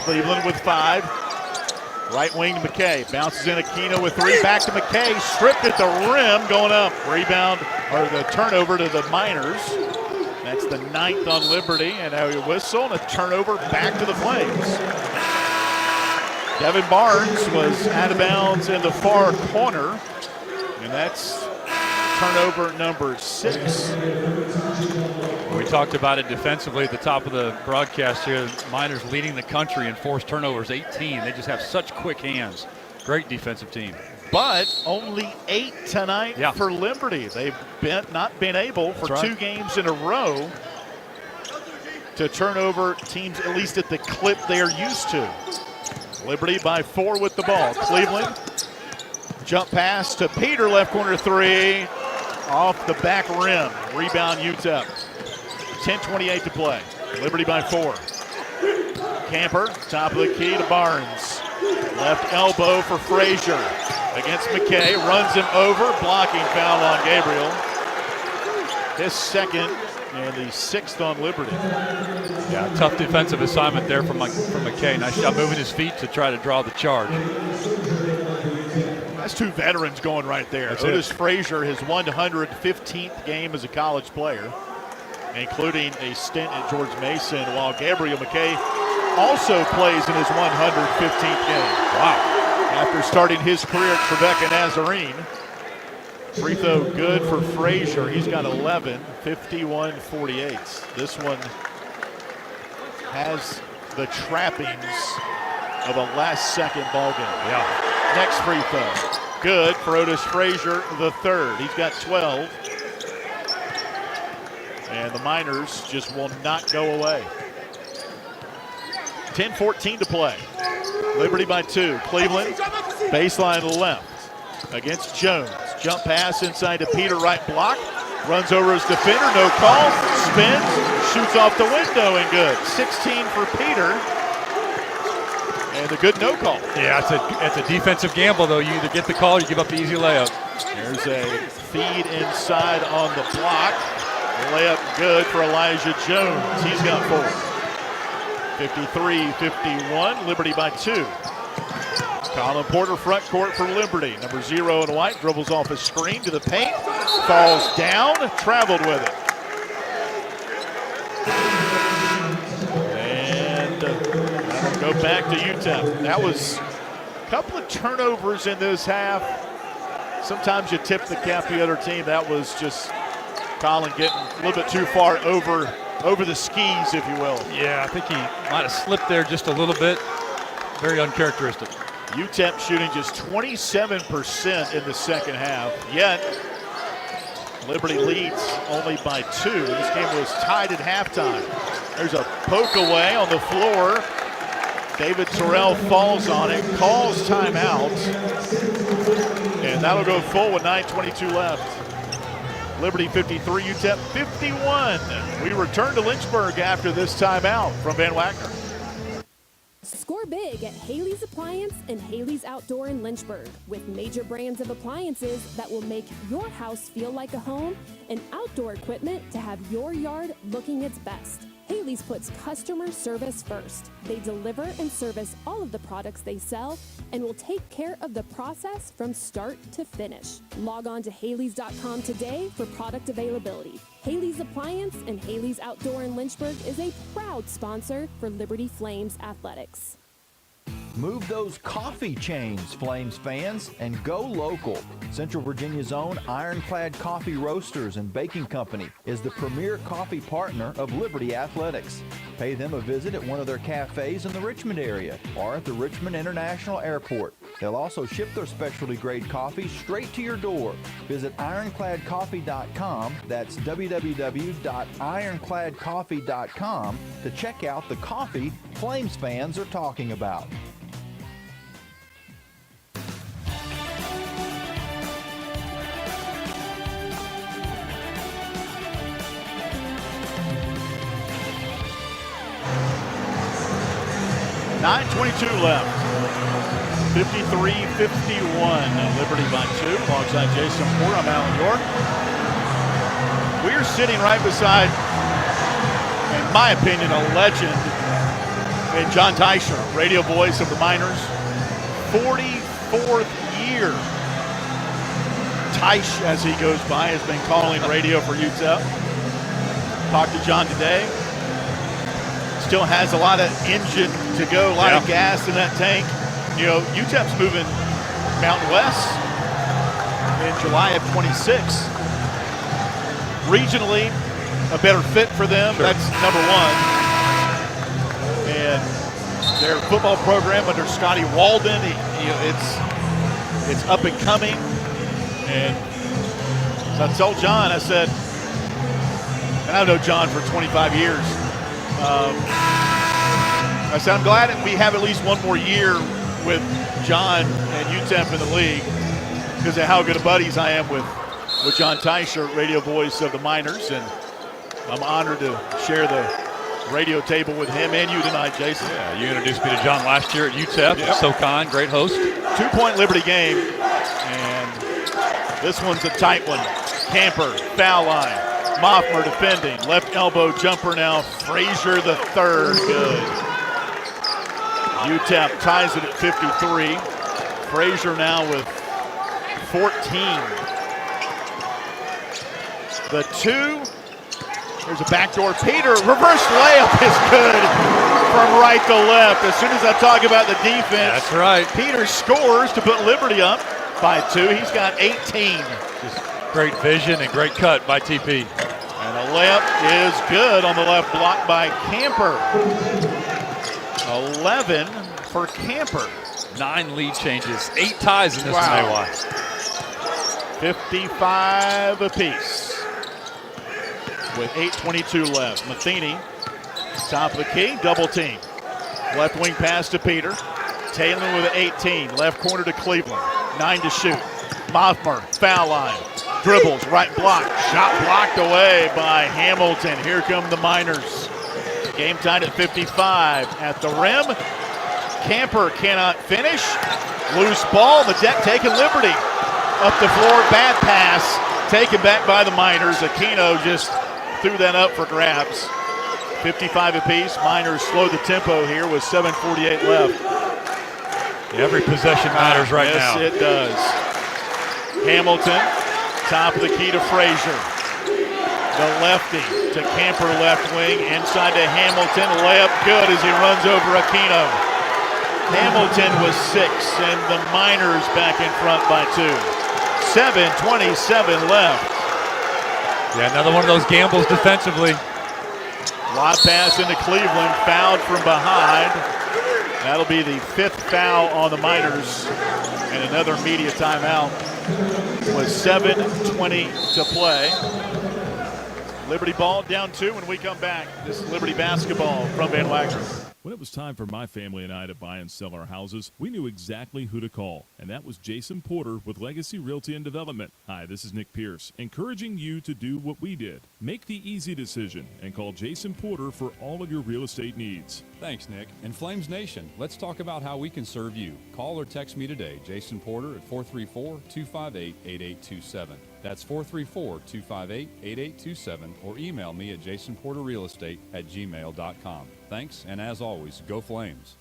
Cleveland with 5. Right wing to McKay. Bounces in Aquino with 3. Back to McKay. Stripped at the rim. Going up. Rebound, or the turnover to the Miners. That's the 9th on Liberty. And now a whistle and a turnover back to the Flames. Devin Barnes was out of bounds in the far corner. And that's turnover number 6. We talked about it defensively at the top of the broadcast here. Miners leading the country in forced turnovers, 18. They just have such quick hands. Great defensive team. But only 8 tonight for Liberty. They've not been able for 2 games in a row to turn over teams at least at the clip they're used to. Liberty by 4 with the ball. Cleveland, jump pass to Peter, left corner 3. Off the back rim. Rebound UTEP. 10:28 to play. Liberty by 4. Camper, top of the key to Barnes. Left elbow for Frazier. Against McKay. Runs him over. Blocking foul on Gabriel. His second and the 6th on Liberty. Yeah, tough defensive assignment there from McKay. Nice job moving his feet to try to draw the charge. That's 2 veterans going right there. That's Otis Frazier, his 115th game as a college player, including a stint at George Mason, while Gabriel McKay also plays in his 115th game. Wow. After starting his career at Trevecca Nazarene. Free throw good for Frazier. He's got 11, 51-48. This one has the trappings of a last-second ball game. Yeah. Next free throw. Good for Otis Frazier, the 3rd. He's got 12. And the Miners just will not go away. 10:14 to play. Liberty by 2. Cleveland, baseline to the left. Against Jones. Jump pass inside to Peter, right block. Runs over his defender, no call. Spins, shoots off the window and good. 16 for Peter. And a good no call. Yeah, it's a defensive gamble, though. You either get the call or you give up the easy layup. There's a feed inside on the block. Layup good for Elijah Jones. He's got 4. 53-51, Liberty by 2. Colin Porter front court for Liberty. Number 0 in white dribbles off a screen to the paint. Falls down, traveled with it. And that'll go back to UTEP. That was a couple of turnovers in this half. Sometimes you tip the cap the other team. That was just Colin getting a little bit too far over the skis, if you will. Yeah, I think he might have slipped there just a little bit. Very uncharacteristic. UTEP shooting just 27% in the second half, yet Liberty leads only by 2. This game was tied at halftime. There's a poke away on the floor. David Terrell falls on it, calls timeout, and that'll go full with 9:22 left. Liberty 53, UTEP 51. We return to Lynchburg after this timeout from Van Wagner. Score big at Haley's Appliance and Haley's Outdoor in Lynchburg with major brands of appliances that will make your house feel like a home and outdoor equipment to have your yard looking its best. Haley's puts customer service first. They deliver and service all of the products they sell and will take care of the process from start to finish. Log on to Haleys.com today for product availability. Haley's Appliance and Haley's Outdoor in Lynchburg is a proud sponsor for Liberty Flames Athletics. Move those coffee chains, Flames fans, and go local. Central Virginia's own Ironclad Coffee Roasters and Baking Company is the premier coffee partner of Liberty Athletics. Pay them a visit at one of their cafes in the Richmond area or at the Richmond International Airport. They'll also ship their specialty grade coffee straight to your door. Visit ironcladcoffee.com, that's www.ironcladcoffee.com, to check out the coffee Flames fans are talking about. .22 left. 53-51. Liberty by 2. Alongside Jason Ford, I'm Alan York. We're sitting right beside, in my opinion, a legend in John Teicher, radio voice of the Miners. 44th year. Teich, as he goes by, has been calling radio for UTEP. Talked to John today. Still has a lot of engine to go, a lot of gas in that tank. You know, UTEP's moving Mountain West in July of 26. Regionally, a better fit for them. Sure. That's number one. And their football program under Scotty Walden, it's up and coming. And so I told John, I said, and I've known John for 25 years. I said, I'm glad that we have at least one more year with John and UTEP in the league because of how good of buddies I am with John Teicher, radio voice of the Miners. And I'm honored to share the radio table with him and you tonight, Jason. Yeah, you introduced me to John last year at UTEP. Yep. So kind, great host. 2-point Liberty game, and this one's a tight one. Camper, foul line. Moffmer defending, left elbow jumper now. Frazier the third, good. UTEP ties it at 53. Frazier now with 14. The 2, there's a backdoor. Peter, reverse layup is good from right to left. As soon as I talk about the defense, that's right. Peter scores to put Liberty up by 2. He's got 18. Just great vision and great cut by TP. And the layup is good on the left block by Camper. 11 for Camper. 9 lead changes, 8 ties in this one. 55 apiece with 8:22 left. Matheny, top of the key, double team. Left wing pass to Peter. Taylor with 18, left corner to Cleveland. 9 to shoot. Moffmer, foul line. Dribbles, right block. Shot blocked away by Hamilton. Here come the Miners. Game tied at 55. At the rim, Camper cannot finish. Loose ball, the deck taking Liberty. Up the floor, bad pass. Taken back by the Miners. Aquino just threw that up for grabs. 55 apiece. Miners slow the tempo here with 7:48 left. Every possession matters right now. Yes, it does. Hamilton, top of the key to Frazier. The lefty to Camper left wing, inside to Hamilton. Layup good as he runs over Aquino. Hamilton was 6, and the Miners back in front by 2. 7:27 left. Yeah, another one of those gambles defensively. Lob pass into Cleveland, fouled from behind. That'll be the 5th foul on the Miners, and another media timeout with 7:20 to play. Liberty ball down 2 when we come back. This is Liberty basketball from Van Wagner. When it was time for my family and I to buy and sell our houses, we knew exactly who to call, and that was Jason Porter with Legacy Realty and Development. Hi, this is Nick Pierce, encouraging you to do what we did. Make the easy decision and call Jason Porter for all of your real estate needs. Thanks, Nick. And Flames Nation, let's talk about how we can serve you. Call or text me today, Jason Porter, at 434-258-8827. That's 434-258-8827, or email me at jasonporterrealestate@gmail.com. Thanks, and as always, go Flames.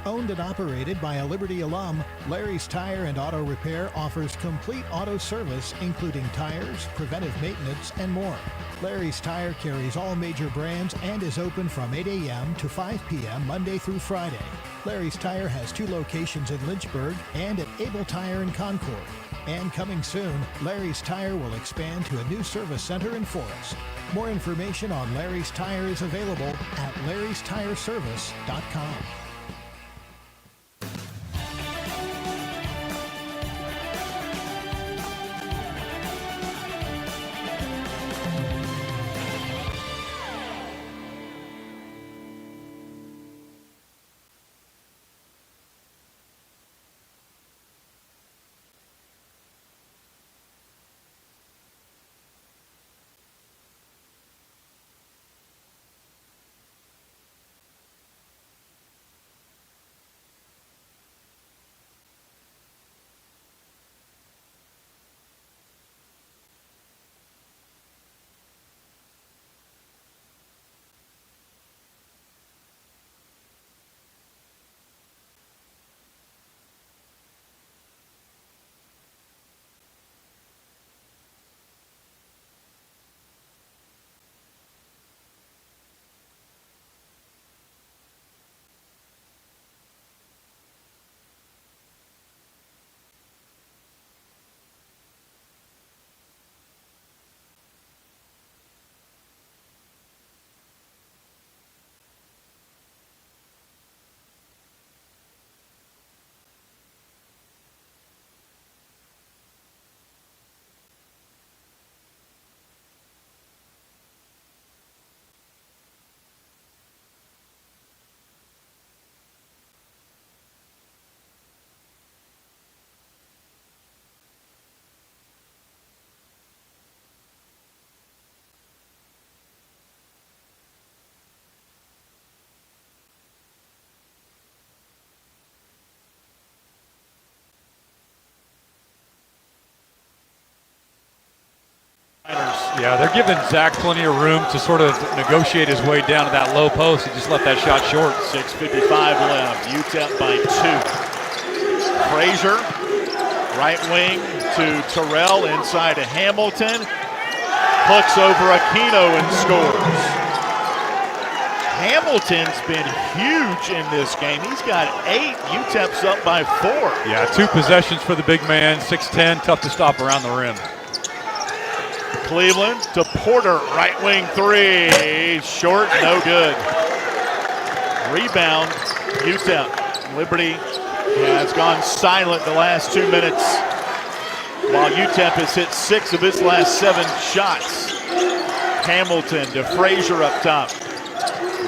Owned and operated by a Liberty alum, Larry's Tire and Auto Repair offers complete auto service, including tires, preventive maintenance, and more. Larry's Tire carries all major brands and is open from 8 a.m. to 5 p.m. Monday through Friday. Larry's Tire has 2 locations in Lynchburg and at Able Tire in Concord. And coming soon, Larry's Tire will expand to a new service center in Forest. More information on Larry's Tire is available at larrystireservice.com. Yeah, they're giving Zach plenty of room to sort of negotiate his way down to that low post. He just left that shot short. 6:55 left. UTEP by 2. Frazier, right wing to Terrell, inside to Hamilton. Hooks over Aquino and scores. Hamilton's been huge in this game. He's got 8. UTEP's up by 4. Yeah, 2 possessions for the big man, 6'10", tough to stop around the rim. Cleveland to Porter, right wing 3, short, no good. Rebound, UTEP. Liberty has gone silent the last 2 minutes, while UTEP has hit 6 of its last 7 shots. Hamilton to Frazier up top.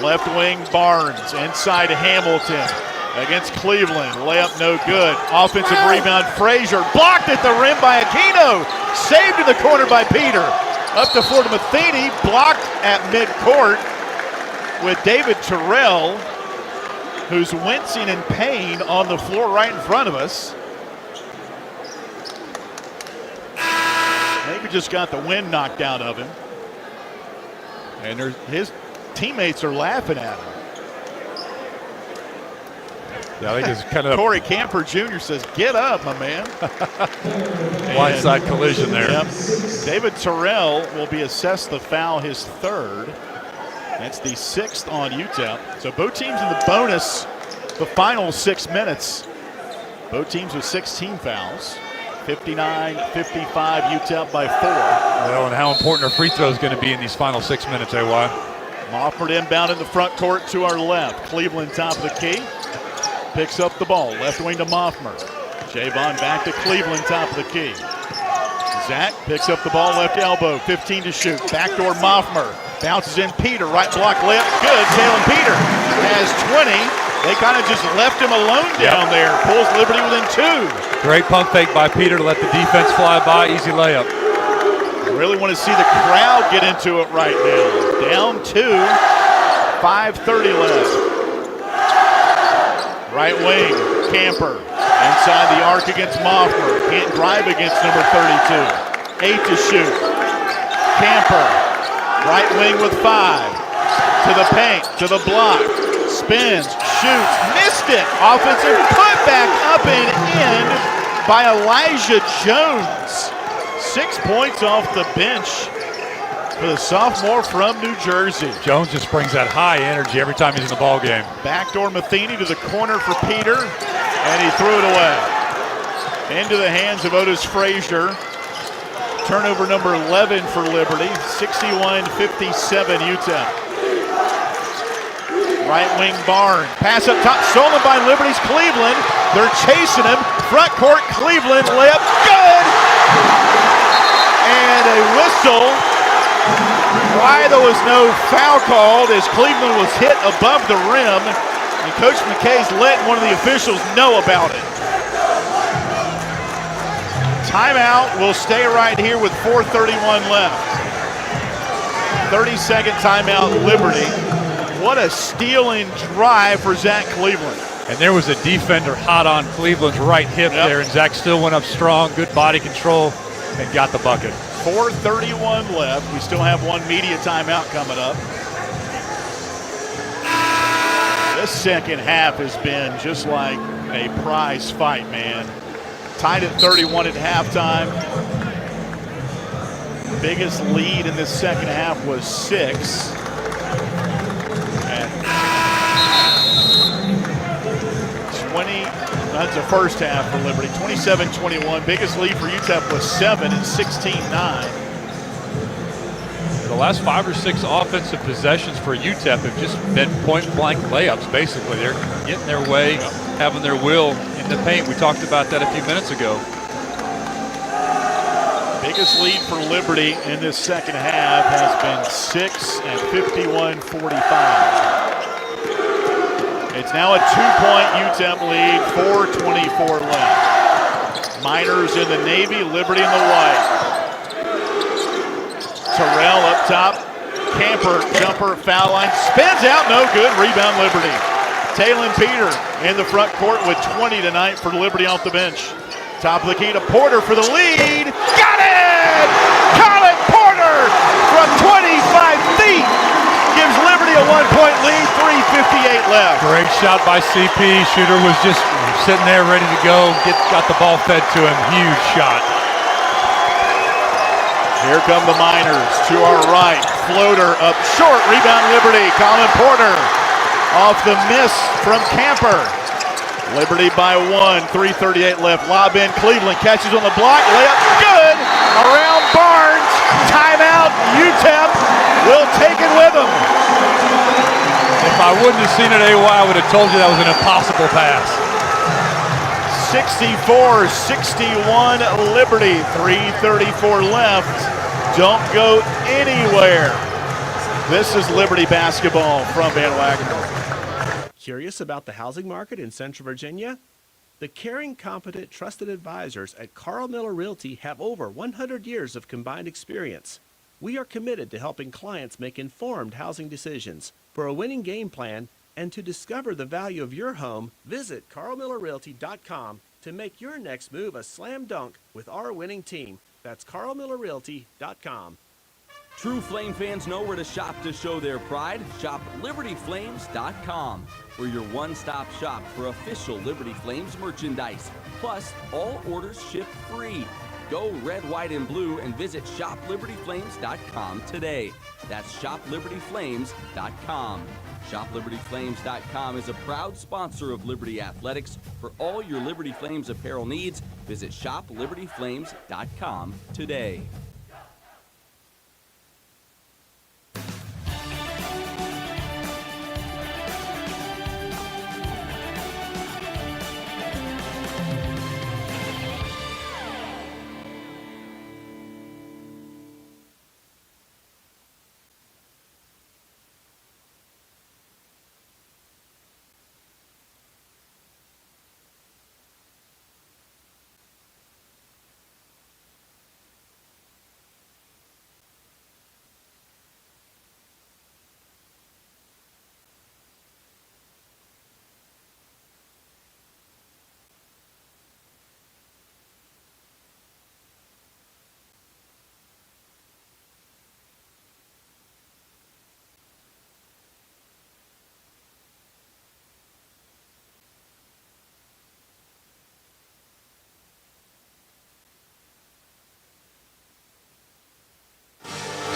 Left wing Barnes, inside to Hamilton against Cleveland. Layup no good. Offensive rebound, Frazier blocked at the rim by Aquino. Saved in the corner by Peter. Up to Florida Matheny, blocked at midcourt with David Terrell, who's wincing in pain on the floor right in front of us. Maybe just got the wind knocked out of him. And his teammates are laughing at him. Yeah, I think it's kind of Corey Camper Jr. says, "Get up, my man." Blindside collision there. Yep. David Terrell will be assessed the foul, his 3rd. That's the 6th on UTEP. So both teams in the bonus the final 6 minutes. Both teams with 16 fouls. 59-55, UTEP by 4. Well, and how important are free throws going to be in these final 6 minutes, AY? Mofford inbound in the front court to our left. Cleveland top of the key. Picks up the ball, left wing to Moffmer. Javon back to Cleveland, top of the key. Zach picks up the ball, left elbow, 15 to shoot. Backdoor Moffmer. Bounces in Peter, right block layup, good. Talon Peter has 20. They kind of just left him alone down there. Pulls Liberty within 2. Great pump fake by Peter to let the defense fly by. Easy layup. I really want to see the crowd get into it right now. Down 2, 5:30 left. Right wing, Camper. Inside the arc against Moffler. Can't drive against number 32. 8 to shoot. Camper. Right wing with 5. To the paint, to the block. Spins, shoots, missed it. Offensive putback up and in by Elijah Jones. 6 points off the bench for the sophomore from New Jersey. Jones just brings that high energy every time he's in the ball game. Backdoor Matheny to the corner for Peter, and he threw it away. Into the hands of Otis Frazier. Turnover number 11 for Liberty, 61-57 UTEP. Right wing Barnes, pass up top, stolen by Liberty's Cleveland. They're chasing him, front court Cleveland, layup, good! And a whistle. Why there was no foul called as Cleveland was hit above the rim, and Coach McKay's letting one of the officials know about it. Timeout will stay right here with 4:31 left. 30-second timeout, Liberty. What a stealing drive for Zach Cleveland. And there was a defender hot on Cleveland's right hip there, and Zach still went up strong, good body control, and got the bucket. 4:31 left. We still have one media timeout coming up. This second half has been just like a prize fight, man. Tied at 31 at halftime. Biggest lead in this second half was 6. And 20, that's the first half for Liberty. 27-21. Biggest lead for UTEP was 7 and 16-9. The last 5 or 6 offensive possessions for UTEP have just been point-blank layups, basically. They're getting their way, having their will in the paint. We talked about that a few minutes ago. Biggest lead for Liberty in this second half has been 6 and 51-45. It's now a 2-point UTEP lead, 4:24 left. Miners in the navy, Liberty in the white. Terrell up top, Camper, jumper, foul line, spins out, no good, rebound Liberty. Talon Peter in the front court with 20 tonight for Liberty off the bench. Top of the key to Porter for the lead, got it! Colin Porter from 25 feet gives Liberty a 1-point lead, 3:58 left. Great shot by CP, shooter was just sitting there ready to go, got the ball fed to him, huge shot. Here come the Miners to our right. Floater up short. Rebound Liberty. Colin Porter off the miss from Camper. Liberty by 1. 3:38 left. Lob in. Cleveland catches on the block. Layup good. Around Barnes. Timeout. UTEP will take it with them. If I wouldn't have seen it, AY, I would have told you that was an impossible pass. 64-61 Liberty, 3:34 left. Don't go anywhere. This is Liberty basketball from Van Wagner. Curious about the housing market in Central Virginia? The caring, competent, trusted advisors at Carl Miller Realty have over 100 years of combined experience. We are committed to helping clients make informed housing decisions. For a winning game plan, and to discover the value of your home, visit carlmillerrealty.com to make your next move a slam dunk with our winning team. That's carlmillerrealty.com. True Flame fans know where to shop to show their pride. Shop LibertyFlames.com. We're your one-stop shop for official Liberty Flames merchandise. Plus, all orders ship free. Go red, white, and blue and visit shoplibertyflames.com today. That's shoplibertyflames.com. ShopLibertyFlames.com is a proud sponsor of Liberty Athletics. For all your Liberty Flames apparel needs, visit ShopLibertyFlames.com today.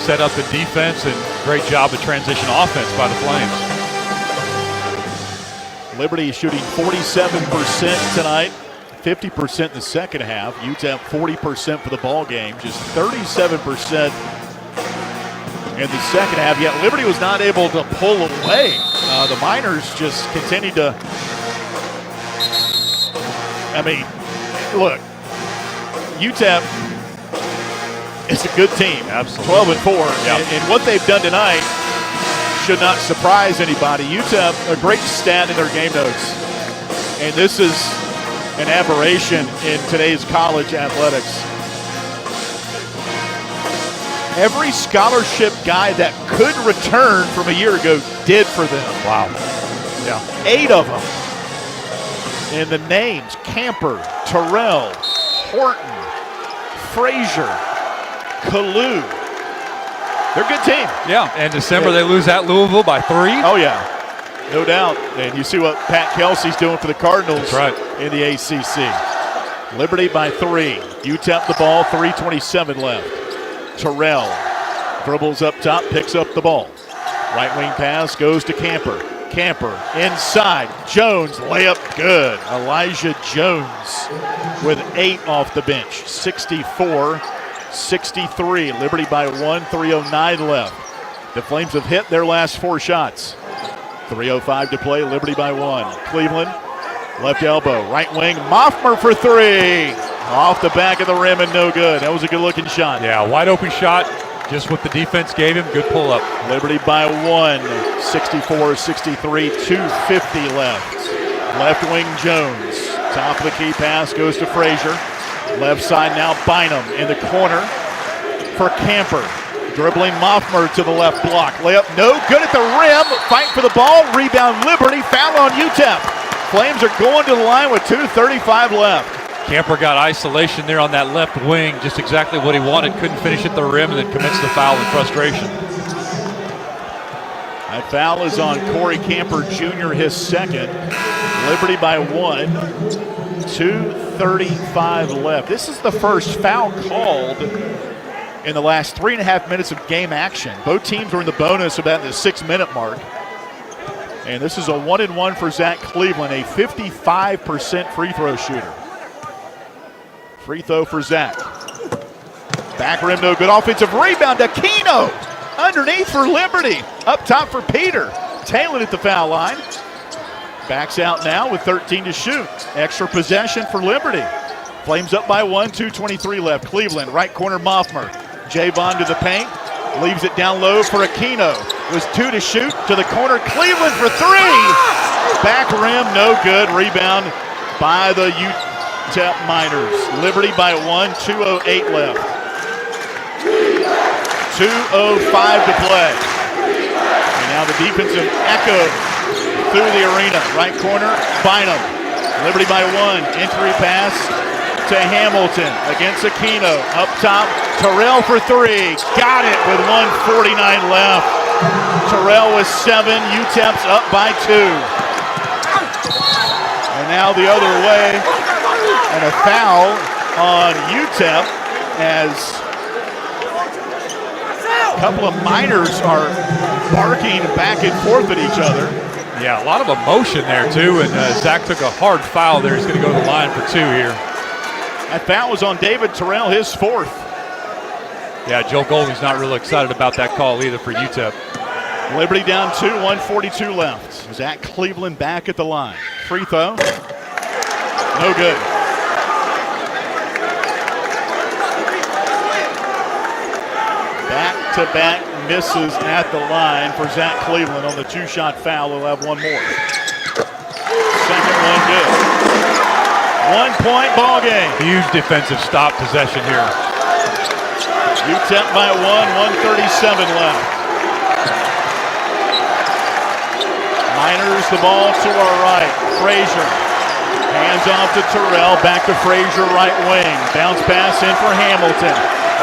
set up in defense and great job of transition offense by the Flames. Liberty shooting 47% tonight, 50% in the second half. UTEP 40% for the ball game, just 37% in the second half. Yet Liberty was not able to pull away. The Miners just continued to. I mean, look, UTEP is a good team. Absolutely. 12-4, and what they've done tonight should not surprise anybody. UTEP, a great stat in their game notes, and this is an aberration in today's college athletics. Every scholarship guy that could return from a year ago did for them. Wow. Yeah. 8 of them. And the names: Camper, Terrell, Horton, Frazier, Kalu. They're a good team. Yeah, and December they lose at Louisville by 3. Oh, yeah. No doubt. And you see what Pat Kelsey's doing for the Cardinals. That's right. In the ACC. Liberty by 3. UTEP the ball, 3:27 left. Terrell dribbles up top, picks up the ball. Right wing pass goes to Camper. Camper inside. Jones, layup good. Elijah Jones with 8 off the bench. 64-63. Liberty by 1, 3:09 left. The Flames have hit their last 4 shots. 3:05 to play, Liberty by 1. Cleveland, left elbow, right wing, Moffmer for 3. Off the back of the rim and no good. That was a good-looking shot. Yeah, wide open shot, just what the defense gave him. Good pull-up. Liberty by 1, 64-63, 2:50 left. Left wing Jones. Top of the key pass goes to Frazier. Left side now Bynum in the corner for Camper. Dribbling Moffmer to the left block. Layup no good at the rim. Fight for the ball. Rebound Liberty. Foul on UTEP. Flames are going to the line with 2:35 left. Camper got isolation there on that left wing, just exactly what he wanted. Couldn't finish at the rim and then commits the foul in frustration. That foul is on Corey Camper Jr., his second. Liberty by 1. 2:35 left. This is the first foul called in the last 3.5 minutes of game action. Both teams were in the bonus about the 6-minute mark. And this is a 1-and-1 for Zach Cleveland, a 55% free throw shooter. Free throw for Zach. Back rim, no good. Offensive rebound. Aquino underneath for Liberty. Up top for Peter. Tailing at the foul line. Backs out now with 13 to shoot. Extra possession for Liberty. Flames up by 1, 2:23 left. Cleveland, right corner Moffmer. Javon to the paint. Leaves it down low for Aquino. Was 2 to shoot to the corner. Cleveland for 3. Back rim, no good. Rebound by the UTEP Miners. Liberty by 1, 2:08 left. 2:05 to play. And now the defensive echo through the arena. Right corner, Bynum. Liberty by 1. Entry pass to Hamilton against Aquino. Up top, Terrell for 3. Got it with 1:49 left. Terrell with 7. UTEP's up by 2. And now the other way. And a foul on UTEP as a couple of Miners are barking back and forth at each other. Yeah, a lot of emotion there, too, and Zach took a hard foul there. He's going to go to the line for 2 here. That foul was on David Terrell, his 4th. Yeah, Joe Golding's not really excited about that call either for UTEP. Liberty down 2, 1:42 left. Zach Cleveland back at the line. Free throw. No good. Back-to-back misses at the line for Zach Cleveland on the 2-shot foul. He'll have 1 more. Second one good. 1-point ball game. Huge defensive stop possession here. UTEP by 1, 1:37 left. Miners the ball to our right. Frazier. Hands off to Terrell. Back to Frazier, right wing. Bounce pass in for Hamilton.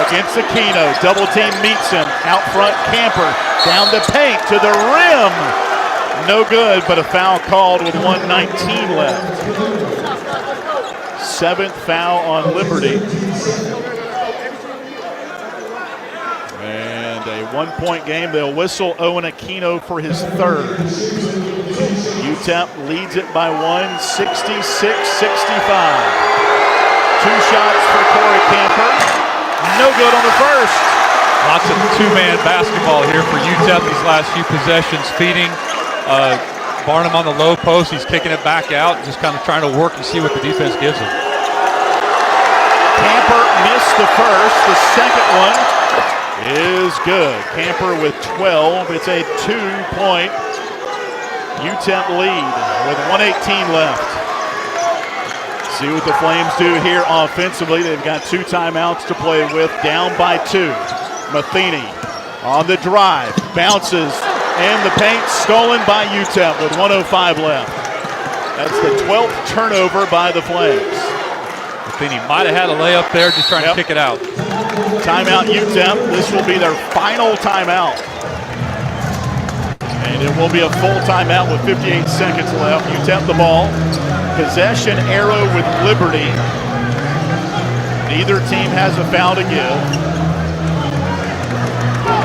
Against Aquino. Double team meets him. Out front, Camper. Down the paint to the rim. No good, but a foul called with 1:19 left. 7th foul on Liberty. And And a 1-point game. They'll whistle Owen Aquino for his third. UTEP leads it by 1, 66-65. 2 shots for Corey Camper. No good on the first. Lots of two-man basketball here for UTEP these last few possessions, feeding Barnum on the low post. He's kicking it back out, just kind of trying to work and see what the defense gives him. Camper missed the first. The second one is good. Camper with 12. It's a 2-point UTEP lead with 1:18 left. See what the Flames do here offensively. They've got 2 timeouts to play with, down by 2. Matheny on the drive, bounces in the paint, stolen by UTEP with 1:05 left. That's the 12th turnover by the Flames. Matheny might have had a layup there, just trying to kick it out. Timeout UTEP. This will be their final timeout. And it will be a full timeout with 58 seconds left. UTEP the ball. Possession arrow with Liberty. Neither team has a foul to give.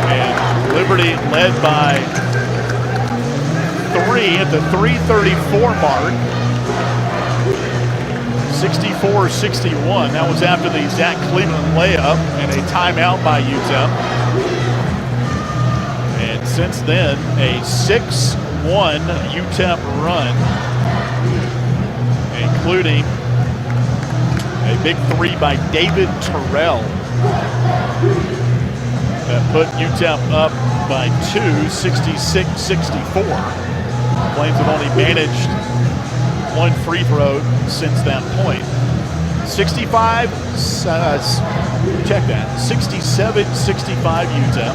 And Liberty led by 3 at the 3:34 mark. 64-61. That was after the Zach Cleveland layup and a timeout by UTEP. And since then, a 6-1 UTEP run, including a big 3 by David Terrell that put UTEP up by 2, 66-64. Flames have only managed 1 free throw since that point. 65, check that, 67-65 UTEP.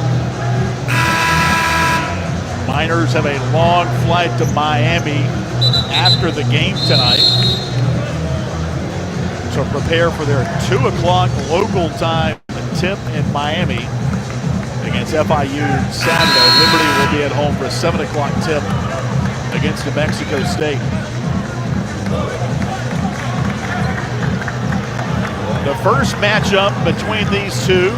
Miners have a long flight to Miami after the game tonight to prepare for their 2 o'clock local time tip in Miami against FIU Saturday. Liberty will be at home for a 7 o'clock tip against New Mexico State. The first matchup between these two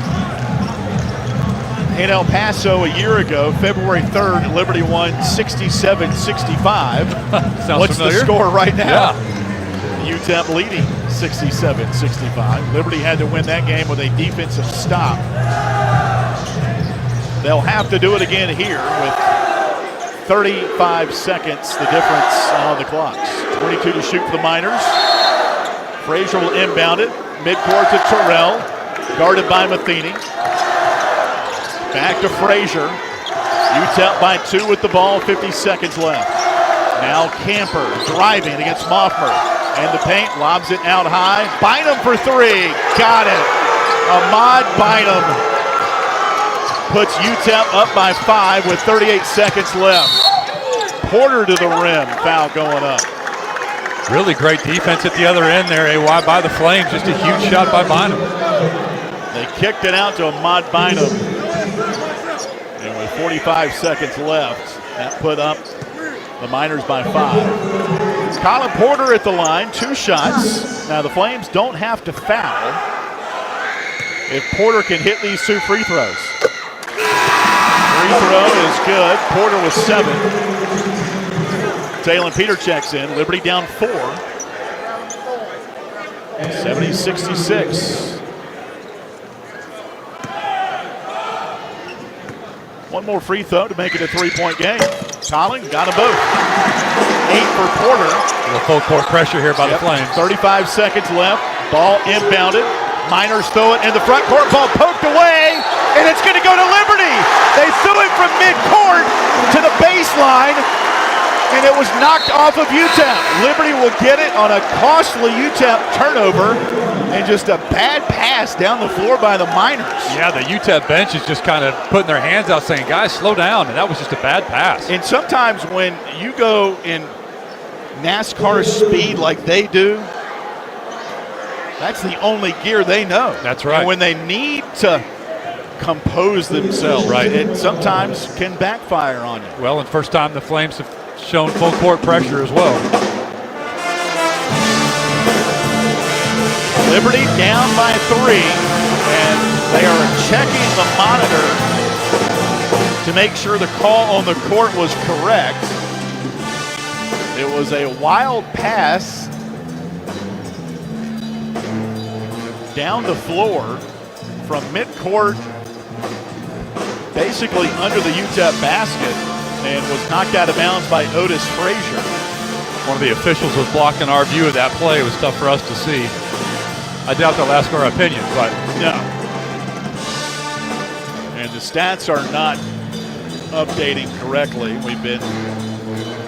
in El Paso a year ago, February 3rd, Liberty won 67-65. What's familiar? the score right now? Yeah. UTEP leading 67-65. Liberty had to win that game with a defensive stop. They'll have to do it again here with 35 seconds, the difference on the clocks. 22 to shoot for the Miners. Frazier will inbound it. Midcourt to Terrell, guarded by Matheny. Back to Frazier. UTEP by 2 with the ball, 50 seconds left. Now Camper driving against Moffmer. And the paint, lobs it out high. Bynum for 3, got it. Ahmad Bynum puts UTEP up by 5 with 38 seconds left. Porter to the rim, foul going up. Really great defense at the other end there, AY, by the Flames. Just a huge shot by Bynum. They kicked it out to Ahmad Bynum. And with 45 seconds left, that put up the Miners by 5. Colin Porter at the line, 2 shots. Now the Flames don't have to foul if Porter can hit these 2 free throws. Free throw is good. Porter with 7. Talon Peter checks in. Liberty down 4. 70-66. One more free throw to make it a 3-point game. Colin got them both. 8 for Porter. The full court pressure here by the Flames. 35 seconds left. Ball inbounded. Miners throw it in the front court. Ball poked away, and it's going to go to Liberty. They threw it from midcourt to the baseline, and it was knocked off of UTEP. Liberty will get it on a costly UTEP turnover, and just a bad pass down the floor by the Miners. Yeah, the UTEP bench is just kind of putting their hands out saying, guys, slow down, and that was just a bad pass. And sometimes when you go in NASCAR speed like they do, that's the only gear they know. That's right. And when they need to compose themselves, right, it sometimes can backfire on you. Well, and first time the Flames have shown full court pressure as well. Liberty down by 3, and they are checking the monitor to make sure the call on the court was correct. It was a wild pass down the floor from midcourt, basically under the UTEP basket, and was knocked out of bounds by Otis Frazier. One of the officials was blocking our view of that play. It was tough for us to see. I doubt they'll ask our opinion, but no. And the stats are not updating correctly. We've been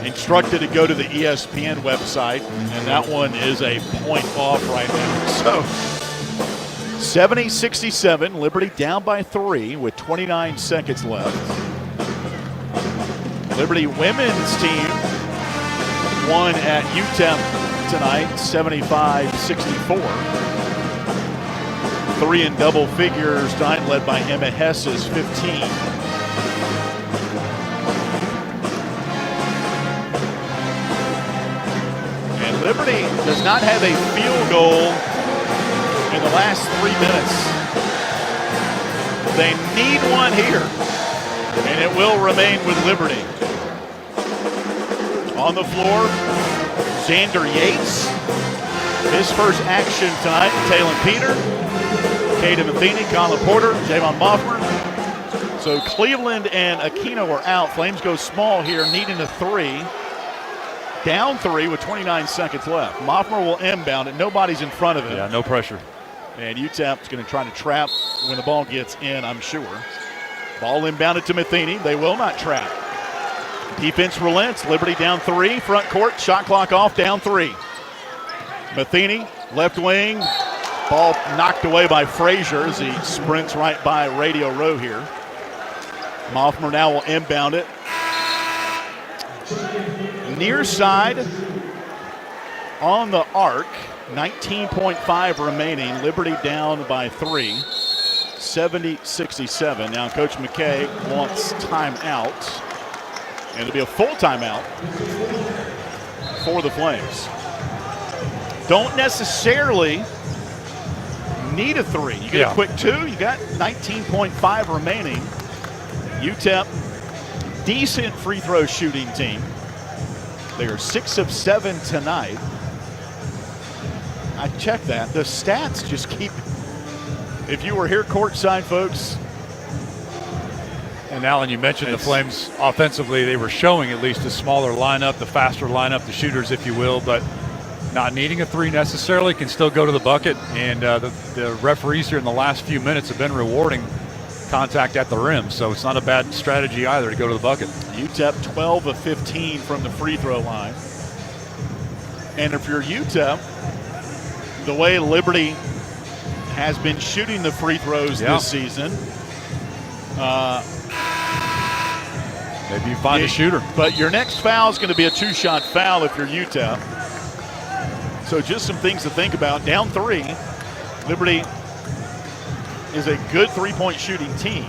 instructed to go to the ESPN website, and that one is a point off right now. So 70-67, Liberty down by 3 with 29 seconds left. Liberty women's team won at UTEP tonight, 75-64. 3 in double figures tonight, led by Emma Hess's 15. And Liberty does not have a field goal in the last 3 minutes. They need one here, and it will remain with Liberty. On the floor, Xander Yates. His first action tonight, Taylon Peter, Caden Matheny, Colin Porter, Javon Moffmer. So Cleveland and Aquino are out. Flames go small here, needing a 3. Down 3 with 29 seconds left. Moffmer will inbound it. Nobody's in front of him. yeah, no pressure. And UTEP's going to try to trap when the ball gets in, I'm sure. Ball inbounded to Matheny. They will not trap. Defense relents. Liberty down 3. Front court. Shot clock off. Down 3. Matheny, left wing. Ball knocked away by Frazier as he sprints right by Radio Row here. Moffmer now will inbound it. Near side on the arc. 19.5 remaining. Liberty down by 3. 70-67. Now Coach McKay wants timeout. And it'll be a full timeout for the Flames. Don't necessarily need a 3. You get a quick 2. You got 19.5 remaining. UTEP, decent free throw shooting team. They are 6 of 7 tonight. I checked that. The stats just keep. If you were here courtside, folks. And Alan, you mentioned the Flames offensively. They were showing at least a smaller lineup, the faster lineup, the shooters, if you will, but not needing a 3 necessarily, can still go to the bucket. And the referees here in the last few minutes have been rewarding contact at the rim, so it's not a bad strategy either to go to the bucket. UTEP 12 of 15 from the free throw line. And if you're UTEP, the way Liberty has been shooting the free throws this season, maybe you find a shooter. But your next foul is going to be a 2-shot foul if you're UTEP. So just some things to think about. Down 3, Liberty is a good three-point shooting team.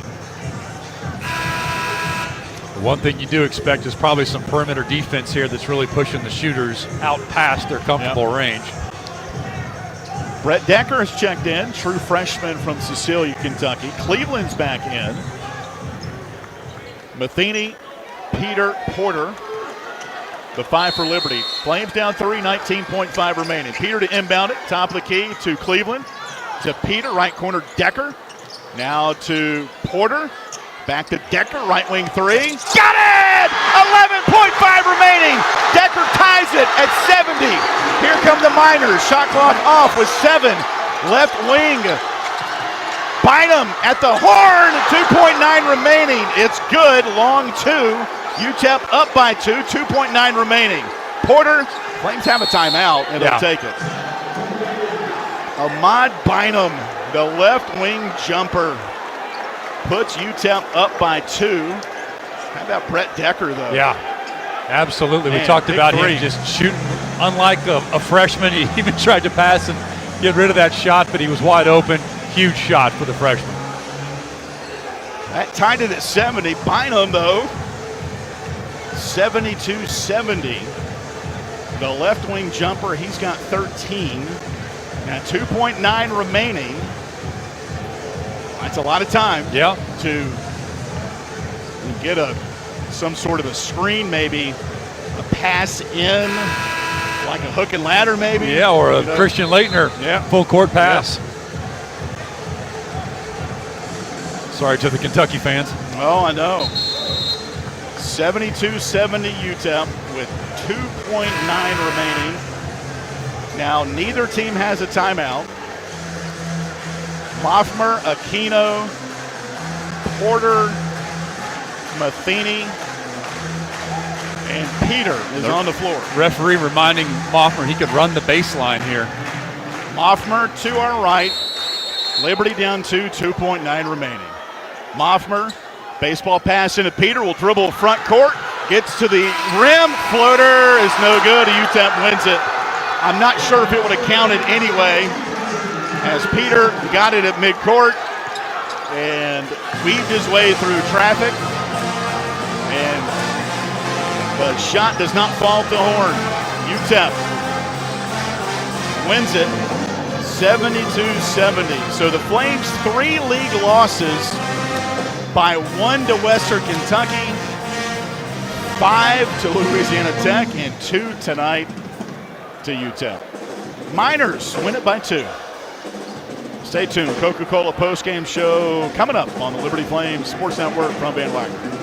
The one thing you do expect is probably some perimeter defense here that's really pushing the shooters out past their comfortable range. Brett Decker has checked in, true freshman from Cecilia, Kentucky. Cleveland's back in. Matheny, Peter, Porter, the 5 for Liberty. Flames down 3, 19.5 remaining. Peter to inbound it, top of the key to Cleveland. To Peter, right corner, Decker. Now to Porter. Back to Decker, right wing 3. Got it! 11.5 remaining. Decker ties it at 70. Here come the Miners. Shot clock off with 7. Left wing. Bynum at the horn. 2.9 remaining. It's good. Long 2. UTEP up by 2. 2.9 remaining. Porter, Flames have a timeout, and they'll take it. Ahmad Bynum, the left wing jumper, puts UTEP up by 2. How about Brett Decker, though? Yeah, absolutely. Man, we talked about three. him just shooting. Unlike a freshman, he even tried to pass and get rid of that shot, but he was wide open. Huge shot for the freshman. That tied it at 70. Bynum, though, 72-70. The left wing jumper, he's got 13. Now 2.9 remaining. That's a lot of time to and get some sort of a screen, maybe a pass in, like a hook and ladder, maybe. Yeah, or a Christian Leitner full court pass. Yeah. Sorry to the Kentucky fans. Oh, I know. 72-70 UTEP with 2.9 remaining. Now, neither team has a timeout. Moffmer, Aquino, Porter, Matheny, and Peter is on the floor. Referee reminding Moffmer he could run the baseline here. Moffmer to our right. Liberty down 2.9 remaining. Moffmer, baseball pass into Peter, will dribble front court, gets to the rim, floater is no good. UTEP wins it. I'm not sure if it would have counted anyway, as Peter got it at midcourt and weaved his way through traffic, and the shot does not fall at the horn. UTEP wins it 72-70. So the Flames 3 league losses, by 1 to Western Kentucky, 5 to Louisiana Tech, and 2 tonight to UTEP. Miners win it by 2. Stay tuned. Coca-Cola postgame show coming up on the Liberty Flames Sports Network from Van Wagner.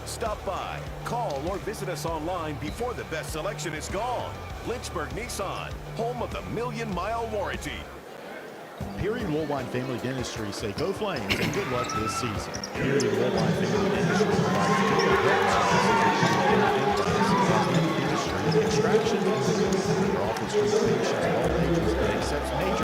Stop by, call, or visit us online before the best selection is gone. Lynchburg Nissan, home of the million-mile warranty. Period Worldwide Family Dentistry say go Flames and good luck this season. Period Worldwide Family Dentistry provides dental dentistry, extraction, and offers treatment patients of all ages and accepts major